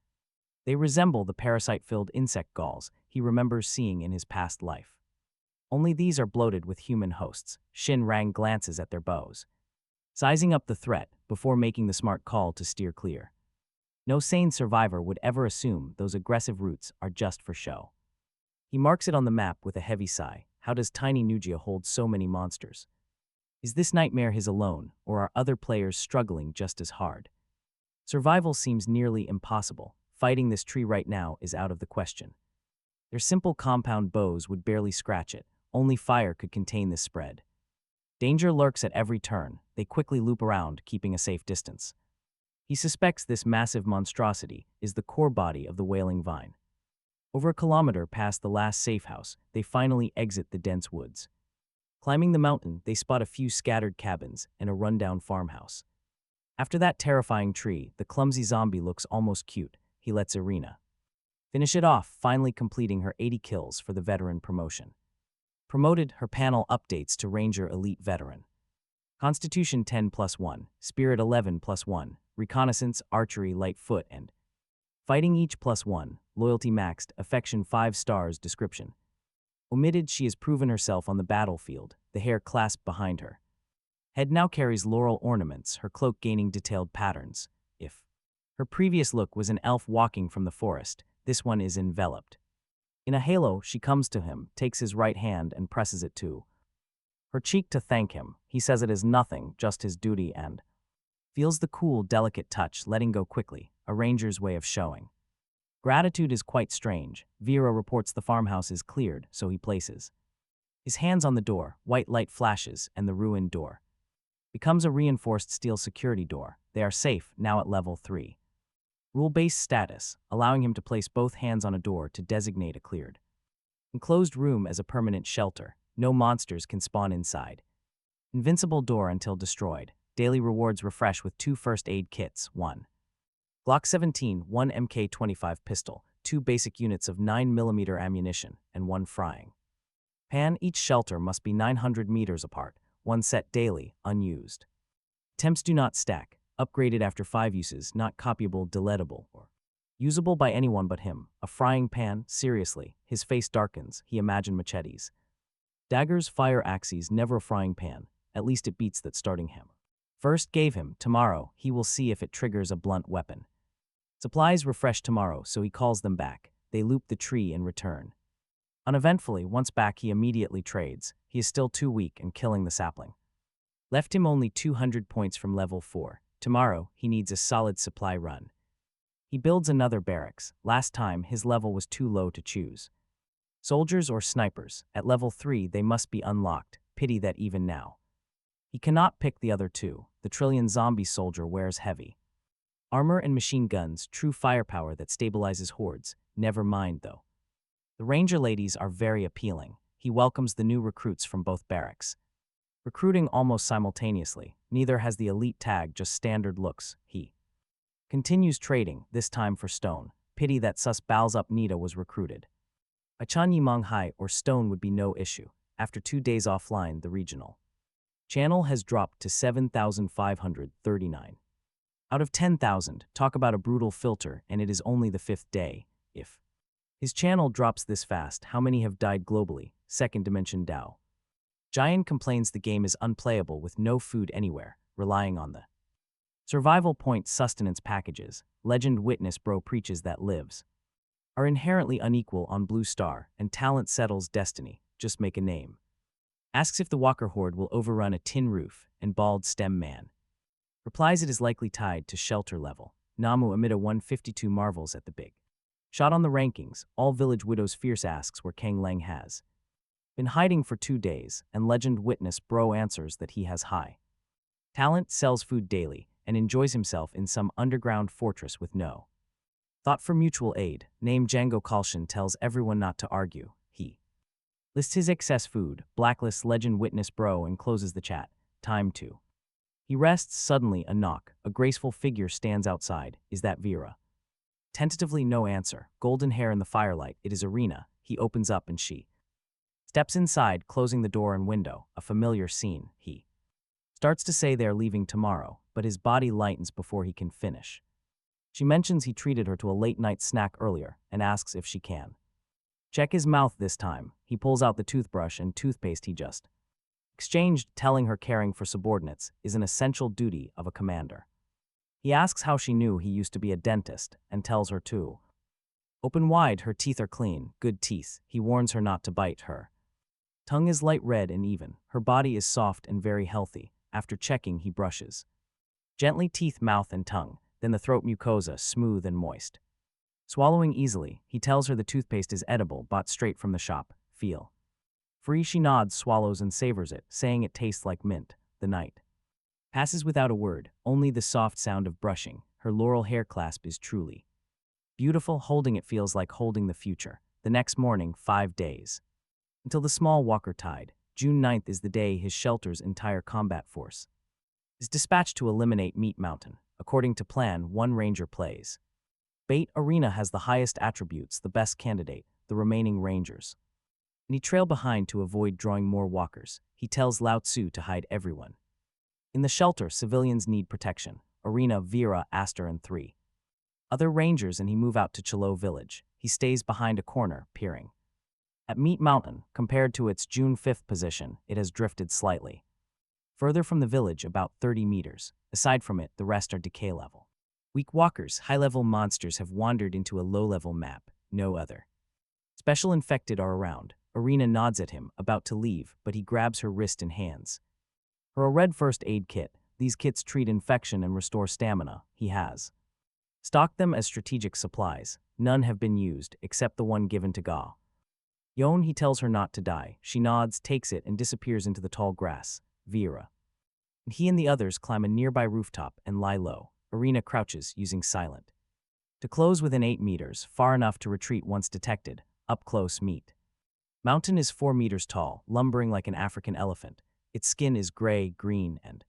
They resemble the parasite-filled insect galls he remembers seeing in his past life. Only these are bloated with human hosts. Shin Rang glances at their bows, sizing up the threat before making the smart call to steer clear. No sane survivor would ever assume those aggressive roots are just for show. He marks it on the map with a heavy sigh. How does tiny Nujia hold so many monsters? Is this nightmare his alone, or are other players struggling just as hard? Survival seems nearly impossible. Fighting this tree right now is out of the question. Their simple compound bows would barely scratch it. Only fire could contain this spread. Danger lurks at every turn. They quickly loop around, keeping a safe distance. He suspects this massive monstrosity is the core body of the wailing vine. Over a kilometer past the last safe house, they finally exit the dense woods. Climbing the mountain, they spot a few scattered cabins and a rundown farmhouse. After that terrifying tree, the clumsy zombie looks almost cute. He lets Irina finish it off, finally completing her 80 kills for the veteran promotion. Promoted, her panel updates to Ranger Elite Veteran. Constitution 10+1, Spirit 11+1, Reconnaissance, Archery, Light Foot, and Fighting each +1, Loyalty maxed, Affection 5 stars. Description. Omitted, she has proven herself on the battlefield, the hair clasped behind her. Head now carries laurel ornaments, her cloak gaining detailed patterns. If her previous look was an elf walking from the forest, this one is enveloped in a halo. She comes to him, takes his right hand and presses it to her cheek to thank him. He says it is nothing, just his duty, and feels the cool, delicate touch, letting go quickly, a ranger's way of showing Gratitude is quite strange. Vera reports the farmhouse is cleared, so he places his hands on the door, white light flashes, and the ruined door becomes a reinforced steel security door. They are safe, now at level 3. Rule-based status, allowing him to place both hands on a door to designate a cleared enclosed room as a permanent shelter. No monsters can spawn inside. Invincible door until destroyed. Daily rewards refresh with 2 first aid kits, 1 Glock 17, 1 MK25 pistol, 2 basic units of 9mm ammunition, and 1 frying pan. Each shelter must be 900 meters apart, 1 set daily, unused. Temps do not stack, upgraded after 5 uses, not copyable, deletable, or usable by anyone but him. A frying pan, seriously, his face darkens, he imagined machetes. Daggers, fire axes, never a frying pan, at least it beats that starting him. First gave him, tomorrow, he will see if it triggers a blunt weapon. Supplies refresh tomorrow, so he calls them back. They loop the tree and return. Uneventfully, once back he immediately trades. He is still too weak and killing the sapling left him only 200 points from level 4. Tomorrow, he needs a solid supply run. He builds another barracks. Last time, his level was too low to choose. Soldiers or snipers, at level 3 they must be unlocked. Pity that even now he cannot pick the other 2. The trillion zombie soldier wears heavy armor and machine guns, true firepower that stabilizes hordes. Never mind though. The ranger ladies are very appealing. He welcomes the new recruits from both barracks. Recruiting almost simultaneously. Neither has the elite tag, just standard looks. He continues trading, this time for stone. Pity that sus balls up Nita was recruited. A Chanyi Monghai or stone would be no issue. After 2 days offline, the regional channel has dropped to 7,539. Out of 10,000, talk about a brutal filter, and it is only the 5th day. If his channel drops this fast, how many have died globally? Second dimension Dao. Giant complains the game is unplayable with no food anywhere, relying on the survival point sustenance packages. Legend Witness Bro preaches that lives are inherently unequal on Blue Star, and talent settles destiny. Just make a name. Asks if the Walker Horde will overrun a tin roof, and Bald Stem Man replies it is likely tied to shelter level. Namu Amida 152 marvels at the big shot on the rankings. All Village Widows fierce asks where Kang Lang has been hiding for 2 days, and Legend Witness Bro answers that he has high talent, sells food daily, and enjoys himself in some underground fortress with no thought for mutual aid. Name Django Kalshin tells everyone not to argue. He lists his excess food, blacklists Legend Witness Bro, and closes the chat. Time to. He rests. Suddenly, a knock. A graceful figure stands outside. Is that Vera? Tentatively, no answer. Golden hair in the firelight. It is Arena. He opens up and she steps inside, closing the door and window. A familiar scene. He starts to say they are leaving tomorrow, but his body lightens before he can finish. She mentions he treated her to a late-night snack earlier and asks if she can check his mouth this time. He pulls out the toothbrush and toothpaste he just exchanged, telling her caring for subordinates is an essential duty of a commander. He asks how she knew he used to be a dentist and tells her to open wide. Her teeth are clean, good teeth. He warns her not to bite her tongue is light red and even. Her body is soft and very healthy. After checking, he brushes gently teeth, mouth, and tongue, then the throat mucosa, smooth and moist. Swallowing easily, he tells her the toothpaste is edible, bought straight from the shop. Feel free. She nods, swallows, and savors it, saying it tastes like mint. The night passes without a word, only the soft sound of brushing. Her laurel hair clasp is truly beautiful. Holding it feels like holding the future. The next morning, 5 days until the small walker tide. June 9th is the day his shelter's entire combat force is dispatched to eliminate Meat Mountain. According to plan, 1 ranger plays bait. Arena has the highest attributes, the best candidate, the remaining rangers and he trail behind to avoid drawing more walkers. He tells Lao Tzu to hide everyone in the shelter. Civilians need protection. Arena, Vera, Aster, and 3 other rangers, and he move out to Chilo village. He stays behind a corner, peering at Meat Mountain. Compared to its June 5th position, it has drifted slightly further from the village, about 30 meters. Aside from it, the rest are decay level. Weak walkers, high-level monsters have wandered into a low-level map. No other special infected are around. Arena nods at him, about to leave, but he grabs her wrist and hands her a red first aid kit. These kits treat infection and restore stamina. He has Stock them as strategic supplies. None have been used, except the one given to Ga. Yon, he tells her not to die. She nods, takes it, and disappears into the tall grass. Vera. He and the others climb a nearby rooftop and lie low. Arena crouches, using silent. To close within 8 meters, far enough to retreat once detected. Up close, meet. Mountain is 4 meters tall, lumbering like an African elephant. Its skin is gray, green, and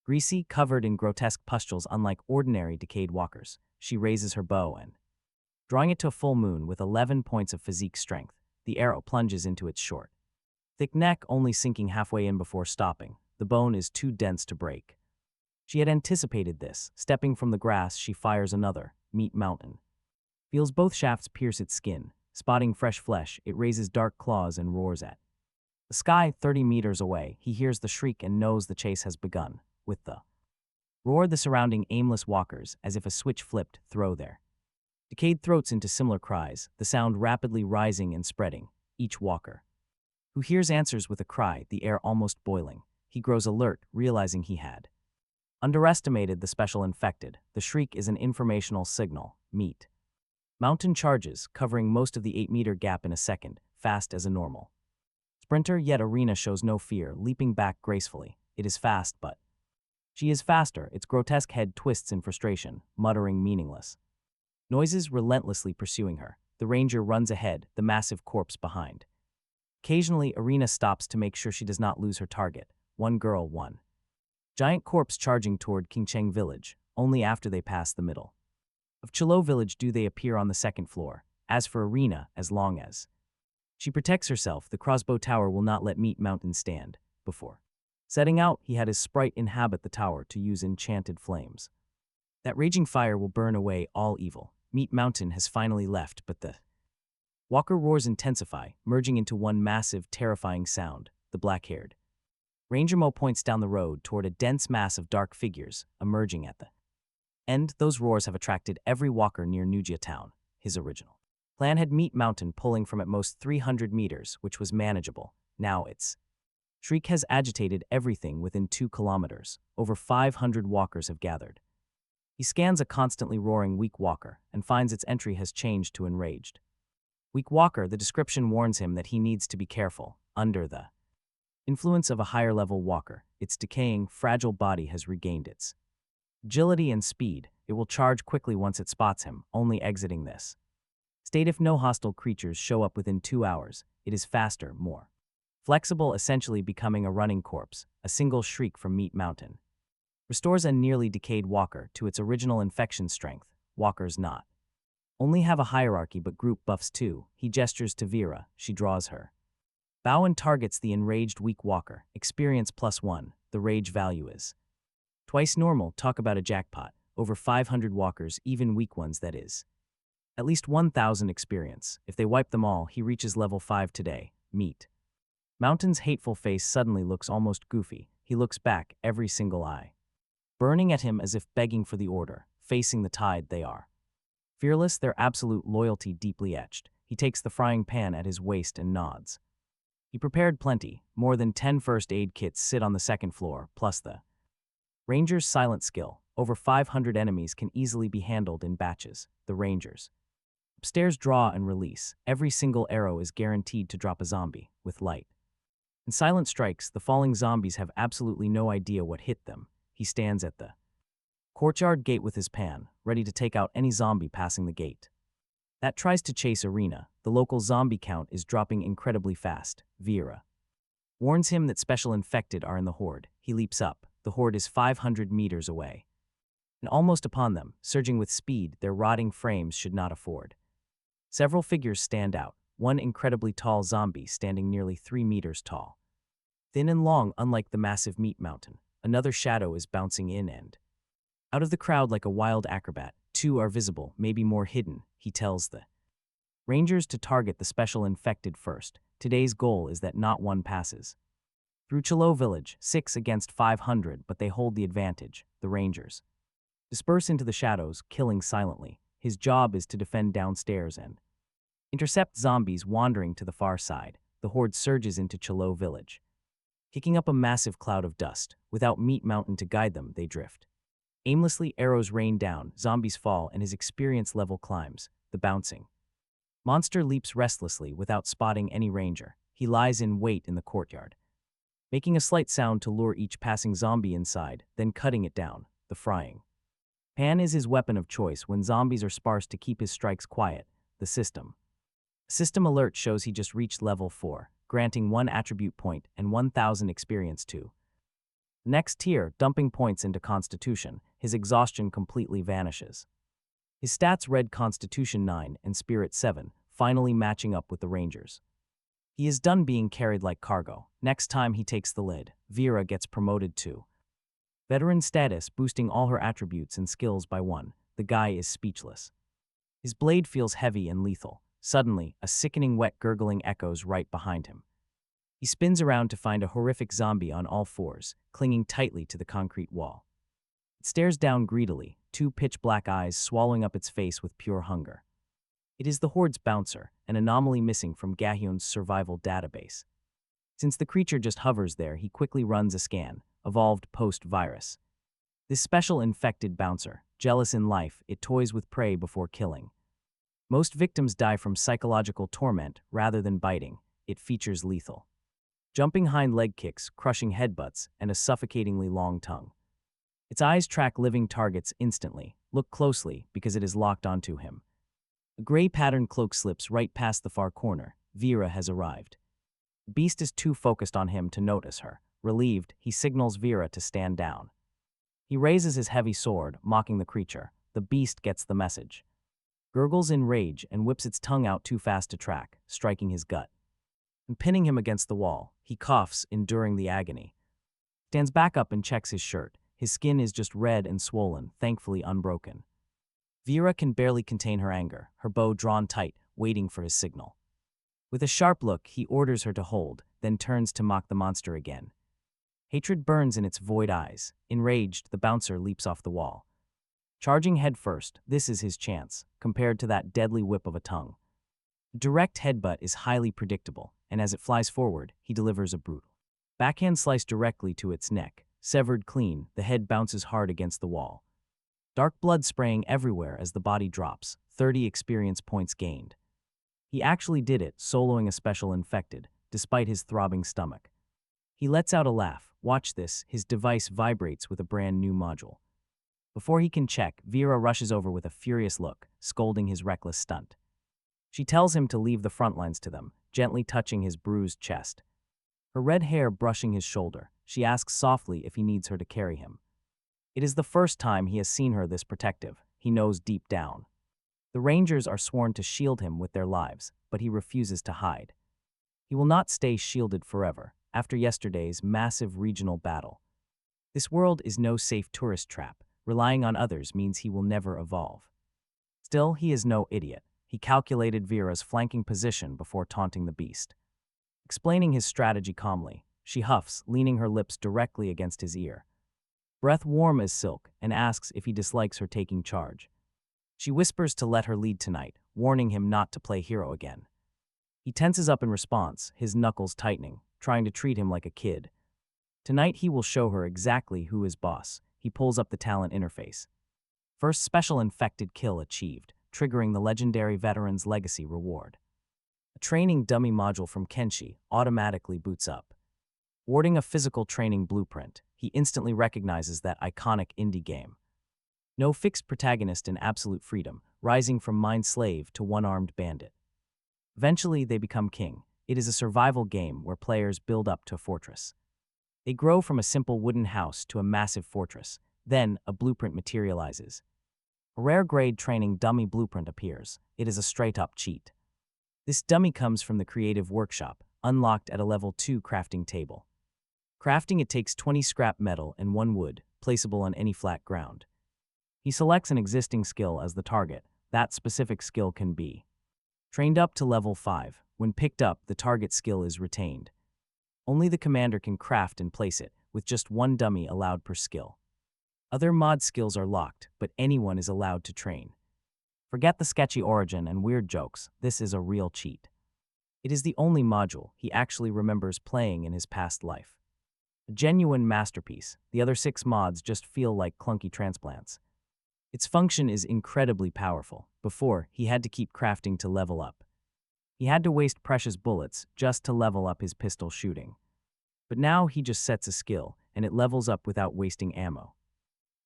greasy, covered in grotesque pustules unlike ordinary decayed walkers. She raises her bow and, drawing it to a full moon with 11 points of physique strength, the arrow plunges into its short, thick neck, only sinking halfway in before stopping. The bone is too dense to break. She had anticipated this. Stepping from the grass, she fires another. Meet Mountain. Feels both shafts pierce its skin. Spotting fresh flesh, it raises dark claws and roars at the sky 30 meters away. He hears the shriek and knows the chase has begun. With the roar, the surrounding aimless walkers, as if a switch flipped, throw their decayed throats into similar cries, the sound rapidly rising and spreading. Each walker who hears answers with a cry, the air almost boiling. He grows alert, realizing he had underestimated the special infected. The shriek is an informational signal. Meet. Mountain charges, covering most of the 8-meter gap in a second, fast as a normal sprinter, yet Arena shows no fear, leaping back gracefully. It is fast, but she is faster. Its grotesque head twists in frustration, muttering meaningless noises, relentlessly pursuing her. The ranger runs ahead, the massive corpse behind. Occasionally, Arena stops to make sure she does not lose her target. One girl, one giant corpse charging toward Qingcheng village. Only after they pass the middle of Chilo village do they appear on the second floor. As for Arena, as long as she protects herself, the crossbow tower will not let Meat Mountain stand. Before setting out, he had his sprite inhabit the tower to use enchanted flames. That raging fire will burn away all evil. Meat Mountain has finally left, but the walker roars intensify, merging into one massive, terrifying sound. The black-haired Ranger Mo points down the road toward a dense mass of dark figures, emerging at the end. Those roars have attracted every walker near Nujia town. His original plan had Meat Mountain pulling from at most 300 meters, which was manageable. Now its shriek has agitated everything within 2 kilometers. Over 500 walkers have gathered. He scans a constantly roaring weak walker and finds its entry has changed to enraged. Weak walker, the description warns him that he needs to be careful. Under the influence of a higher-level walker, its decaying, fragile body has regained its agility and speed. It will charge quickly once it spots him, only exiting this state if no hostile creatures show up within 2 hours. It is faster, more flexible, essentially becoming a running corpse. A single shriek from Meat Mountain restores a nearly decayed walker to its original infection strength. Walkers not only have a hierarchy but group buffs too. He gestures to Vera. She draws her bow and targets the enraged weak walker. Experience +1. The rage value is twice normal. Talk about a jackpot. Over 500 walkers, even weak ones, that is. At least 1,000 experience. If they wipe them all, he reaches level 5 today. Meet. Mountain's hateful face suddenly looks almost goofy. He looks back, every single eye burning at him as if begging for the order. Facing the tide, they are fearless, their absolute loyalty deeply etched. He takes the frying pan at his waist and nods. He prepared plenty. More than 10 first aid kits sit on the second floor, plus the Ranger's silent skill. Over 500 enemies can easily be handled in batches. The Rangers upstairs draw and release. Every single arrow is guaranteed to drop a zombie, with light and silent strikes. The falling zombies have absolutely no idea what hit them. He stands at the courtyard gate with his pan, ready to take out any zombie passing the gate that tries to chase Arena. The local zombie count is dropping incredibly fast. Vera warns him that special infected are in the horde. He leaps up. The horde is 500 meters away and almost upon them, surging with speed their rotting frames should not afford. Several figures stand out. One incredibly tall zombie standing nearly 3 meters tall, thin and long, unlike the massive Meat Mountain. Another shadow is bouncing in and out of the crowd like a wild acrobat. 2 are visible, maybe more hidden. He tells the Rangers to target the special infected first. Today's goal is that not one passes through Chilo village. 6 against 500, but they hold the advantage. The Rangers disperse into the shadows, killing silently. His job is to defend downstairs and intercept zombies wandering to the far side. The horde surges into Chilo village, kicking up a massive cloud of dust. Without Meat Mountain to guide them, they drift Aimlessly, arrows rain down, zombies fall, and his experience level climbs. The bouncing monster leaps restlessly without spotting any ranger. He lies in wait in the courtyard, making a slight sound to lure each passing zombie inside, then cutting it down. The frying pan is his weapon of choice when zombies are sparse to keep his strikes quiet. The system alert shows he just reached level 4, granting 1 attribute point and 1,000 experience to. Next tier, dumping points into Constitution, his exhaustion completely vanishes. His stats read Constitution 9 and Spirit 7, finally matching up with the Rangers. He is done being carried like cargo. Next time he takes the lid, Vera gets promoted to veteran status, boosting all her attributes and skills by 1. The guy is speechless. His blade feels heavy and lethal. Suddenly, a sickening wet gurgling echoes right behind him. He spins around to find a horrific zombie on all fours, clinging tightly to the concrete wall. It stares down greedily, 2 pitch-black eyes swallowing up its face with pure hunger. It is the Horde's bouncer, an anomaly missing from Gahyun's survival database. Since the creature just hovers there, he quickly runs a scan, evolved post-virus. This special infected bouncer, jealous in life, it toys with prey before killing. Most victims die from psychological torment rather than biting. It features lethal jumping hind leg kicks, crushing headbutts, and a suffocatingly long tongue. Its eyes track living targets instantly. Look closely because it is locked onto him. A gray patterned cloak slips right past the far corner. Vera has arrived. The beast is too focused on him to notice her. Relieved, he signals Vera to stand down. He raises his heavy sword, mocking the creature. The beast gets the message, gurgles in rage, and whips its tongue out too fast to track, striking his gut and pinning him against the wall. He coughs, enduring the agony. Stands back up and checks his shirt. His skin is just red and swollen, thankfully unbroken. Vera can barely contain her anger, her bow drawn tight, waiting for his signal. With a sharp look, he orders her to hold, then turns to mock the monster again. Hatred burns in its void eyes. Enraged, the bouncer leaps off the wall. Charging headfirst, this is his chance, compared to that deadly whip of a tongue. A direct headbutt is highly predictable, and as it flies forward, he delivers a brutal backhand slice directly to its neck. Severed clean, the head bounces hard against the wall. Dark blood spraying everywhere as the body drops, 30 experience points gained. He actually did it, soloing a special infected, despite his throbbing stomach. He lets out a laugh. Watch this, his device vibrates with a brand new module. Before he can check, Vera rushes over with a furious look, scolding his reckless stunt. She tells him to leave the front lines to them, gently touching his bruised chest. Her red hair brushing his shoulder, she asks softly if he needs her to carry him. It is the first time he has seen her this protective. He knows deep down. The Rangers are sworn to shield him with their lives, but he refuses to hide. He will not stay shielded forever, after yesterday's massive regional battle. This world is no safe tourist trap. Relying on others means he will never evolve. Still, he is no idiot. He calculated Vera's flanking position before taunting the beast. Explaining his strategy calmly, she huffs, leaning her lips directly against his ear. Breath warm as silk, and asks if he dislikes her taking charge. She whispers to let her lead tonight, warning him not to play hero again. He tenses up in response, his knuckles tightening, trying to treat him like a kid. Tonight he will show her exactly who is boss. He pulls up the talent interface. First special infected kill achieved, triggering the legendary veteran's legacy reward. A training dummy module from Kenshi automatically boots up. Warding a physical training blueprint, he instantly recognizes that iconic indie game. No fixed protagonist in absolute freedom, rising from mind slave to one-armed bandit. Eventually, they become king. It is a survival game where players build up to a fortress. They grow from a simple wooden house to a massive fortress. Then, a blueprint materializes. A rare-grade training dummy blueprint appears. It is a straight-up cheat. This dummy comes from the Creative Workshop, unlocked at a level 2 crafting table. Crafting it takes 20 scrap metal and 1 wood, placeable on any flat ground. He selects an existing skill as the target. That specific skill can be trained up to level 5. When picked up, the target skill is retained. Only the commander can craft and place it, with just 1 dummy allowed per skill. Other mod skills are locked, but anyone is allowed to train. Forget the sketchy origin and weird jokes, this is a real cheat. It is the only module he actually remembers playing in his past life. A genuine masterpiece. The other 6 mods just feel like clunky transplants. Its function is incredibly powerful. Before, he had to keep crafting to level up. He had to waste precious bullets just to level up his pistol shooting. But now he just sets a skill, and it levels up without wasting ammo.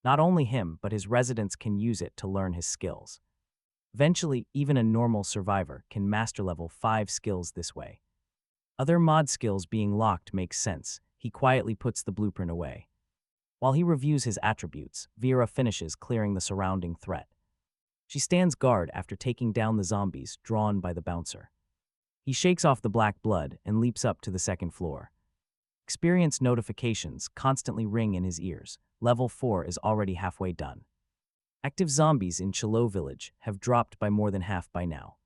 Not only him, but his residents can use it to learn his skills. Eventually, even a normal survivor can master level 5 skills this way. Other mod skills being locked makes sense. He quietly puts the blueprint away. While he reviews his attributes, Vera finishes clearing the surrounding threat. She stands guard after taking down the zombies drawn by the bouncer. He shakes off the black blood and leaps up to the second floor. Experience notifications constantly ring in his ears. Level 4 is already halfway done. Active zombies in Chilo Village have dropped by more than half by now.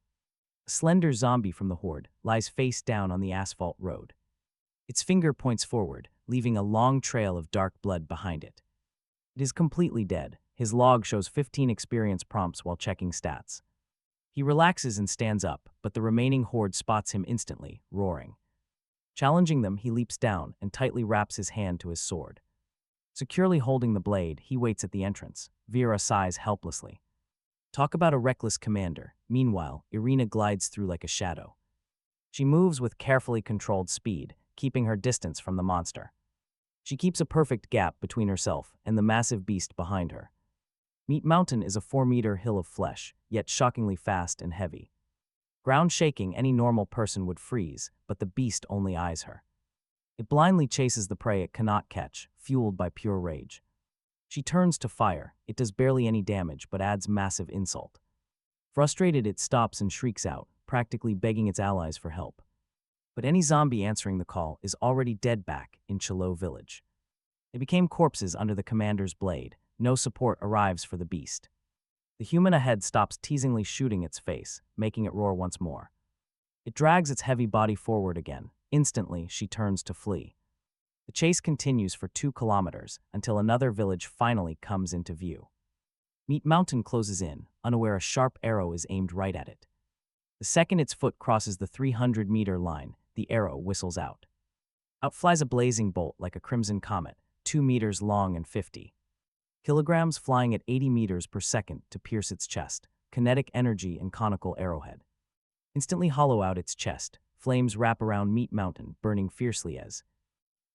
A slender zombie from the horde lies face down on the asphalt road. Its finger points forward, leaving a long trail of dark blood behind it. It is completely dead. His log shows 15 experience prompts while checking stats. He relaxes and stands up, but the remaining horde spots him instantly, roaring. Challenging them, he leaps down and tightly wraps his hand to his sword. Securely holding the blade, he waits at the entrance. Vera sighs helplessly. Talk about a reckless commander. Meanwhile, Irina glides through like a shadow. She moves with carefully controlled speed, keeping her distance from the monster. She keeps a perfect gap between herself and the massive beast behind her. Meat Mountain is a 4-meter hill of flesh, yet shockingly fast and heavy. Ground shaking, any normal person would freeze, but the beast only eyes her. It blindly chases the prey it cannot catch, fueled by pure rage. She turns to fire. It does barely any damage, but adds massive insult. Frustrated, it stops and shrieks out, practically begging its allies for help. But any zombie answering the call is already dead back in Chilo Village. They became corpses under the commander's blade. No support arrives for the beast. The human ahead stops teasingly shooting its face, making it roar once more. It drags its heavy body forward again. Instantly, she turns to flee. The chase continues for 2 kilometers until another village finally comes into view. Meat Mountain closes in, unaware a sharp arrow is aimed right at it. The second its foot crosses the 300-meter line, the arrow whistles out. Out flies a blazing bolt like a crimson comet, 2 meters long and 50 kilograms, flying at 80 meters per second to pierce its chest. Kinetic energy and conical arrowhead instantly hollow out its chest. Flames wrap around Meat Mountain, burning fiercely as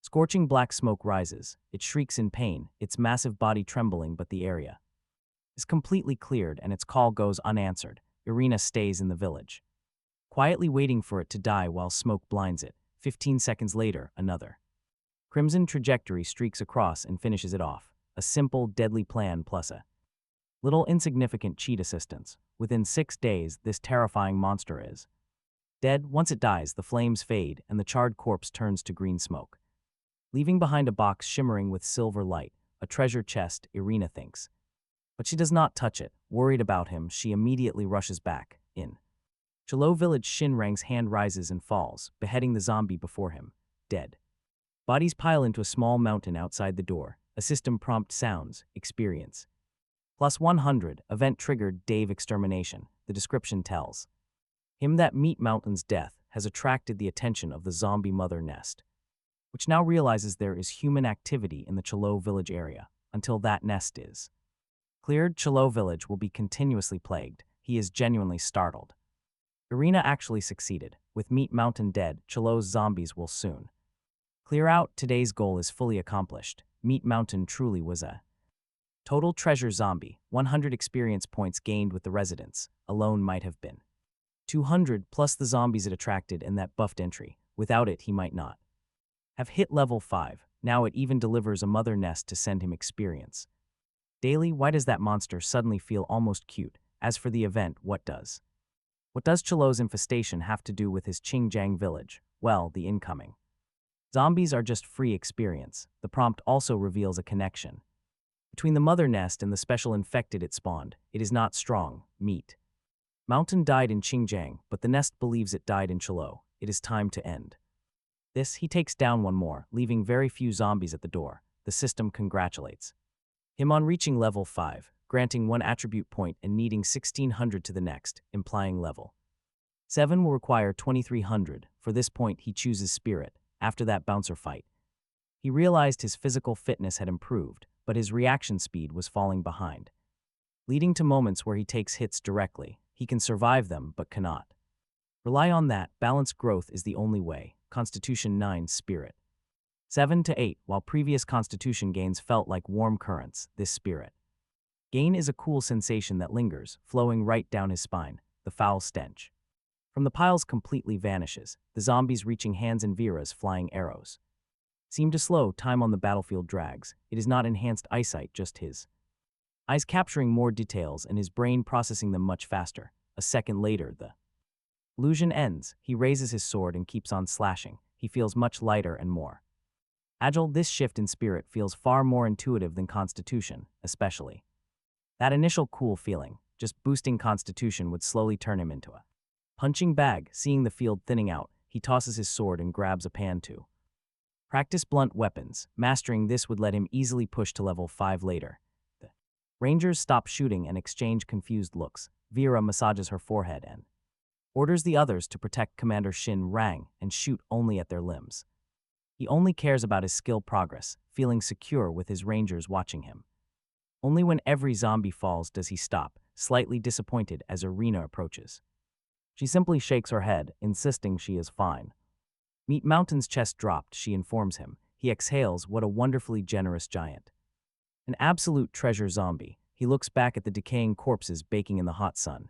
scorching black smoke rises. It shrieks in pain, its massive body trembling, but the area is completely cleared and its call goes unanswered. Irina stays in the village, quietly waiting for it to die while smoke blinds it. 15 seconds later, another crimson trajectory streaks across and finishes it off. A simple, deadly plan plus a little insignificant cheat assistance. Within 6 days, this terrifying monster is dead. Once it dies, the flames fade and the charred corpse turns to green smoke, leaving behind a box shimmering with silver light, a treasure chest, Irina thinks. But she does not touch it. Worried about him, she immediately rushes back. In Chilo Village, Shin Rang's hand rises and falls, beheading the zombie before him, dead. Bodies pile into a small mountain outside the door. A system prompt sounds, experience. Plus 100, event triggered, Dave extermination. The description tells him that Meat Mountain's death has attracted the attention of the zombie mother nest, which now realizes there is human activity in the Chilo Village area. Until that nest is cleared, Chilo Village will be continuously plagued. He is genuinely startled. Irina actually succeeded. With Meat Mountain dead, Chilo's zombies will soon clear out. Today's goal is fully accomplished. Meat Mountain truly was a total treasure zombie. 100 experience points gained with the residents alone might have been 200 plus the zombies it attracted in that buffed entry. Without it, he might not have hit level 5. Now it even delivers a mother nest to send him experience daily. Why does that monster suddenly feel almost cute? As for the event, what does Chilo's infestation have to do with his Qingjiang village? Well, the incoming zombies are just free experience. The prompt also reveals a connection between the mother nest and the special infected it spawned. It is not strong. Meat Mountain died in Qingjiang, but the nest believes it died in Chilo. It is time to end this. He takes down one more, leaving very few zombies at the door. The system congratulates him on reaching level 5, granting 1 attribute point and needing 1600 to the next, implying level 7 will require 2300. For this point, he chooses Spirit. After that bouncer fight, He realized his physical fitness had improved, but his reaction speed was falling behind, leading to moments where he takes hits directly. He can survive them, but cannot rely on that. Balanced growth is the only way. Constitution 9 Spirit. 7 to 8. While previous Constitution gains felt like warm currents, this Spirit gain is a cool sensation that lingers, flowing right down his spine. The foul stench from the piles completely vanishes. The zombies reaching hands and Vera's flying arrows seem to slow. Time on the battlefield drags. It is not enhanced eyesight, just his eyes capturing more details and his brain processing them much faster. A second later, the illusion ends. He raises his sword and keeps on slashing. He feels much lighter and more agile. This shift in spirit feels far more intuitive than Constitution, especially that initial cool feeling. Just boosting Constitution would slowly turn him into a punching bag. Seeing the field thinning out, he tosses his sword and grabs a pan to practice blunt weapons. Mastering this would let him easily push to level 5 later. The Rangers stop shooting and exchange confused looks. Vera massages her forehead and orders the others to protect Commander Shin Rang and shoot only at their limbs. He only cares about his skill progress, feeling secure with his Rangers watching him. Only when every zombie falls does he stop, slightly disappointed as Arena approaches. She simply shakes her head, insisting she is fine. Meat Mountain's chest dropped, she informs him. He exhales. What a wonderfully generous giant. An absolute treasure zombie. He looks back at the decaying corpses baking in the hot sun.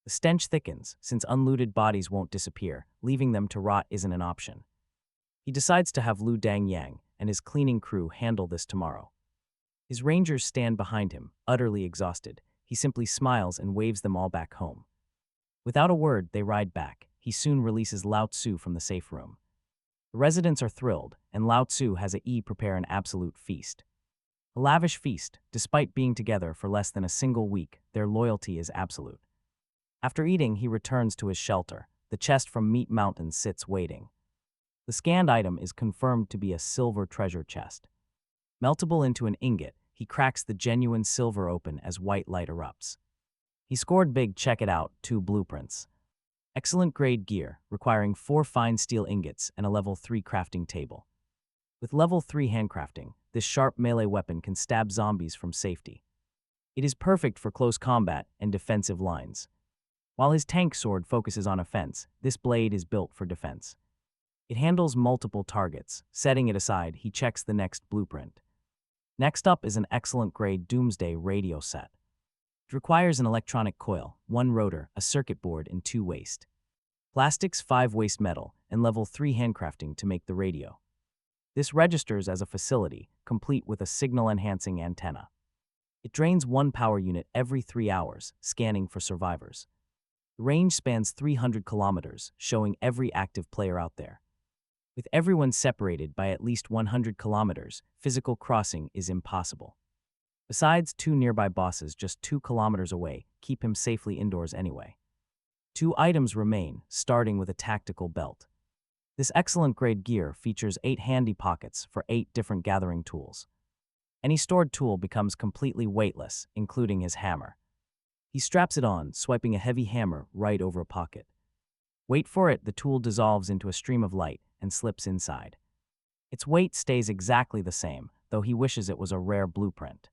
The stench thickens, since unlooted bodies won't disappear. Leaving them to rot isn't an option. He decides to have Lu Dang Yang and his cleaning crew handle this tomorrow. His Rangers stand behind him, utterly exhausted. He simply smiles and waves them all back home. Without a word, they ride back. He soon releases Lao Tzu from the safe room. The residents are thrilled, and Lao Tzu has prepare an absolute feast. A lavish feast. Despite being together for less than a single week, their loyalty is absolute. After eating, he returns to his shelter. The chest from Meat Mountain sits waiting. The scanned item is confirmed to be a silver treasure chest. Meltable into an ingot, he cracks the genuine silver open as white light erupts. He scored big. Check it out, 2 blueprints. Excellent grade gear, requiring 4 fine steel ingots and a level 3 crafting table. With level 3 handcrafting, this sharp melee weapon can stab zombies from safety. It is perfect for close combat and defensive lines. While his tank sword focuses on offense, this blade is built for defense. It handles multiple targets. Setting it aside, he checks the next blueprint. Next up is an excellent grade Doomsday radio set. It requires an electronic coil, 1 rotor, a circuit board, and 2 waste plastics, 5 waste metal, and level 3 handcrafting to make the radio. This registers as a facility, complete with a signal-enhancing antenna. It drains 1 power unit every 3 hours, scanning for survivors. The range spans 300 kilometers, showing every active player out there. With everyone separated by at least 100 kilometers, physical crossing is impossible. Besides, 2 nearby bosses just 2 kilometers away keep him safely indoors anyway. 2 items remain, starting with a tactical belt. This excellent grade gear features 8 handy pockets for 8 different gathering tools. Any stored tool becomes completely weightless, including his hammer. He straps it on, swiping a heavy hammer right over a pocket. Wait for it, the tool dissolves into a stream of light and slips inside. Its weight stays exactly the same, though he wishes it was a rare blueprint.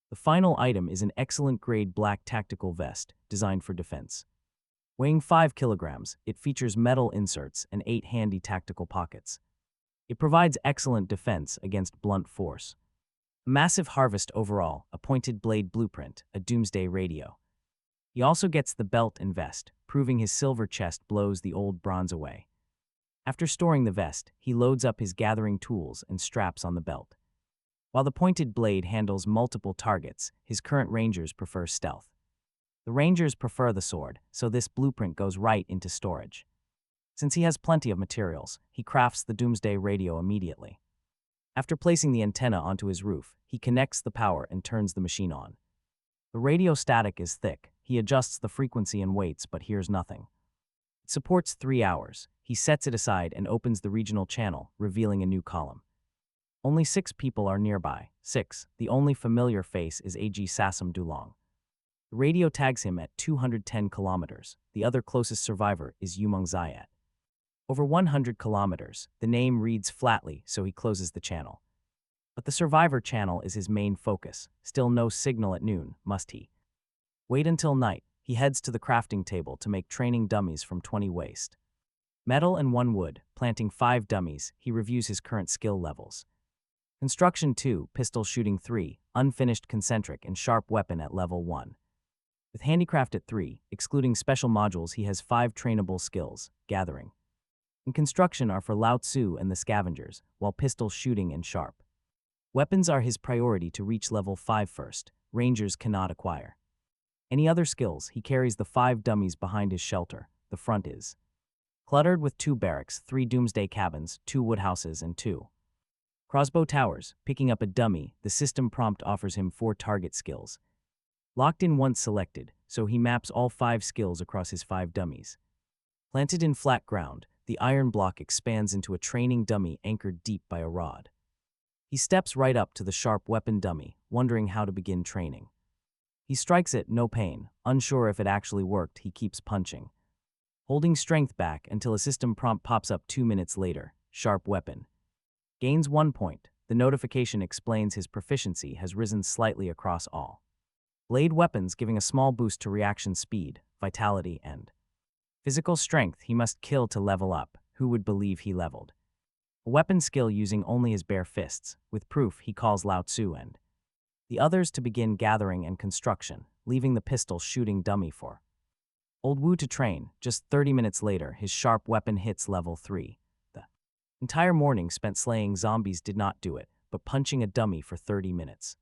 The final item is an excellent grade black tactical vest, designed for defense. Weighing 5 kilograms, it features metal inserts and 8 handy tactical pockets. It provides excellent defense against blunt force. A massive harvest overall, a pointed blade blueprint, a Doomsday radio. He also gets the belt and vest, proving his silver chest blows the old bronze away. After storing the vest, he loads up his gathering tools and straps on the belt. While the pointed blade handles multiple targets, his current Rangers prefer stealth. The Rangers prefer the sword, so this blueprint goes right into storage. Since he has plenty of materials, he crafts the Doomsday radio immediately. After placing the antenna onto his roof, he connects the power and turns the machine on. The radio static is thick. He adjusts the frequency and waits but hears nothing. It supports 3 hours. He sets it aside and opens the regional channel, revealing a new column. Only 6 people are nearby. 6. The only familiar face is AG Sassam Dulong. The radio tags him at 210 kilometers. The other closest survivor is Yumeng Zayat. Over 100 kilometers, the name reads flatly, so he closes the channel. But the survivor channel is his main focus. Still no signal at noon, must he? Wait until night. He heads to the crafting table to make training dummies from 20 waste. Metal and 1 wood, planting 5 dummies, he reviews his current skill levels. Construction 2, pistol shooting 3, unfinished concentric and sharp weapon at level 1. With handicraft at 3, excluding special modules, he has 5 trainable skills, gathering. In construction are for Lao Tzu and the scavengers, while pistol shooting and sharp. Weapons are his priority to reach level 5 first, rangers cannot acquire. Any other skills, he carries the 5 dummies behind his shelter, the front is cluttered with 2 barracks, 3 doomsday cabins, 2 woodhouses and 2 crossbow towers. Picking up a dummy, the system prompt offers him 4 target skills. Locked in once selected, so he maps all 5 skills across his 5 dummies. Planted in flat ground, the iron block expands into a training dummy anchored deep by a rod. He steps right up to the sharp weapon dummy, wondering how to begin training. He strikes it, no pain. Unsure if it actually worked, he keeps punching, holding strength back until a system prompt pops up 2 minutes later. Sharp weapon. Gains 1 point. The notification explains his proficiency has risen slightly across all blade weapons, giving a small boost to reaction speed, vitality, and physical strength. He must kill to level up. Who would believe he leveled? A weapon skill using only his bare fists. With proof, he calls Lao Tzu and the others to begin gathering and construction, leaving the pistol shooting dummy for Old Wu to train. Just 30 minutes later, his sharp weapon hits level 3. The entire morning spent slaying zombies did not do it, but punching a dummy for 30 minutes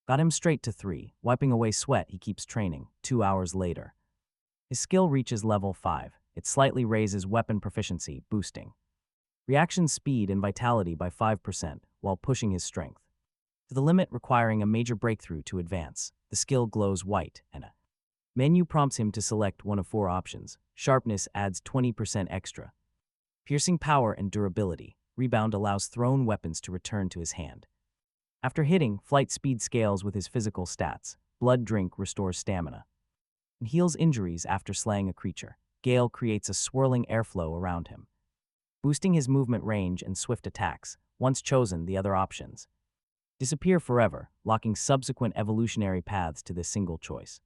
got him straight to 3. Wiping away sweat, he keeps training. 2 hours later, his skill reaches level 5. It slightly raises weapon proficiency, boosting reaction speed and vitality by 5%, while pushing his strength to the limit, requiring a major breakthrough to advance. The skill glows white, and a menu prompts him to select one of 4 options. Sharpness adds 20% extra. Piercing power and durability. Rebound allows thrown weapons to return to his hand. After hitting, flight speed scales with his physical stats. Blood drink restores stamina and heals injuries after slaying a creature. Gale creates a swirling airflow around him, boosting his movement range and swift attacks. Once chosen, the other options disappear forever, locking subsequent evolutionary paths to this single choice.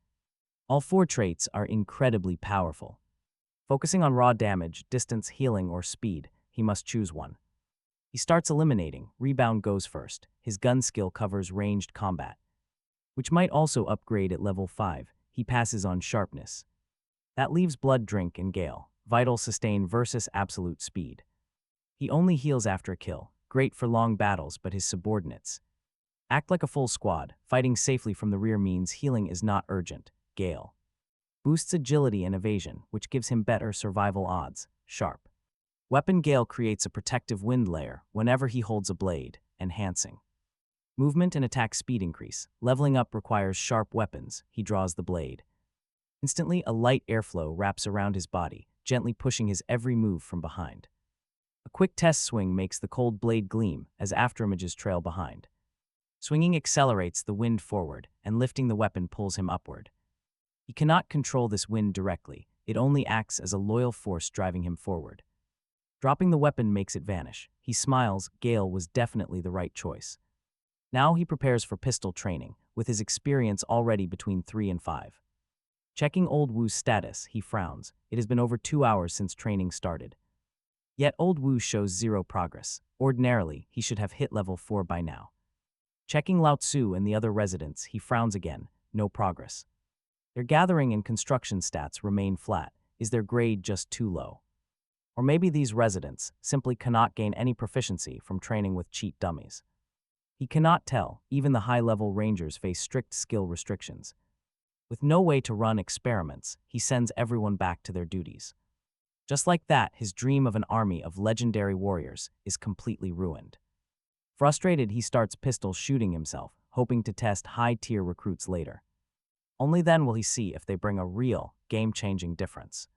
All 4 traits are incredibly powerful. Focusing on raw damage, distance, healing, or speed, he must choose one. He starts eliminating. Rebound goes first. His gun skill covers ranged combat, which might also upgrade at level 5. He passes on sharpness. That leaves blood drink and Gale. Vital sustain versus absolute speed. He only heals after a kill. Great for long battles, but his subordinates act like a full squad. Fighting safely from the rear means healing is not urgent. Gale boosts agility and evasion, which gives him better survival odds. Sharp weapon. Gale creates a protective wind layer whenever he holds a blade, enhancing movement and attack speed increase. Leveling up requires sharp weapons. He draws the blade. Instantly, a light airflow wraps around his body, gently pushing his every move from behind. A quick test swing makes the cold blade gleam as afterimages trail behind. Swinging accelerates the wind forward, and lifting the weapon pulls him upward. He cannot control this wind directly. It only acts as a loyal force driving him forward. Dropping the weapon makes it vanish. He smiles. Gale was definitely the right choice. Now he prepares for pistol training, with his experience already between 3 and 5. Checking Old Wu's status, he frowns. It has been over 2 hours since training started. Yet Old Wu shows 0 progress. Ordinarily, he should have hit level 4 by now. Checking Lao Tzu and the other residents, he frowns again. No progress. Their gathering and construction stats remain flat. Is their grade just too low? Or maybe these residents simply cannot gain any proficiency from training with cheat dummies. He cannot tell. Even the high-level rangers face strict skill restrictions. With no way to run experiments, he sends everyone back to their duties. Just like that, his dream of an army of legendary warriors is completely ruined. Frustrated, he starts pistol shooting himself, hoping to test high-tier recruits later. Only then will he see if they bring a real, game-changing difference.